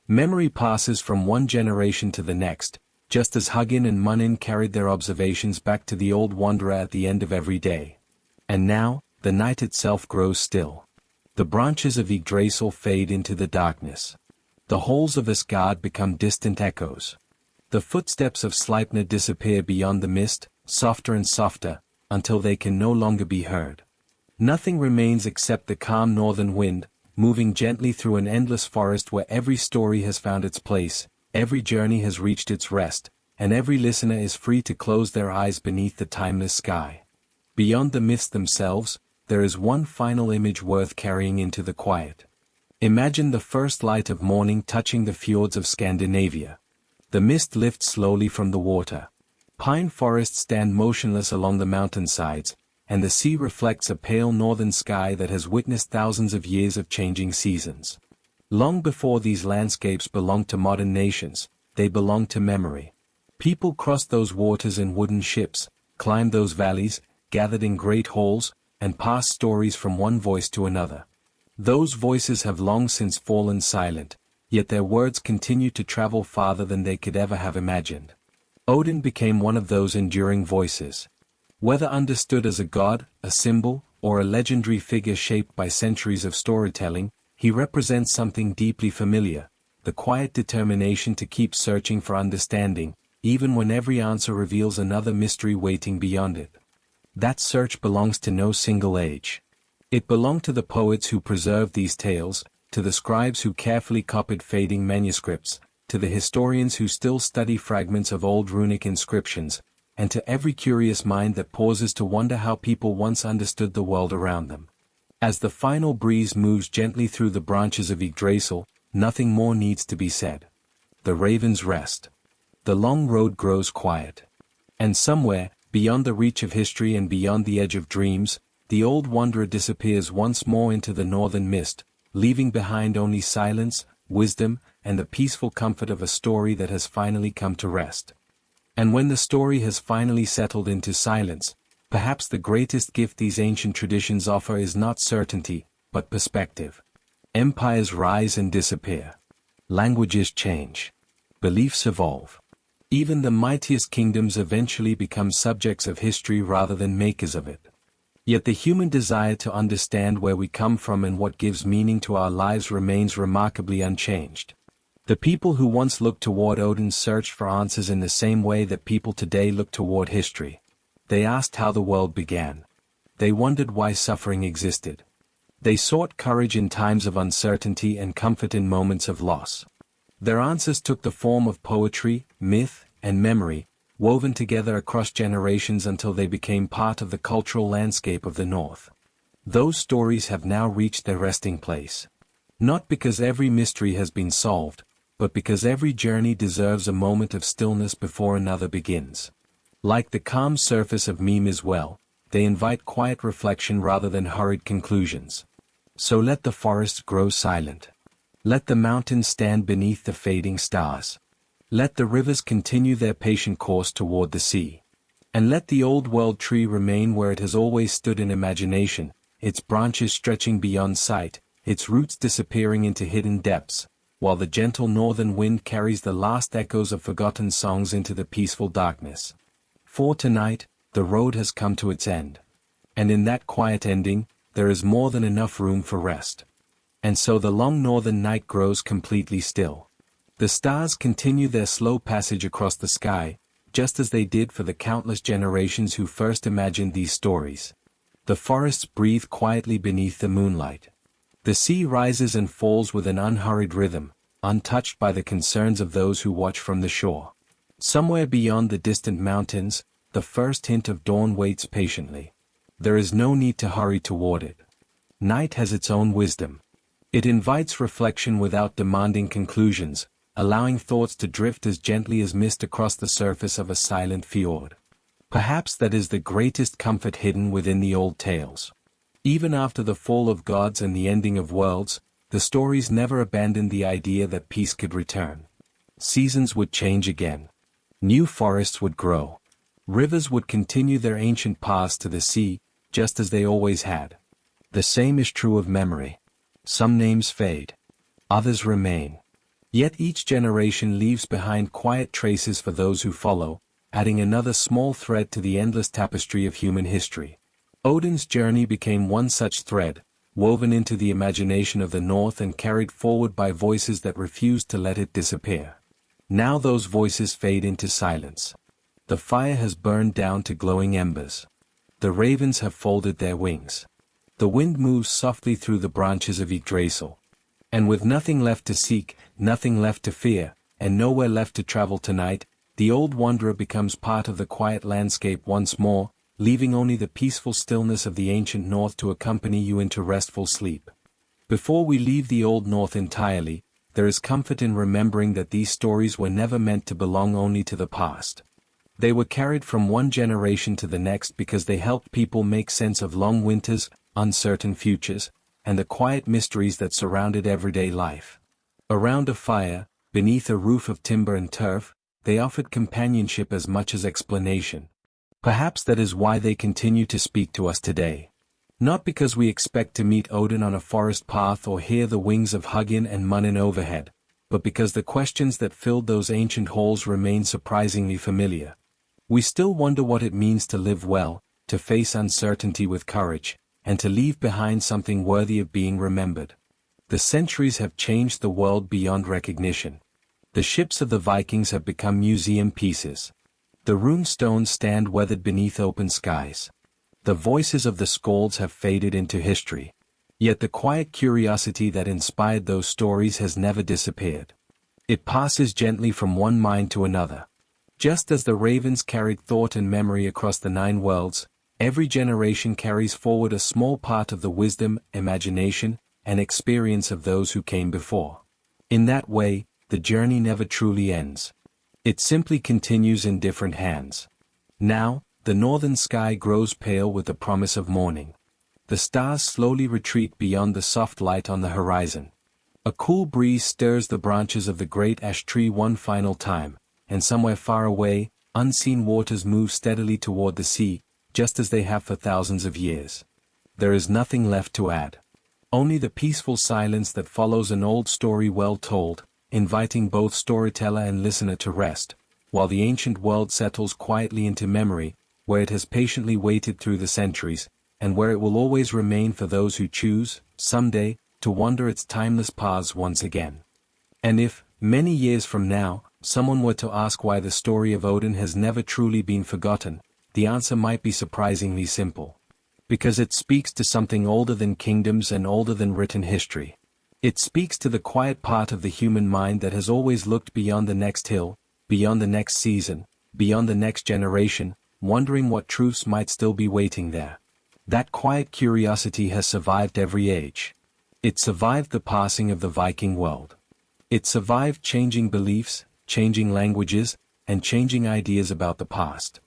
Memory passes from one generation to the next, just as Hugin and Munin carried their observations back to the old wanderer at the end of every day. And now, the night itself grows still. The branches of Yggdrasil fade into the darkness. The halls of Asgard become distant echoes. The footsteps of Sleipnir disappear beyond the mist, softer and softer, until they can no longer be heard. Nothing remains except the calm northern wind, moving gently through an endless forest where every story has found its place, every journey has reached its rest, and every listener is free to close their eyes beneath the timeless sky. Beyond the myths themselves, there is one final image worth carrying into the quiet. Imagine the first light of morning touching the fjords of Scandinavia. The mist lifts slowly from the water. Pine forests stand motionless along the mountainsides, and the sea reflects a pale northern sky that has witnessed thousands of years of changing seasons. Long before these landscapes belonged to modern nations, they belonged to memory. People crossed those waters in wooden ships, climbed those valleys, gathered in great halls, and passed stories from one voice to another. Those voices have long since fallen silent, yet their words continue to travel farther than they could ever have imagined. Odin became one of those enduring voices. Whether understood as a god, a symbol, or a legendary figure shaped by centuries of storytelling, he represents something deeply familiar, the quiet determination to keep searching for understanding, even when every answer reveals another mystery waiting beyond it. That search belongs to no single age. It belonged to the poets who preserved these tales, to the scribes who carefully copied fading manuscripts, to the historians who still study fragments of old runic inscriptions, and to every curious mind that pauses to wonder how people once understood the world around them. As the final breeze moves gently through the branches of Yggdrasil, nothing more needs to be said. The ravens rest. The long road grows quiet. And somewhere, beyond the reach of history and beyond the edge of dreams, the old wanderer disappears once more into the northern mist, leaving behind only silence, wisdom, and the peaceful comfort of a story that has finally come to rest. And when the story has finally settled into silence, perhaps the greatest gift these ancient traditions offer is not certainty, but perspective. Empires rise and disappear. Languages change. Beliefs evolve. Even the mightiest kingdoms eventually become subjects of history rather than makers of it. Yet the human desire to understand where we come from and what gives meaning to our lives remains remarkably unchanged. The people who once looked toward Odin searched for answers in the same way that people today look toward history. They asked how the world began. They wondered why suffering existed. They sought courage in times of uncertainty and comfort in moments of loss. Their answers took the form of poetry, myth, and memory, woven together across generations until they became part of the cultural landscape of the North. Those stories have now reached their resting place. Not because every mystery has been solved, but because every journey deserves a moment of stillness before another begins. Like the calm surface of Mimir's well, they invite quiet reflection rather than hurried conclusions. So let the forests grow silent. Let the mountains stand beneath the fading stars. Let the rivers continue their patient course toward the sea. And let the old world tree remain where it has always stood in imagination, its branches stretching beyond sight, its roots disappearing into hidden depths, while the gentle northern wind carries the last echoes of forgotten songs into the peaceful darkness. For tonight, the road has come to its end. And in that quiet ending, there is more than enough room for rest. And so the long northern night grows completely still. The stars continue their slow passage across the sky, just as they did for the countless generations who first imagined these stories. The forests breathe quietly beneath the moonlight. The sea rises and falls with an unhurried rhythm, untouched by the concerns of those who watch from the shore. Somewhere beyond the distant mountains, the first hint of dawn waits patiently. There is no need to hurry toward it. Night has its own wisdom. It invites reflection without demanding conclusions, allowing thoughts to drift as gently as mist across the surface of a silent fjord. Perhaps that is the greatest comfort hidden within the old tales. Even after the fall of gods and the ending of worlds, the stories never abandoned the idea that peace could return. Seasons would change again. New forests would grow. Rivers would continue their ancient paths to the sea, just as they always had. The same is true of memory. Some names fade. Others remain. Yet each generation leaves behind quiet traces for those who follow, adding another small thread to the endless tapestry of human history. Odin's journey became one such thread, woven into the imagination of the North and carried forward by voices that refused to let it disappear. Now those voices fade into silence. The fire has burned down to glowing embers. The ravens have folded their wings. The wind moves softly through the branches of Yggdrasil. And with nothing left to seek, nothing left to fear, and nowhere left to travel tonight, the old wanderer becomes part of the quiet landscape once more, leaving only the peaceful stillness of the ancient North to accompany you into restful sleep. Before we leave the Old North entirely, there is comfort in remembering that these stories were never meant to belong only to the past. They were carried from one generation to the next because they helped people make sense of long winters, uncertain futures, and the quiet mysteries that surrounded everyday life. Around a fire, beneath a roof of timber and turf, they offered companionship as much as explanation. Perhaps that is why they continue to speak to us today. Not because we expect to meet Odin on a forest path or hear the wings of Hugin and Munin overhead, but because the questions that filled those ancient halls remain surprisingly familiar. We still wonder what it means to live well, to face uncertainty with courage, and to leave behind something worthy of being remembered. The centuries have changed the world beyond recognition. The ships of the Vikings have become museum pieces. The rune stones stand weathered beneath open skies. The voices of the skalds have faded into history. Yet the quiet curiosity that inspired those stories has never disappeared. It passes gently from one mind to another. Just as the ravens carried thought and memory across the 9 worlds, every generation carries forward a small part of the wisdom, imagination, and experience of those who came before. In that way, the journey never truly ends. It simply continues in different hands. Now, the northern sky grows pale with the promise of morning. The stars slowly retreat beyond the soft light on the horizon. A cool breeze stirs the branches of the great ash tree one final time, and somewhere far away, unseen waters move steadily toward the sea, just as they have for thousands of years. There is nothing left to add. Only the peaceful silence that follows an old story well told, inviting both storyteller and listener to rest, while the ancient world settles quietly into memory, where it has patiently waited through the centuries, and where it will always remain for those who choose, someday, to wander its timeless paths once again. And if, many years from now, someone were to ask why the story of Odin has never truly been forgotten, the answer might be surprisingly simple. Because it speaks to something older than kingdoms and older than written history. It speaks to the quiet part of the human mind that has always looked beyond the next hill, beyond the next season, beyond the next generation, wondering what truths might still be waiting there. That quiet curiosity has survived every age. It survived the passing of the Viking world. It survived changing beliefs, changing languages, and changing ideas about the past.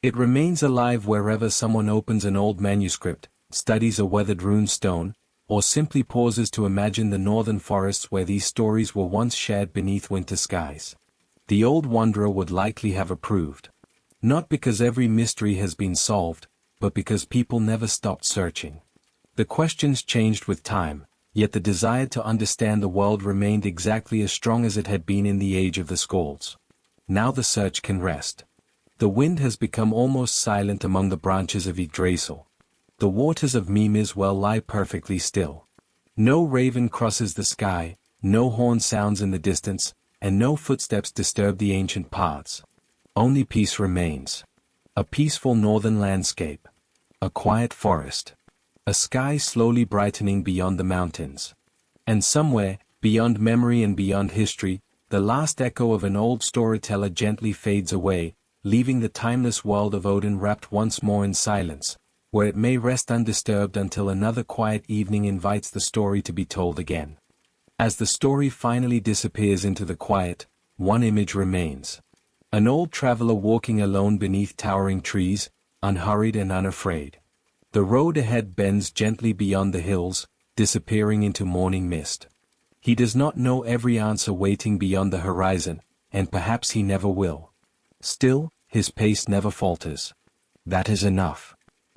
It remains alive wherever someone opens an old manuscript, studies a weathered rune stone, or simply pauses to imagine the northern forests where these stories were once shared beneath winter skies. The old wanderer would likely have approved. Not because every mystery has been solved, but because people never stopped searching. The questions changed with time, yet the desire to understand the world remained exactly as strong as it had been in the age of the skalds. Now the search can rest. The wind has become almost silent among the branches of Yggdrasil. The waters of Mimir's well lie perfectly still. No raven crosses the sky, no horn sounds in the distance, and no footsteps disturb the ancient paths. Only peace remains. A peaceful northern landscape. A quiet forest. A sky slowly brightening beyond the mountains. And somewhere, beyond memory and beyond history, the last echo of an old storyteller gently fades away, leaving the timeless world of Odin wrapped once more in silence, where it may rest undisturbed until another quiet evening invites the story to be told again. As the story finally disappears into the quiet, one image remains. An old traveler walking alone beneath towering trees, unhurried and unafraid. The road ahead bends gently beyond the hills, disappearing into morning mist. He does not know every answer waiting beyond the horizon, and perhaps he never will. Still, his pace never falters. That is enough.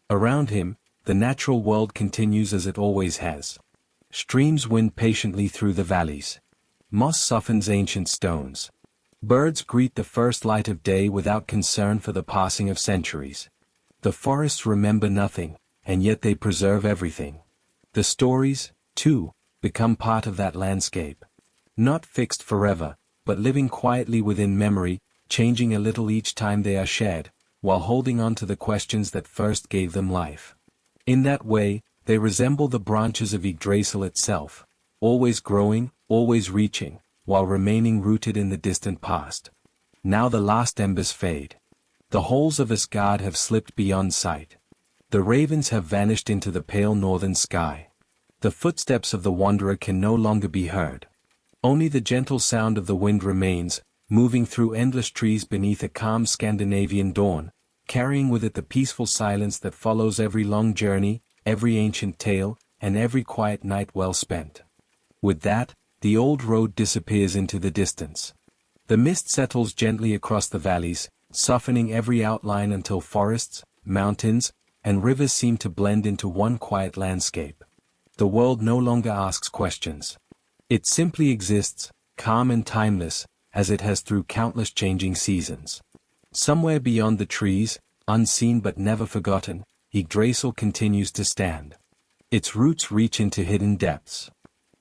Around him, the natural world continues as it always has. Streams wind patiently through the valleys. Moss softens ancient stones. Birds greet the first light of day without concern for the passing of centuries. The forests remember nothing, and yet they preserve everything. The stories, too, become part of that landscape. Not fixed forever, but living quietly within memory, changing a little each time they are shared, while holding on to the questions that first gave them life. In that way, they resemble the branches of Yggdrasil itself, always growing, always reaching, while remaining rooted in the distant past. Now the last embers fade. The halls of Asgard have slipped beyond sight. The ravens have vanished into the pale northern sky. The footsteps of the wanderer can no longer be heard. Only the gentle sound of the wind remains, moving through endless trees beneath a calm Scandinavian dawn, carrying with it the peaceful silence that follows every long journey, every ancient tale, and every quiet night well spent. With that, the old road disappears into the distance. The mist settles gently across the valleys, softening every outline until forests, mountains, and rivers seem to blend into one quiet landscape. The world no longer asks questions. It simply exists, calm and timeless, as it has through countless changing seasons. Somewhere beyond the trees, unseen but never forgotten, Yggdrasil continues to stand. Its roots reach into hidden depths.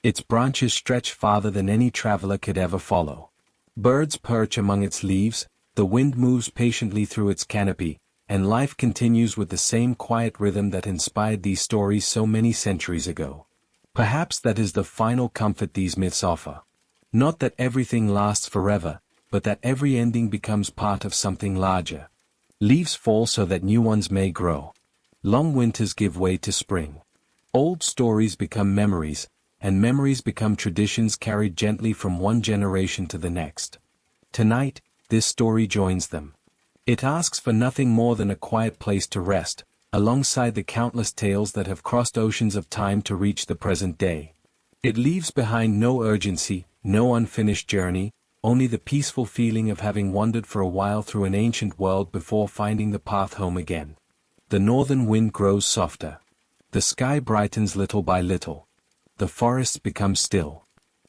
Its branches stretch farther than any traveler could ever follow. Birds perch among its leaves, the wind moves patiently through its canopy, and life continues with the same quiet rhythm that inspired these stories so many centuries ago. Perhaps that is the final comfort these myths offer. Not that everything lasts forever, but that every ending becomes part of something larger. Leaves fall so that new ones may grow. Long winters give way to spring. Old stories become memories, and memories become traditions carried gently from one generation to the next. Tonight, this story joins them. It asks for nothing more than a quiet place to rest, alongside the countless tales that have crossed oceans of time to reach the present day. It leaves behind no urgency, no unfinished journey, only the peaceful feeling of having wandered for a while through an ancient world before finding the path home again. The northern wind grows softer. The sky brightens little by little. The forests become still.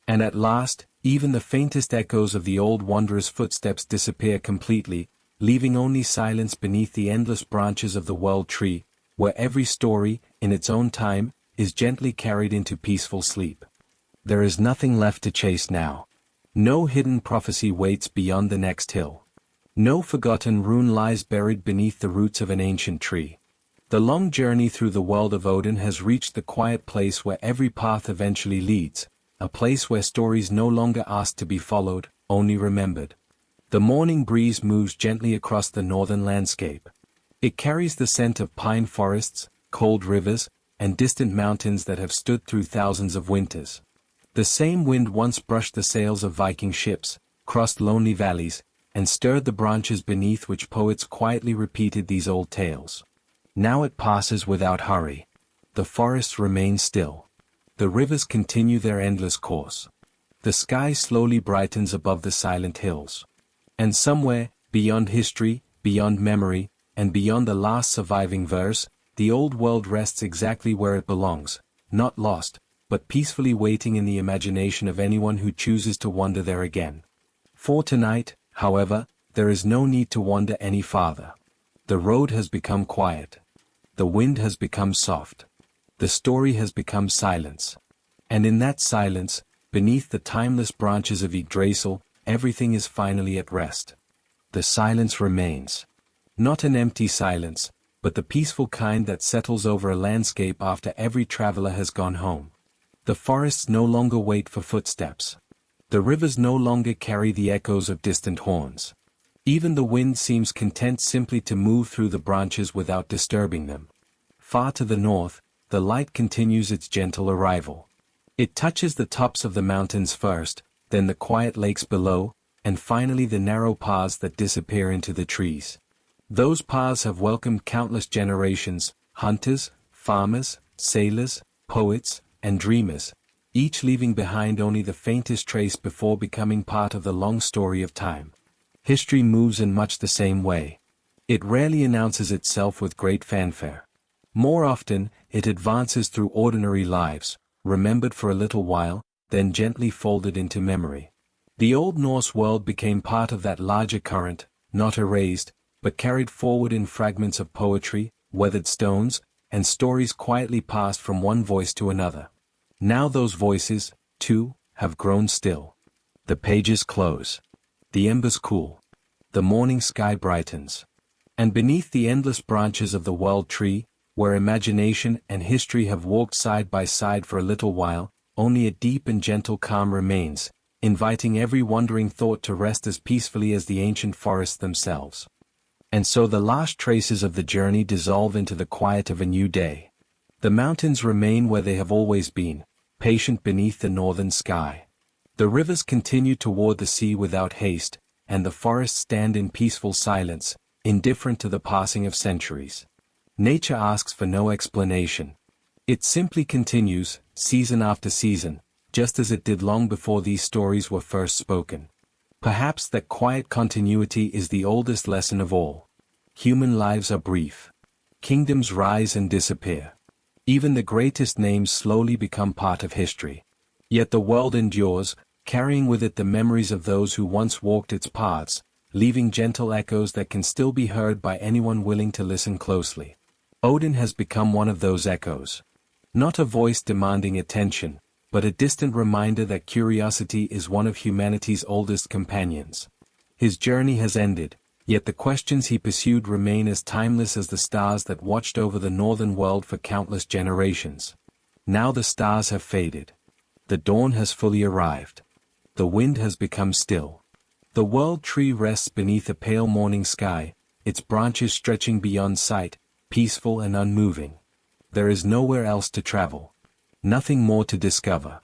And at last, even the faintest echoes of the old wanderer's footsteps disappear completely, leaving only silence beneath the endless branches of the world tree, where every story, in its own time, is gently carried into peaceful sleep. There is nothing left to chase now. No hidden prophecy waits beyond the next hill. No forgotten rune lies buried beneath the roots of an ancient tree. The long journey through the world of Odin has reached the quiet place where every path eventually leads, a place where stories no longer ask to be followed, only remembered. The morning breeze moves gently across the northern landscape. It carries the scent of pine forests, cold rivers, and distant mountains that have stood through thousands of winters. The same wind once brushed the sails of Viking ships, crossed lonely valleys, and stirred the branches beneath which poets quietly repeated these old tales. Now it passes without hurry. The forests remain still. The rivers continue their endless course. The sky slowly brightens above the silent hills. And somewhere, beyond history, beyond memory, and beyond the last surviving verse, the old world rests exactly where it belongs, not lost, but peacefully waiting in the imagination of anyone who chooses to wander there again. For tonight, however, there is no need to wander any farther. The road has become quiet. The wind has become soft. The story has become silence. And in that silence, beneath the timeless branches of Yggdrasil, everything is finally at rest. The silence remains. Not an empty silence, but the peaceful kind that settles over a landscape after every traveler has gone home. The forests no longer wait for footsteps. The rivers no longer carry the echoes of distant horns. Even the wind seems content simply to move through the branches without disturbing them. far to the north, the light continues its gentle arrival. It touches the tops of the mountains first, then the quiet lakes below, and finally the narrow paths that disappear into the trees. Those paths have welcomed countless generations, hunters, farmers, sailors, poets, and dreamers, each leaving behind only the faintest trace before becoming part of the long story of time. History moves in much the same way. It rarely announces itself with great fanfare. More often, it advances through ordinary lives, remembered for a little while, then gently folded into memory. The Old Norse world became part of that larger current, not erased, but carried forward in fragments of poetry, weathered stones, and stories quietly passed from one voice to another. Now those voices, too, have grown still. The pages close. The embers cool. The morning sky brightens. And beneath the endless branches of the world tree, where imagination and history have walked side by side for a little while, only a deep and gentle calm remains, inviting every wandering thought to rest as peacefully as the ancient forests themselves. And so the last traces of the journey dissolve into the quiet of a new day. The mountains remain where they have always been, patient beneath the northern sky. The rivers continue toward the sea without haste, and the forests stand in peaceful silence, indifferent to the passing of centuries. Nature asks for no explanation. It simply continues, season after season, just as it did long before these stories were first spoken. Perhaps that quiet continuity is the oldest lesson of all. Human lives are brief. Kingdoms rise and disappear. Even the greatest names slowly become part of history. Yet the world endures, carrying with it the memories of those who once walked its paths, leaving gentle echoes that can still be heard by anyone willing to listen closely. Odin has become one of those echoes. Not a voice demanding attention, but a distant reminder that curiosity is one of humanity's oldest companions. His journey has ended, yet the questions he pursued remain as timeless as the stars that watched over the northern world for countless generations. Now the stars have faded. The dawn has fully arrived. The wind has become still. The world tree rests beneath a pale morning sky, its branches stretching beyond sight, peaceful and unmoving. There is nowhere else to travel. Nothing more to discover.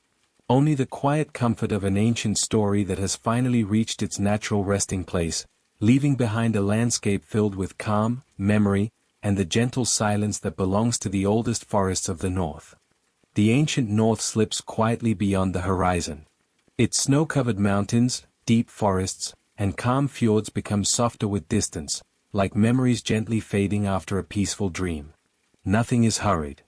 Only the quiet comfort of an ancient story that has finally reached its natural resting place, leaving behind a landscape filled with calm, memory, and the gentle silence that belongs to the oldest forests of the north. The ancient north slips quietly beyond the horizon. Its snow-covered mountains, deep forests, and calm fjords become softer with distance, like memories gently fading after a peaceful dream. Nothing is hurried.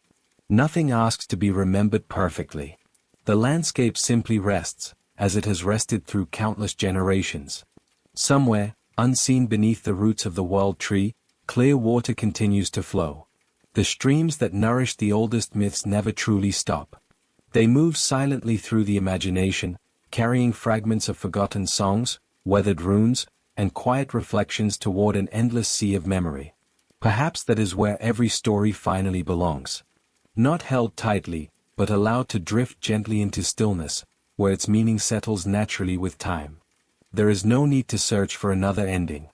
Nothing asks to be remembered perfectly. The landscape simply rests, as it has rested through countless generations. Somewhere, unseen beneath the roots of the world tree, clear water continues to flow. The streams that nourish the oldest myths never truly stop. They move silently through the imagination, carrying fragments of forgotten songs, weathered runes, and quiet reflections toward an endless sea of memory. Perhaps that is where every story finally belongs. Not held tightly, but allowed to drift gently into stillness, where its meaning settles naturally with time. There is no need to search for another ending.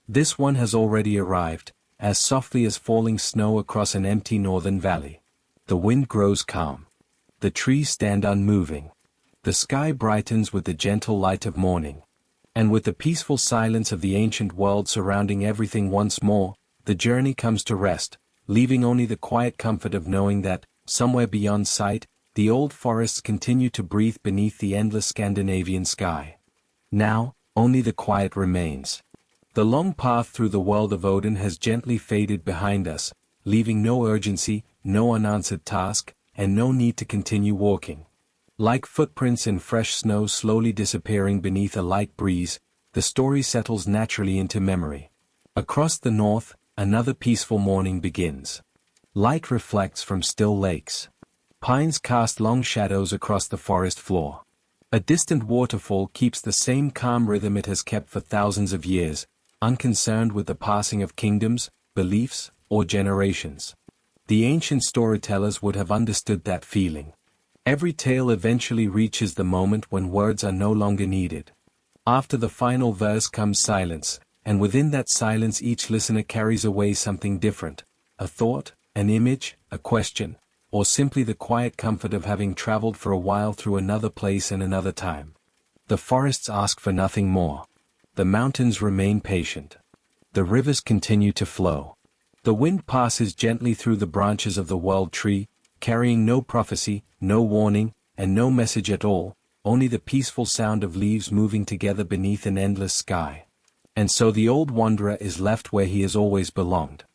This one has already arrived, as softly as falling snow across an empty northern valley. The wind grows calm. The trees stand unmoving. The sky brightens with the gentle light of morning. And with the peaceful silence of the ancient world surrounding everything once more, the journey comes to rest, leaving only the quiet comfort of knowing that, somewhere beyond sight, the old forests continue to breathe beneath the endless Scandinavian sky. Now, only the quiet remains. The long path through the world of Odin has gently faded behind us, leaving no urgency, no unanswered task, and no need to continue walking. Like footprints in fresh snow slowly disappearing beneath a light breeze, the story settles naturally into memory. Across the north, another peaceful morning begins. Light reflects from still lakes. Pines cast long shadows across the forest floor. A distant waterfall keeps the same calm rhythm it has kept for thousands of years, unconcerned with the passing of kingdoms, beliefs, or generations. The ancient storytellers would have understood that feeling. Every tale eventually reaches the moment when words are no longer needed. After the final verse comes silence, and within that silence each listener carries away something different, a thought, an image, a question, or simply the quiet comfort of having traveled for a while through another place and another time. The forests ask for nothing more. The mountains remain patient. The rivers continue to flow. The wind passes gently through the branches of the world tree, carrying no prophecy, no warning, and no message at all, only the peaceful sound of leaves moving together beneath an endless sky. And so the old wanderer is left where he has always belonged.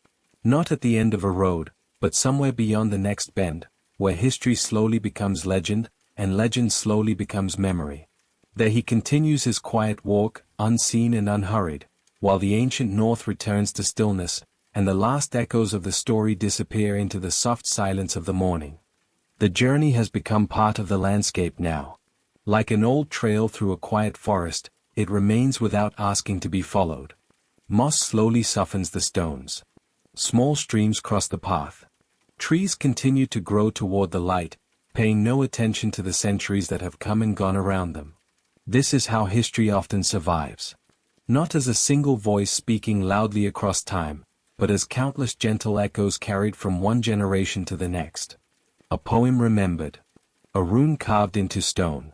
Not at the end of a road, but somewhere beyond the next bend, where history slowly becomes legend, and legend slowly becomes memory. There he continues his quiet walk, unseen and unhurried, while the ancient north returns to stillness, and the last echoes of the story disappear into the soft silence of the morning. The journey has become part of the landscape now. Like an old trail through a quiet forest, it remains without asking to be followed. Moss slowly softens the stones. Small streams cross the path. Trees continue to grow toward the light, paying no attention to the centuries that have come and gone around them. This is how history often survives. Not as a single voice speaking loudly across time, but as countless gentle echoes carried from one generation to the next. A poem remembered. A rune carved into stone.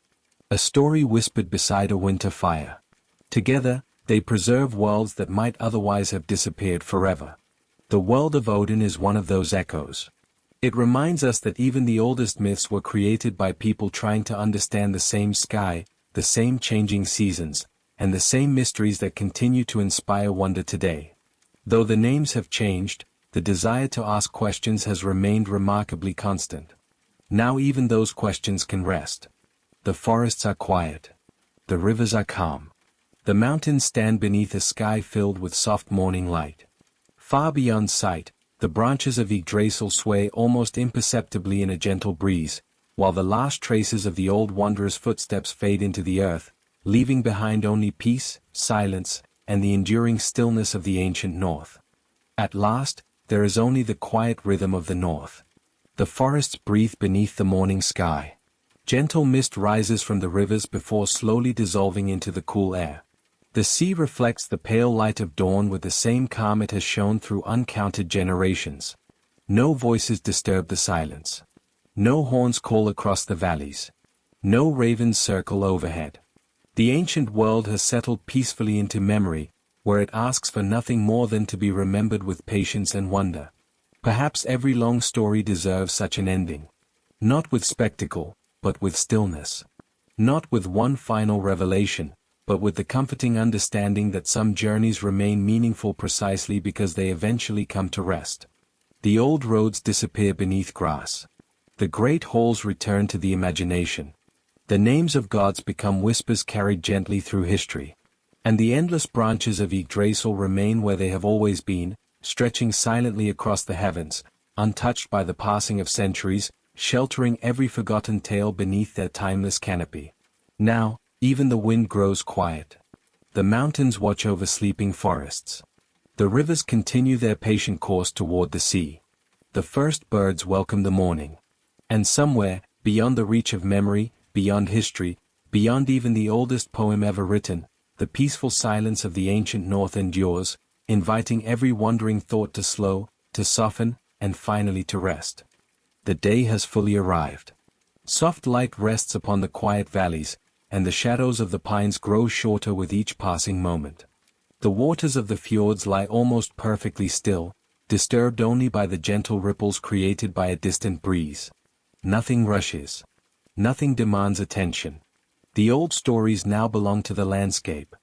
A story whispered beside a winter fire. Together, they preserve worlds that might otherwise have disappeared forever. The world of Odin is one of those echoes. It reminds us that even the oldest myths were created by people trying to understand the same sky, the same changing seasons, and the same mysteries that continue to inspire wonder today. Though the names have changed, the desire to ask questions has remained remarkably constant. Now even those questions can rest. The forests are quiet. The rivers are calm. The mountains stand beneath a sky filled with soft morning light. Far beyond sight, the branches of Yggdrasil sway almost imperceptibly in a gentle breeze, while the last traces of the old wanderer's footsteps fade into the earth, leaving behind only peace, silence, and the enduring stillness of the ancient north. At last, there is only the quiet rhythm of the north. The forests breathe beneath the morning sky. Gentle mist rises from the rivers before slowly dissolving into the cool air. The sea reflects the pale light of dawn with the same calm it has shown through uncounted generations. No voices disturb the silence. No horns call across the valleys. No ravens circle overhead. The ancient world has settled peacefully into memory, where it asks for nothing more than to be remembered with patience and wonder. Perhaps every long story deserves such an ending. Not with spectacle, but with stillness. Not with one final revelation, but with the comforting understanding that some journeys remain meaningful precisely because they eventually come to rest. The old roads disappear beneath grass. The great halls return to the imagination. The names of gods become whispers carried gently through history. And the endless branches of Yggdrasil remain where they have always been, stretching silently across the heavens, untouched by the passing of centuries, sheltering every forgotten tale beneath their timeless canopy. Now, even the wind grows quiet. The mountains watch over sleeping forests. The rivers continue their patient course toward the sea. The first birds welcome the morning. And somewhere, beyond the reach of memory, beyond history, beyond even the oldest poem ever written, the peaceful silence of the ancient north endures, inviting every wandering thought to slow, to soften, and finally to rest. The day has fully arrived. Soft light rests upon the quiet valleys, and the shadows of the pines grow shorter with each passing moment. The waters of the fjords lie almost perfectly still, disturbed only by the gentle ripples created by a distant breeze. Nothing rushes. Nothing demands attention. The old stories now belong to the landscape.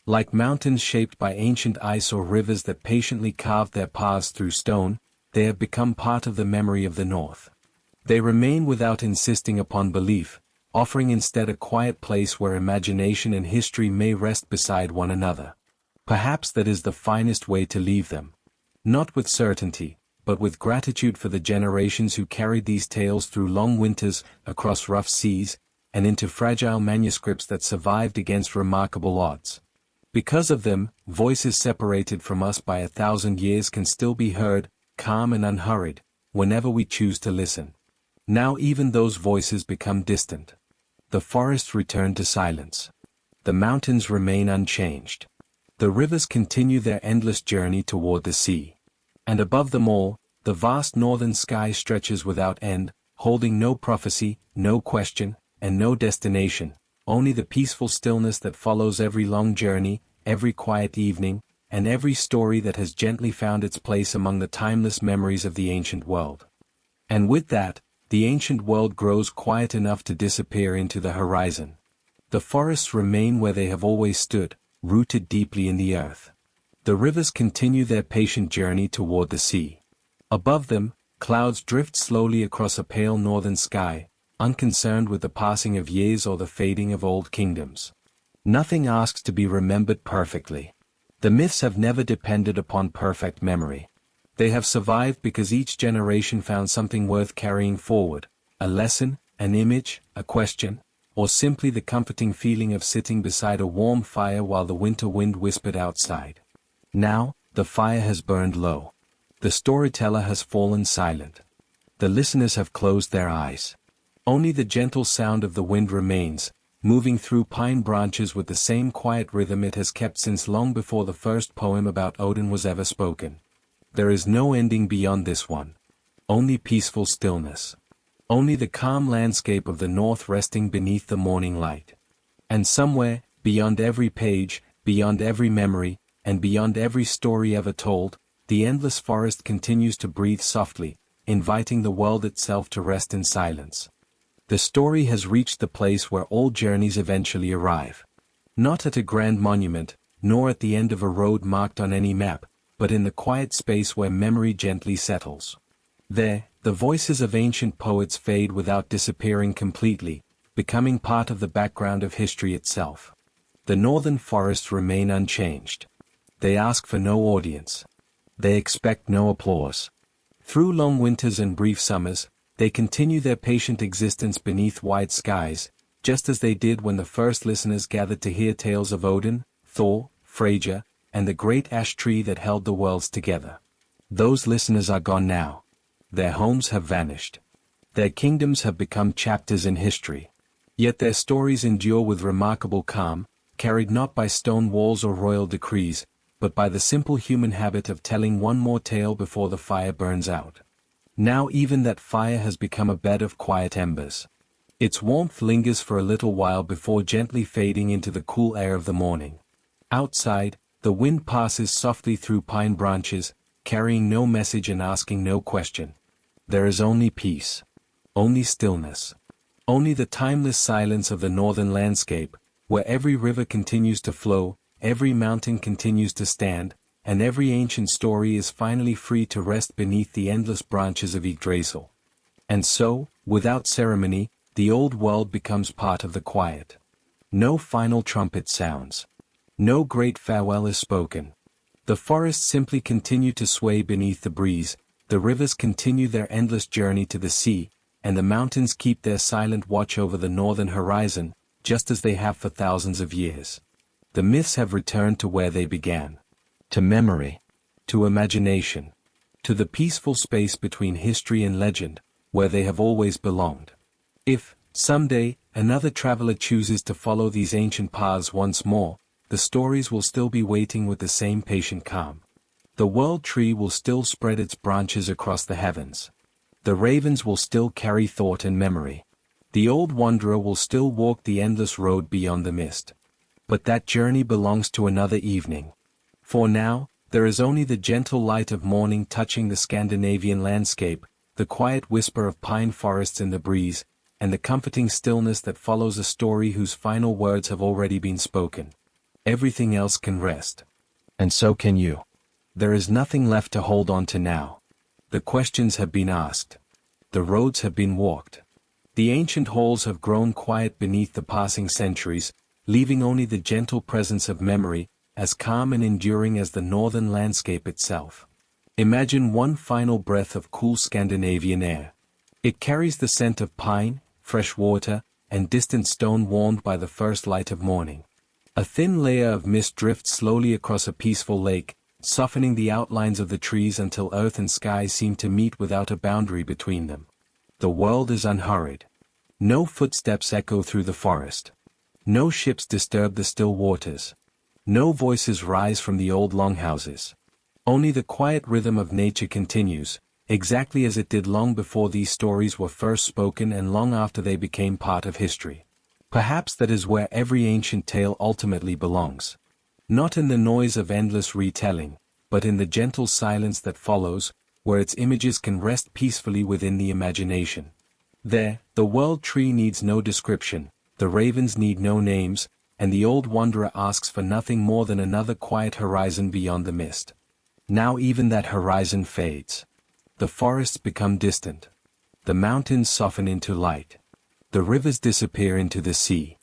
Like mountains shaped by ancient ice or rivers that patiently carved their paths through stone, they have become part of the memory of the North. They remain without insisting upon belief, offering instead a quiet place where imagination and history may rest beside one another. Perhaps that is the finest way to leave them. Not with certainty, but with gratitude for the generations who carried these tales through long winters, across rough seas, and into fragile manuscripts that survived against remarkable odds. Because of them, voices separated from us by 1,000 years can still be heard, calm and unhurried, whenever we choose to listen. Now even those voices become distant. The forests return to silence. The mountains remain unchanged. The rivers continue their endless journey toward the sea. And above them all, The vast northern sky stretches without end, holding no prophecy, no question, and no destination, only the peaceful stillness that follows every long journey, every quiet evening, and every story that has gently found its place among the timeless memories of the ancient world. And with that, the ancient world grows quiet enough to disappear into the horizon. The forests remain where they have always stood, rooted deeply in the earth. The rivers continue their patient journey toward the sea. Above them, clouds drift slowly across a pale northern sky, unconcerned with the passing of years or the fading of old kingdoms. Nothing asks to be remembered perfectly. The myths have never depended upon perfect memory. They have survived because each generation found something worth carrying forward, a lesson, an image, a question, or simply the comforting feeling of sitting beside a warm fire while the winter wind whispered outside. Now, the fire has burned low. The storyteller has fallen silent. The listeners have closed their eyes. Only the gentle sound of the wind remains, moving through pine branches with the same quiet rhythm it has kept since long before the first poem about Odin was ever spoken. There is no ending beyond this one. Only peaceful stillness. Only the calm landscape of the north resting beneath the morning light. And somewhere, beyond every page, beyond every memory, and beyond every story ever told, the endless forest continues to breathe softly, inviting the world itself to rest in silence. The story has reached the place where all journeys eventually arrive. Not at a grand monument, nor at the end of a road marked on any map, but in the quiet space where memory gently settles. There, the voices of ancient poets fade without disappearing completely, becoming part of the background of history itself. The northern forests remain unchanged. They ask for no audience. They expect no applause. Through long winters and brief summers, they continue their patient existence beneath wide skies, just as they did when the first listeners gathered to hear tales of Odin, Thor, Freyja, and the great ash tree that held the worlds together. Those listeners are gone now. Their homes have vanished. Their kingdoms have become chapters in history. Yet their stories endure with remarkable calm, carried not by stone walls or royal decrees, but by the simple human habit of telling one more tale before the fire burns out. Now even that fire has become a bed of quiet embers. Its warmth lingers for a little while before gently fading into the cool air of the morning. Outside, the wind passes softly through pine branches, carrying no message and asking no question. There is only peace. Only stillness. Only the timeless silence of the northern landscape, where every river continues to flow, every mountain continues to stand, and every ancient story is finally free to rest beneath the endless branches of Yggdrasil. And so, without ceremony, the old world becomes part of the quiet. No final trumpet sounds. No great farewell is spoken. The forests simply continue to sway beneath the breeze, the rivers continue their endless journey to the sea, and the mountains keep their silent watch over the northern horizon, just as they have for thousands of years. The myths have returned to where they began. To memory. To imagination. To the peaceful space between history and legend, where they have always belonged. If, someday, another traveler chooses to follow these ancient paths once more, the stories will still be waiting with the same patient calm. The world tree will still spread its branches across the heavens. The ravens will still carry thought and memory. The old wanderer will still walk the endless road beyond the mist. But that journey belongs to another evening. For now, there is only the gentle light of morning touching the Scandinavian landscape, the quiet whisper of pine forests in the breeze, and the comforting stillness that follows a story whose final words have already been spoken. Everything else can rest. And so can you. There is nothing left to hold on to now. The questions have been asked. The roads have been walked. The ancient halls have grown quiet beneath the passing centuries, leaving only the gentle presence of memory, as calm and enduring as the northern landscape itself. Imagine one final breath of cool Scandinavian air. It carries the scent of pine, fresh water, and distant stone warmed by the first light of morning. A thin layer of mist drifts slowly across a peaceful lake, softening the outlines of the trees until earth and sky seem to meet without a boundary between them. The world is unhurried. No footsteps echo through the forest. No ships disturb the still waters. No voices rise from the old longhouses. Only the quiet rhythm of nature continues, exactly as it did long before these stories were first spoken and long after they became part of history. Perhaps that is where every ancient tale ultimately belongs. Not in the noise of endless retelling, but in the gentle silence that follows, where its images can rest peacefully within the imagination. There, the world tree needs no description, the ravens need no names, and the old wanderer asks for nothing more than another quiet horizon beyond the mist. Now even that horizon fades. The forests become distant. The mountains soften into light. The rivers disappear into the sea.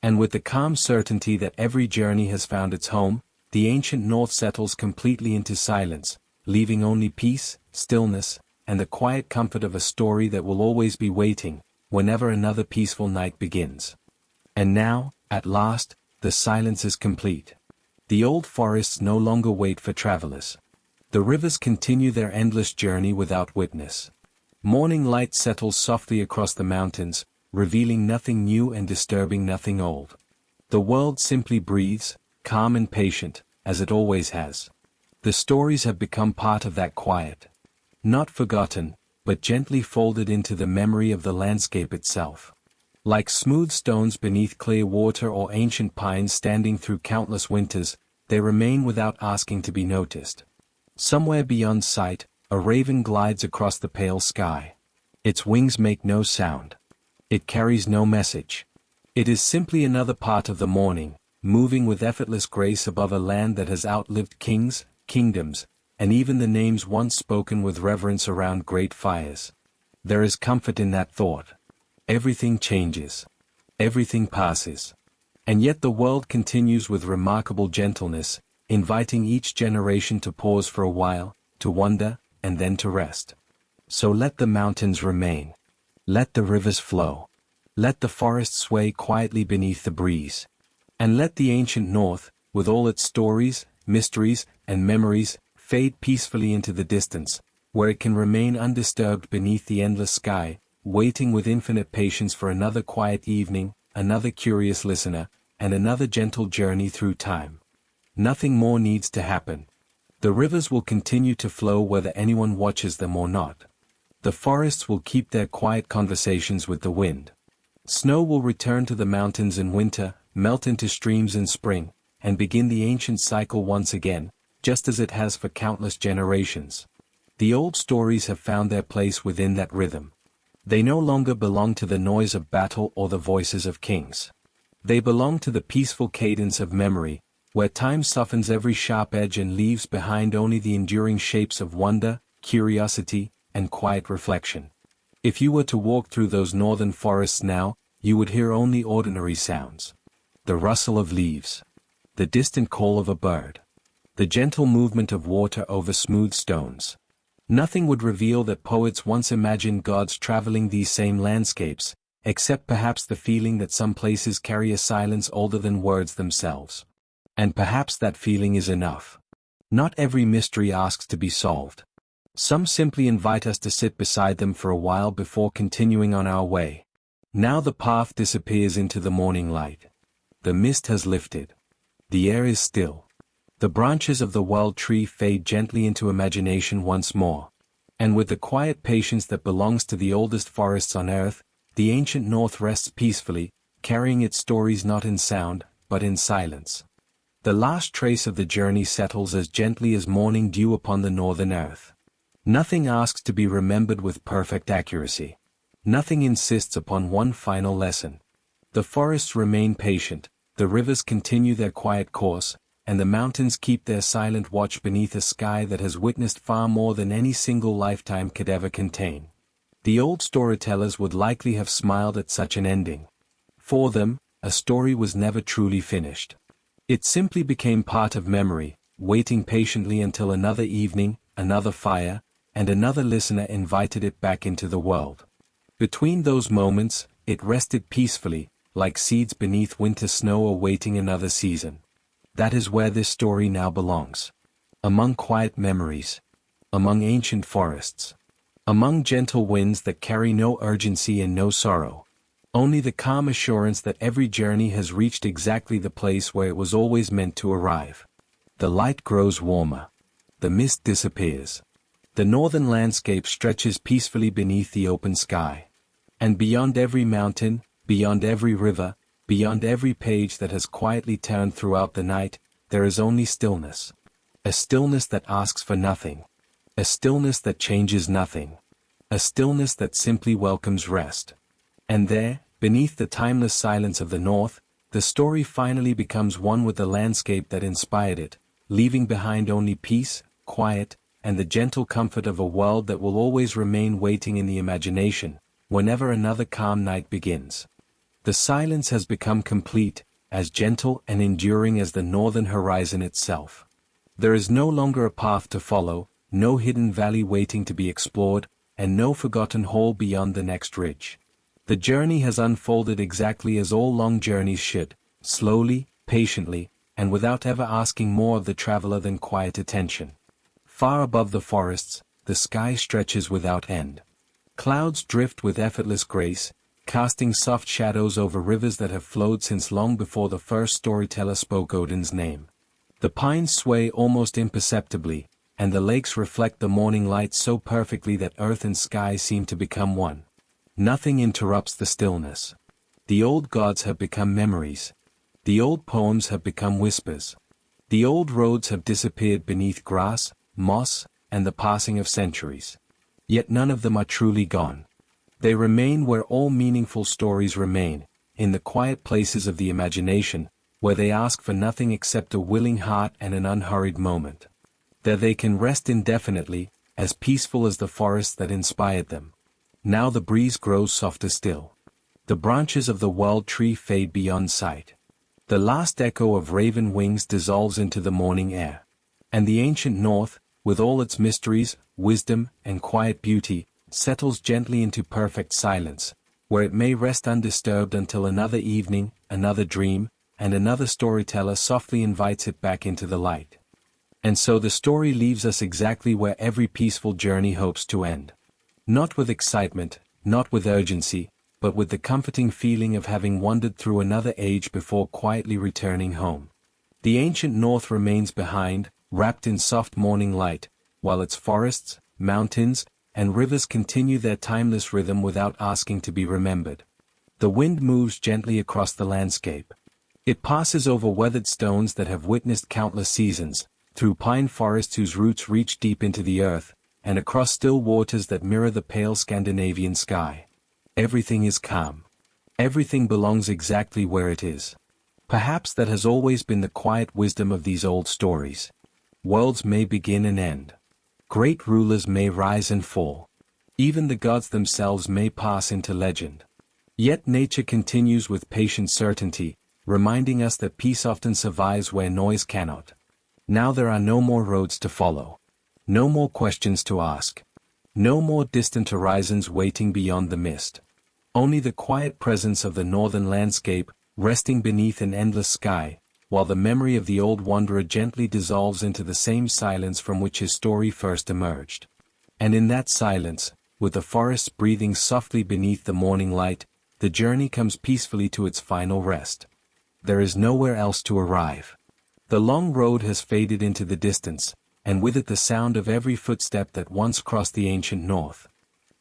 And with the calm certainty that every journey has found its home, the ancient north settles completely into silence, leaving only peace, stillness, and the quiet comfort of a story that will always be waiting, whenever another peaceful night begins. And now, at last, the silence is complete. The old forests no longer wait for travelers. The rivers continue their endless journey without witness. Morning light settles softly across the mountains, revealing nothing new and disturbing nothing old. The world simply breathes, calm and patient, as it always has. The stories have become part of that quiet. Not forgotten, but gently folded into the memory of the landscape itself. Like smooth stones beneath clear water or ancient pines standing through countless winters, they remain without asking to be noticed. Somewhere beyond sight, a raven glides across the pale sky. Its wings make no sound. It carries no message. It is simply another part of the morning, moving with effortless grace above a land that has outlived kings, kingdoms, and even the names once spoken with reverence around great fires. There is comfort in that thought. Everything changes. Everything passes. And yet the world continues with remarkable gentleness, inviting each generation to pause for a while, to wonder, and then to rest. So let the mountains remain. Let the rivers flow. Let the forests sway quietly beneath the breeze. And let the ancient north, with all its stories, mysteries, and memories, fade peacefully into the distance, where it can remain undisturbed beneath the endless sky, waiting with infinite patience for another quiet evening, another curious listener, and another gentle journey through time. Nothing more needs to happen. The rivers will continue to flow whether anyone watches them or not. The forests will keep their quiet conversations with the wind. Snow will return to the mountains in winter, melt into streams in spring, and begin the ancient cycle once again, just as it has for countless generations. The old stories have found their place within that rhythm. They no longer belong to the noise of battle or the voices of kings. They belong to the peaceful cadence of memory, where time softens every sharp edge and leaves behind only the enduring shapes of wonder, curiosity, and quiet reflection. If you were to walk through those northern forests now, you would hear only ordinary sounds. The rustle of leaves. The distant call of a bird. The gentle movement of water over smooth stones. Nothing would reveal that poets once imagined gods traveling these same landscapes, except perhaps the feeling that some places carry a silence older than words themselves. And perhaps that feeling is enough. Not every mystery asks to be solved. Some simply invite us to sit beside them for a while before continuing on our way. Now the path disappears into the morning light. The mist has lifted. The air is still. The branches of the world tree fade gently into imagination once more. And with the quiet patience that belongs to the oldest forests on earth, the ancient north rests peacefully, carrying its stories not in sound, but in silence. The last trace of the journey settles as gently as morning dew upon the northern earth. Nothing asks to be remembered with perfect accuracy. Nothing insists upon one final lesson. The forests remain patient, the rivers continue their quiet course, and the mountains keep their silent watch beneath a sky that has witnessed far more than any single lifetime could ever contain. The old storytellers would likely have smiled at such an ending. For them, a story was never truly finished. It simply became part of memory, waiting patiently until another evening, another fire, and another listener invited it back into the world. Between those moments, it rested peacefully, like seeds beneath winter snow awaiting another season. That is where this story now belongs. Among quiet memories. Among ancient forests. Among gentle winds that carry no urgency and no sorrow. Only the calm assurance that every journey has reached exactly the place where it was always meant to arrive. The light grows warmer. The mist disappears. The northern landscape stretches peacefully beneath the open sky. And beyond every mountain, beyond every river, beyond every page that has quietly turned throughout the night, there is only stillness. A stillness that asks for nothing. A stillness that changes nothing. A stillness that simply welcomes rest. And there, beneath the timeless silence of the north, the story finally becomes one with the landscape that inspired it, leaving behind only peace, quiet, and the gentle comfort of a world that will always remain waiting in the imagination, whenever another calm night begins. The silence has become complete, as gentle and enduring as the northern horizon itself. There is no longer a path to follow, no hidden valley waiting to be explored, and no forgotten hall beyond the next ridge. The journey has unfolded exactly as all long journeys should, slowly, patiently, and without ever asking more of the traveler than quiet attention. Far above the forests, the sky stretches without end. Clouds drift with effortless grace, casting soft shadows over rivers that have flowed since long before the first storyteller spoke Odin's name. The pines sway almost imperceptibly, and the lakes reflect the morning light so perfectly that earth and sky seem to become one. Nothing interrupts the stillness. The old gods have become memories. The old poems have become whispers. The old roads have disappeared beneath grass, moss, and the passing of centuries. Yet none of them are truly gone. They remain where all meaningful stories remain, in the quiet places of the imagination, where they ask for nothing except a willing heart and an unhurried moment. There they can rest indefinitely, as peaceful as the forests that inspired them. Now the breeze grows softer still. The branches of the world tree fade beyond sight. The last echo of raven wings dissolves into the morning air. And the ancient north, with all its mysteries, wisdom, and quiet beauty, settles gently into perfect silence, where it may rest undisturbed until another evening, another dream, and another storyteller softly invites it back into the light. And so the story leaves us exactly where every peaceful journey hopes to end. Not with excitement, not with urgency, but with the comforting feeling of having wandered through another age before quietly returning home. The ancient north remains behind, wrapped in soft morning light, while its forests, mountains, and rivers continue their timeless rhythm without asking to be remembered. The wind moves gently across the landscape. It passes over weathered stones that have witnessed countless seasons, through pine forests whose roots reach deep into the earth, and across still waters that mirror the pale Scandinavian sky. Everything is calm. Everything belongs exactly where it is. Perhaps that has always been the quiet wisdom of these old stories. Worlds may begin and end. Great rulers may rise and fall. Even the gods themselves may pass into legend. Yet nature continues with patient certainty, reminding us that peace often survives where noise cannot. Now there are no more roads to follow. No more questions to ask. No more distant horizons waiting beyond the mist. Only the quiet presence of the northern landscape, resting beneath an endless sky, while the memory of the old wanderer gently dissolves into the same silence from which his story first emerged. And in that silence, with the forests breathing softly beneath the morning light, the journey comes peacefully to its final rest. There is nowhere else to arrive. The long road has faded into the distance, and with it the sound of every footstep that once crossed the ancient north.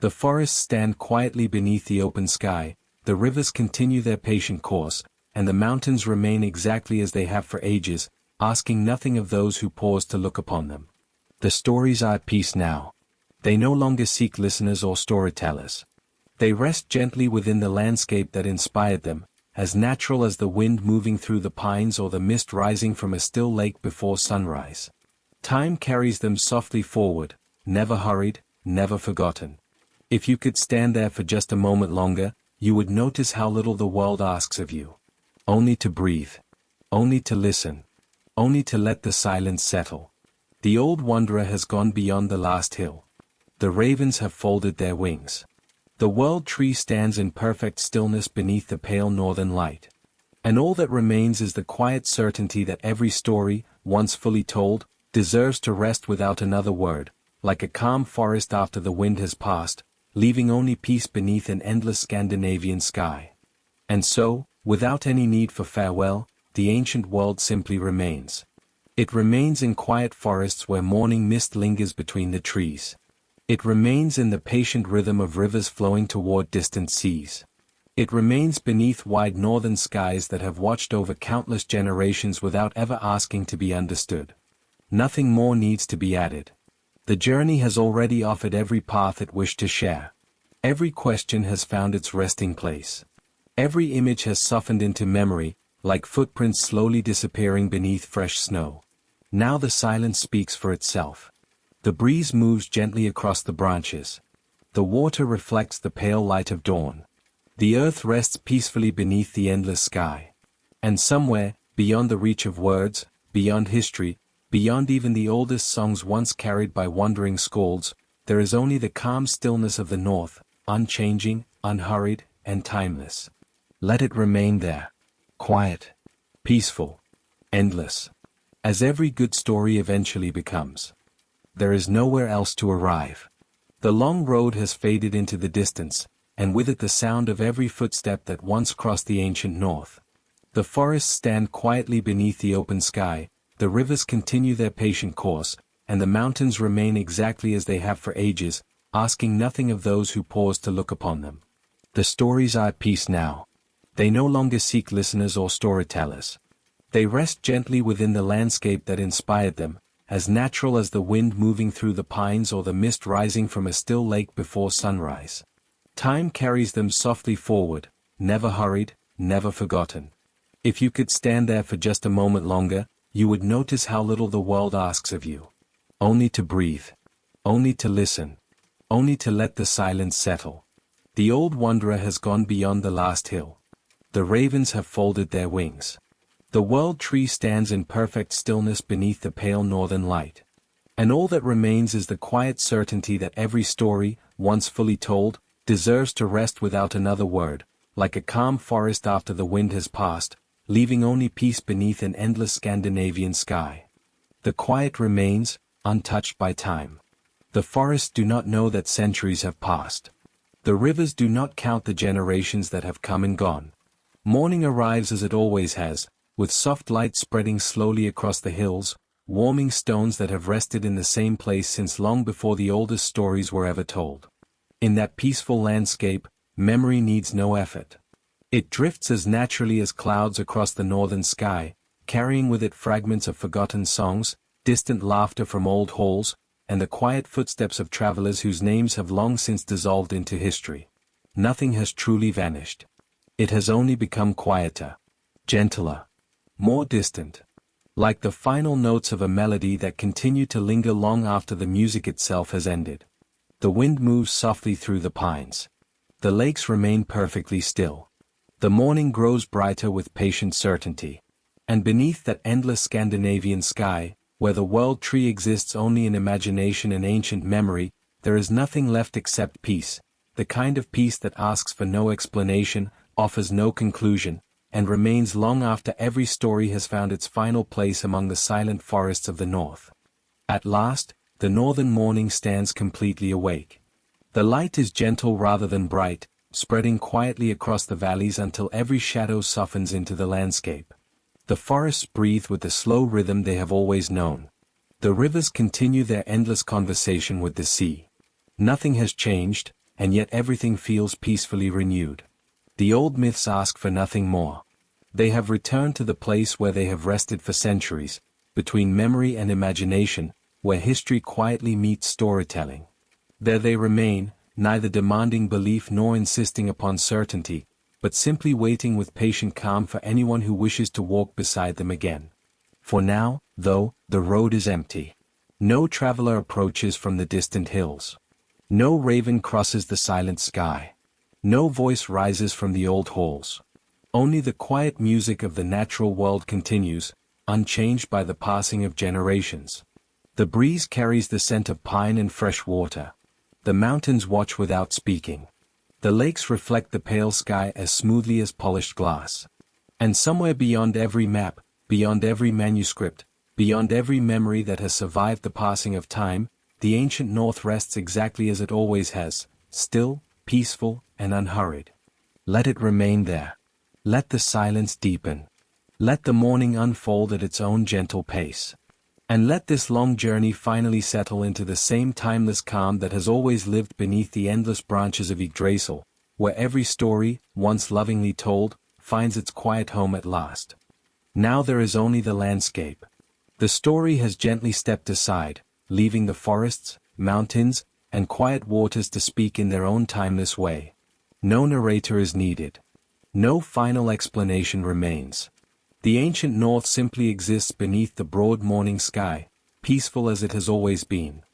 The forests stand quietly beneath the open sky, the rivers continue their patient course, and the mountains remain exactly as they have for ages, asking nothing of those who pause to look upon them. The stories are at peace now. They no longer seek listeners or storytellers. They rest gently within the landscape that inspired them, as natural as the wind moving through the pines or the mist rising from a still lake before sunrise. Time carries them softly forward, never hurried, never forgotten. If you could stand there for just a moment longer, you would notice how little the world asks of you. Only to breathe. Only to listen. Only to let the silence settle. The old wanderer has gone beyond the last hill. The ravens have folded their wings. The world tree stands in perfect stillness beneath the pale northern light. And all that remains is the quiet certainty that every story, once fully told, deserves to rest without another word, like a calm forest after the wind has passed, leaving only peace beneath an endless Scandinavian sky. And so, without any need for farewell, the ancient world simply remains. It remains in quiet forests where morning mist lingers between the trees. It remains in the patient rhythm of rivers flowing toward distant seas. It remains beneath wide northern skies that have watched over countless generations without ever asking to be understood. Nothing more needs to be added. The journey has already offered every path it wished to share. Every question has found its resting place. Every image has softened into memory, like footprints slowly disappearing beneath fresh snow. Now the silence speaks for itself. The breeze moves gently across the branches. The water reflects the pale light of dawn. The earth rests peacefully beneath the endless sky. And somewhere, beyond the reach of words, beyond history, beyond even the oldest songs once carried by wandering skalds, there is only the calm stillness of the north, unchanging, unhurried, and timeless. Let it remain there. Quiet. Peaceful. Endless. As every good story eventually becomes. There is nowhere else to arrive. The long road has faded into the distance, and with it the sound of every footstep that once crossed the ancient north. The forests stand quietly beneath the open sky, the rivers continue their patient course, and the mountains remain exactly as they have for ages, asking nothing of those who pause to look upon them. The stories are at peace now. They no longer seek listeners or storytellers. They rest gently within the landscape that inspired them, as natural as the wind moving through the pines or the mist rising from a still lake before sunrise. Time carries them softly forward, never hurried, never forgotten. If you could stand there for just a moment longer, you would notice how little the world asks of you. Only to breathe. Only to listen. Only to let the silence settle. The old wanderer has gone beyond the last hill. The ravens have folded their wings. The world tree stands in perfect stillness beneath the pale northern light. And all that remains is the quiet certainty that every story, once fully told, deserves to rest without another word, like a calm forest after the wind has passed, leaving only peace beneath an endless Scandinavian sky. The quiet remains, untouched by time. The forests do not know that centuries have passed. The rivers do not count the generations that have come and gone. Morning arrives as it always has, with soft light spreading slowly across the hills, warming stones that have rested in the same place since long before the oldest stories were ever told. In that peaceful landscape, memory needs no effort. It drifts as naturally as clouds across the northern sky, carrying with it fragments of forgotten songs, distant laughter from old halls, and the quiet footsteps of travelers whose names have long since dissolved into history. Nothing has truly vanished. It has only become quieter, gentler, more distant. Like the final notes of a melody that continue to linger long after the music itself has ended. The wind moves softly through the pines. The lakes remain perfectly still. The morning grows brighter with patient certainty. And beneath that endless Scandinavian sky, where the world tree exists only in imagination and ancient memory, there is nothing left except peace, the kind of peace that asks for no explanation, offers no conclusion, and remains long after every story has found its final place among the silent forests of the north. At last, the northern morning stands completely awake. The light is gentle rather than bright, spreading quietly across the valleys until every shadow softens into the landscape. The forests breathe with the slow rhythm they have always known. The rivers continue their endless conversation with the sea. Nothing has changed, and yet everything feels peacefully renewed. The old myths ask for nothing more. They have returned to the place where they have rested for centuries, between memory and imagination, where history quietly meets storytelling. There they remain, neither demanding belief nor insisting upon certainty, but simply waiting with patient calm for anyone who wishes to walk beside them again. For now, though, the road is empty. No traveler approaches from the distant hills. No raven crosses the silent sky. No voice rises from the old halls. Only the quiet music of the natural world continues, unchanged by the passing of generations. The breeze carries the scent of pine and fresh water. The mountains watch without speaking. The lakes reflect the pale sky as smoothly as polished glass. And somewhere beyond every map, beyond every manuscript, beyond every memory that has survived the passing of time, the ancient North rests exactly as it always has, still, peaceful, and unhurried. Let it remain there. Let the silence deepen. Let the morning unfold at its own gentle pace. And let this long journey finally settle into the same timeless calm that has always lived beneath the endless branches of Yggdrasil, where every story, once lovingly told, finds its quiet home at last. Now there is only the landscape. The story has gently stepped aside, leaving the forests, mountains, and quiet waters to speak in their own timeless way. No narrator is needed. No final explanation remains. The ancient North simply exists beneath the broad morning sky, peaceful as it has always been.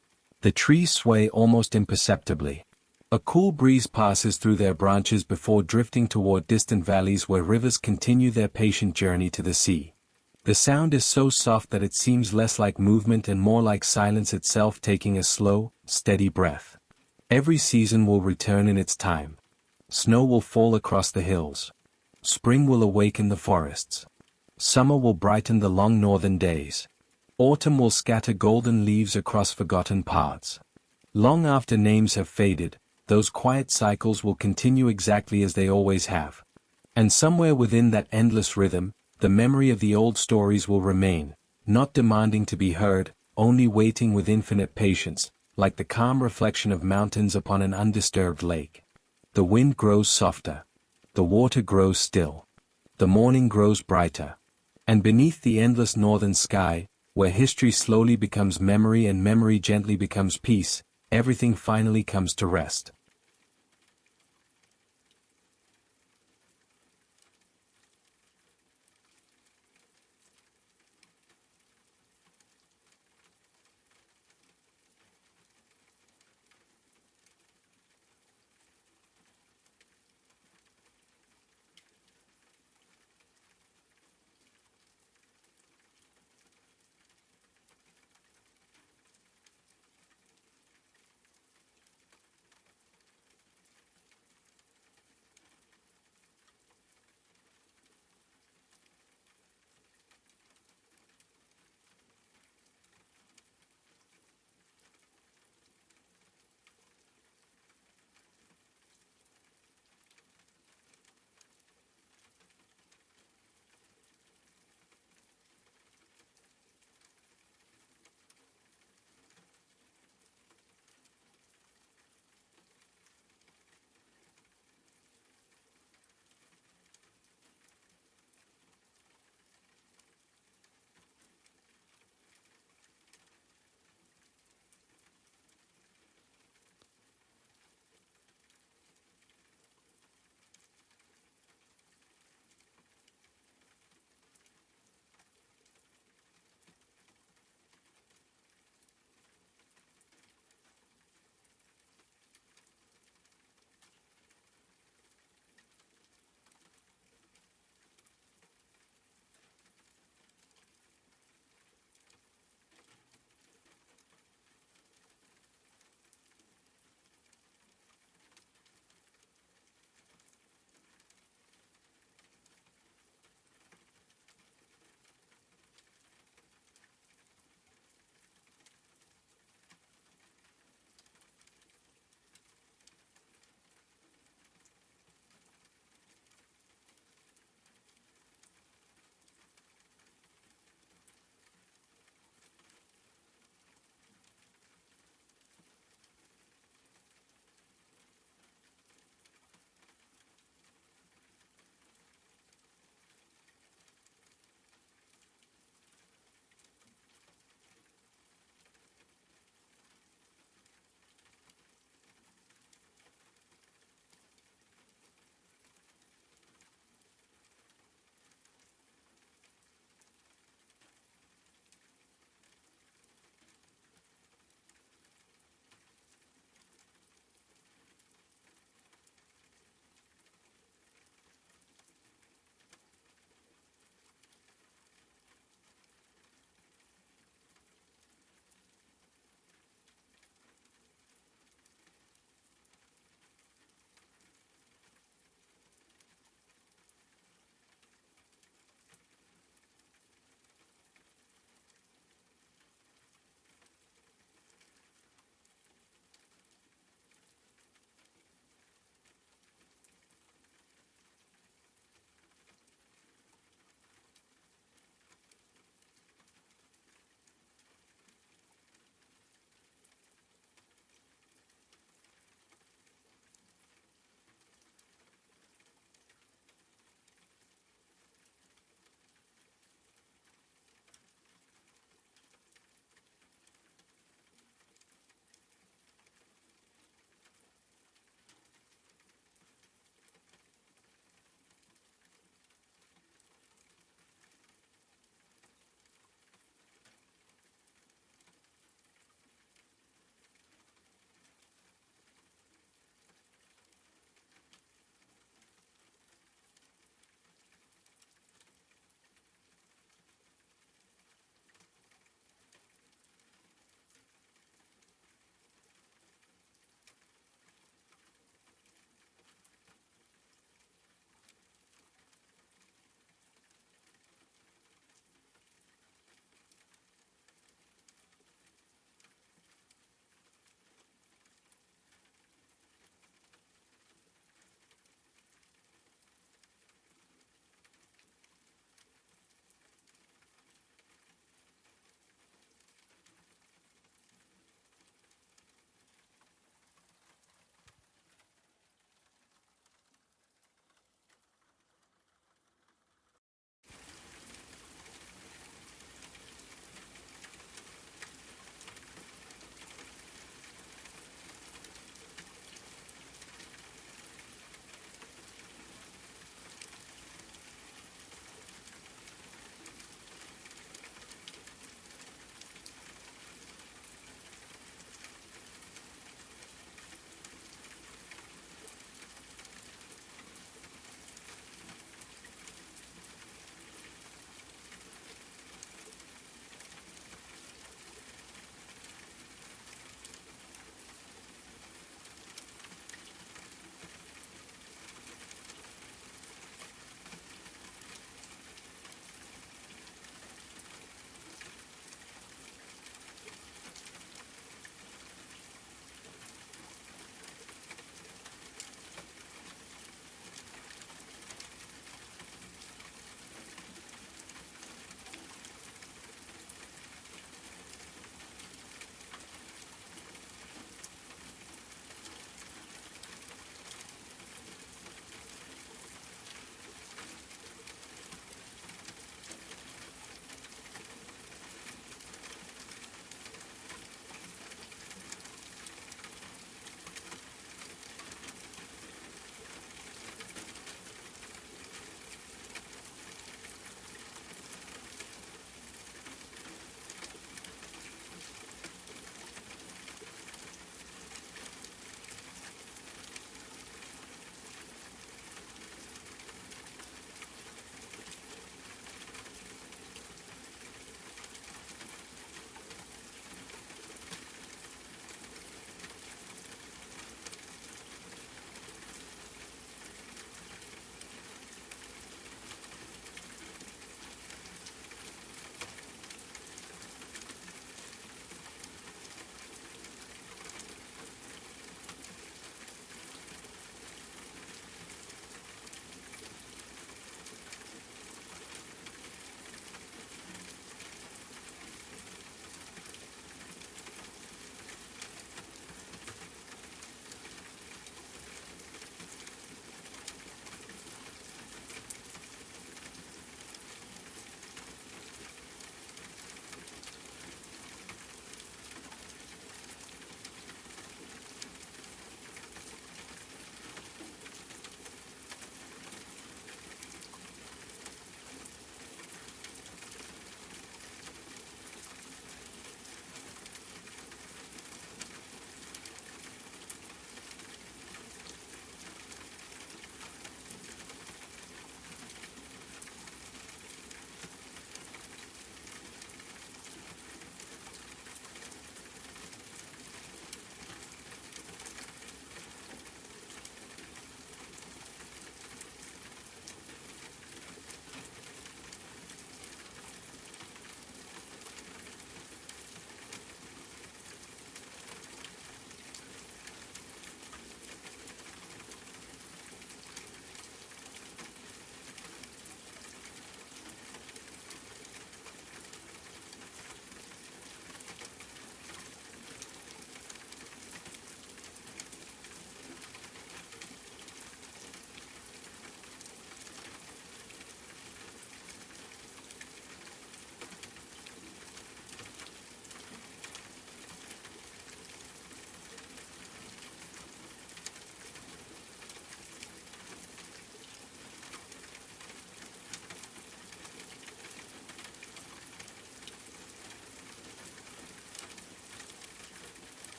The trees sway almost imperceptibly. A cool breeze passes through their branches before drifting toward distant valleys where rivers continue their patient journey to the sea. The sound is so soft that it seems less like movement and more like silence itself taking a slow, steady breath. Every season will return in its time. Snow will fall across the hills. Spring will awaken the forests. Summer will brighten the long northern days. Autumn will scatter golden leaves across forgotten paths. Long after names have faded, those quiet cycles will continue exactly as they always have. And somewhere within that endless rhythm, the memory of the old stories will remain, not demanding to be heard, only waiting with infinite patience, like the calm reflection of mountains upon an undisturbed lake. The wind grows softer. The water grows still. The morning grows brighter. And beneath the endless northern sky, where history slowly becomes memory and memory gently becomes peace, everything finally comes to rest.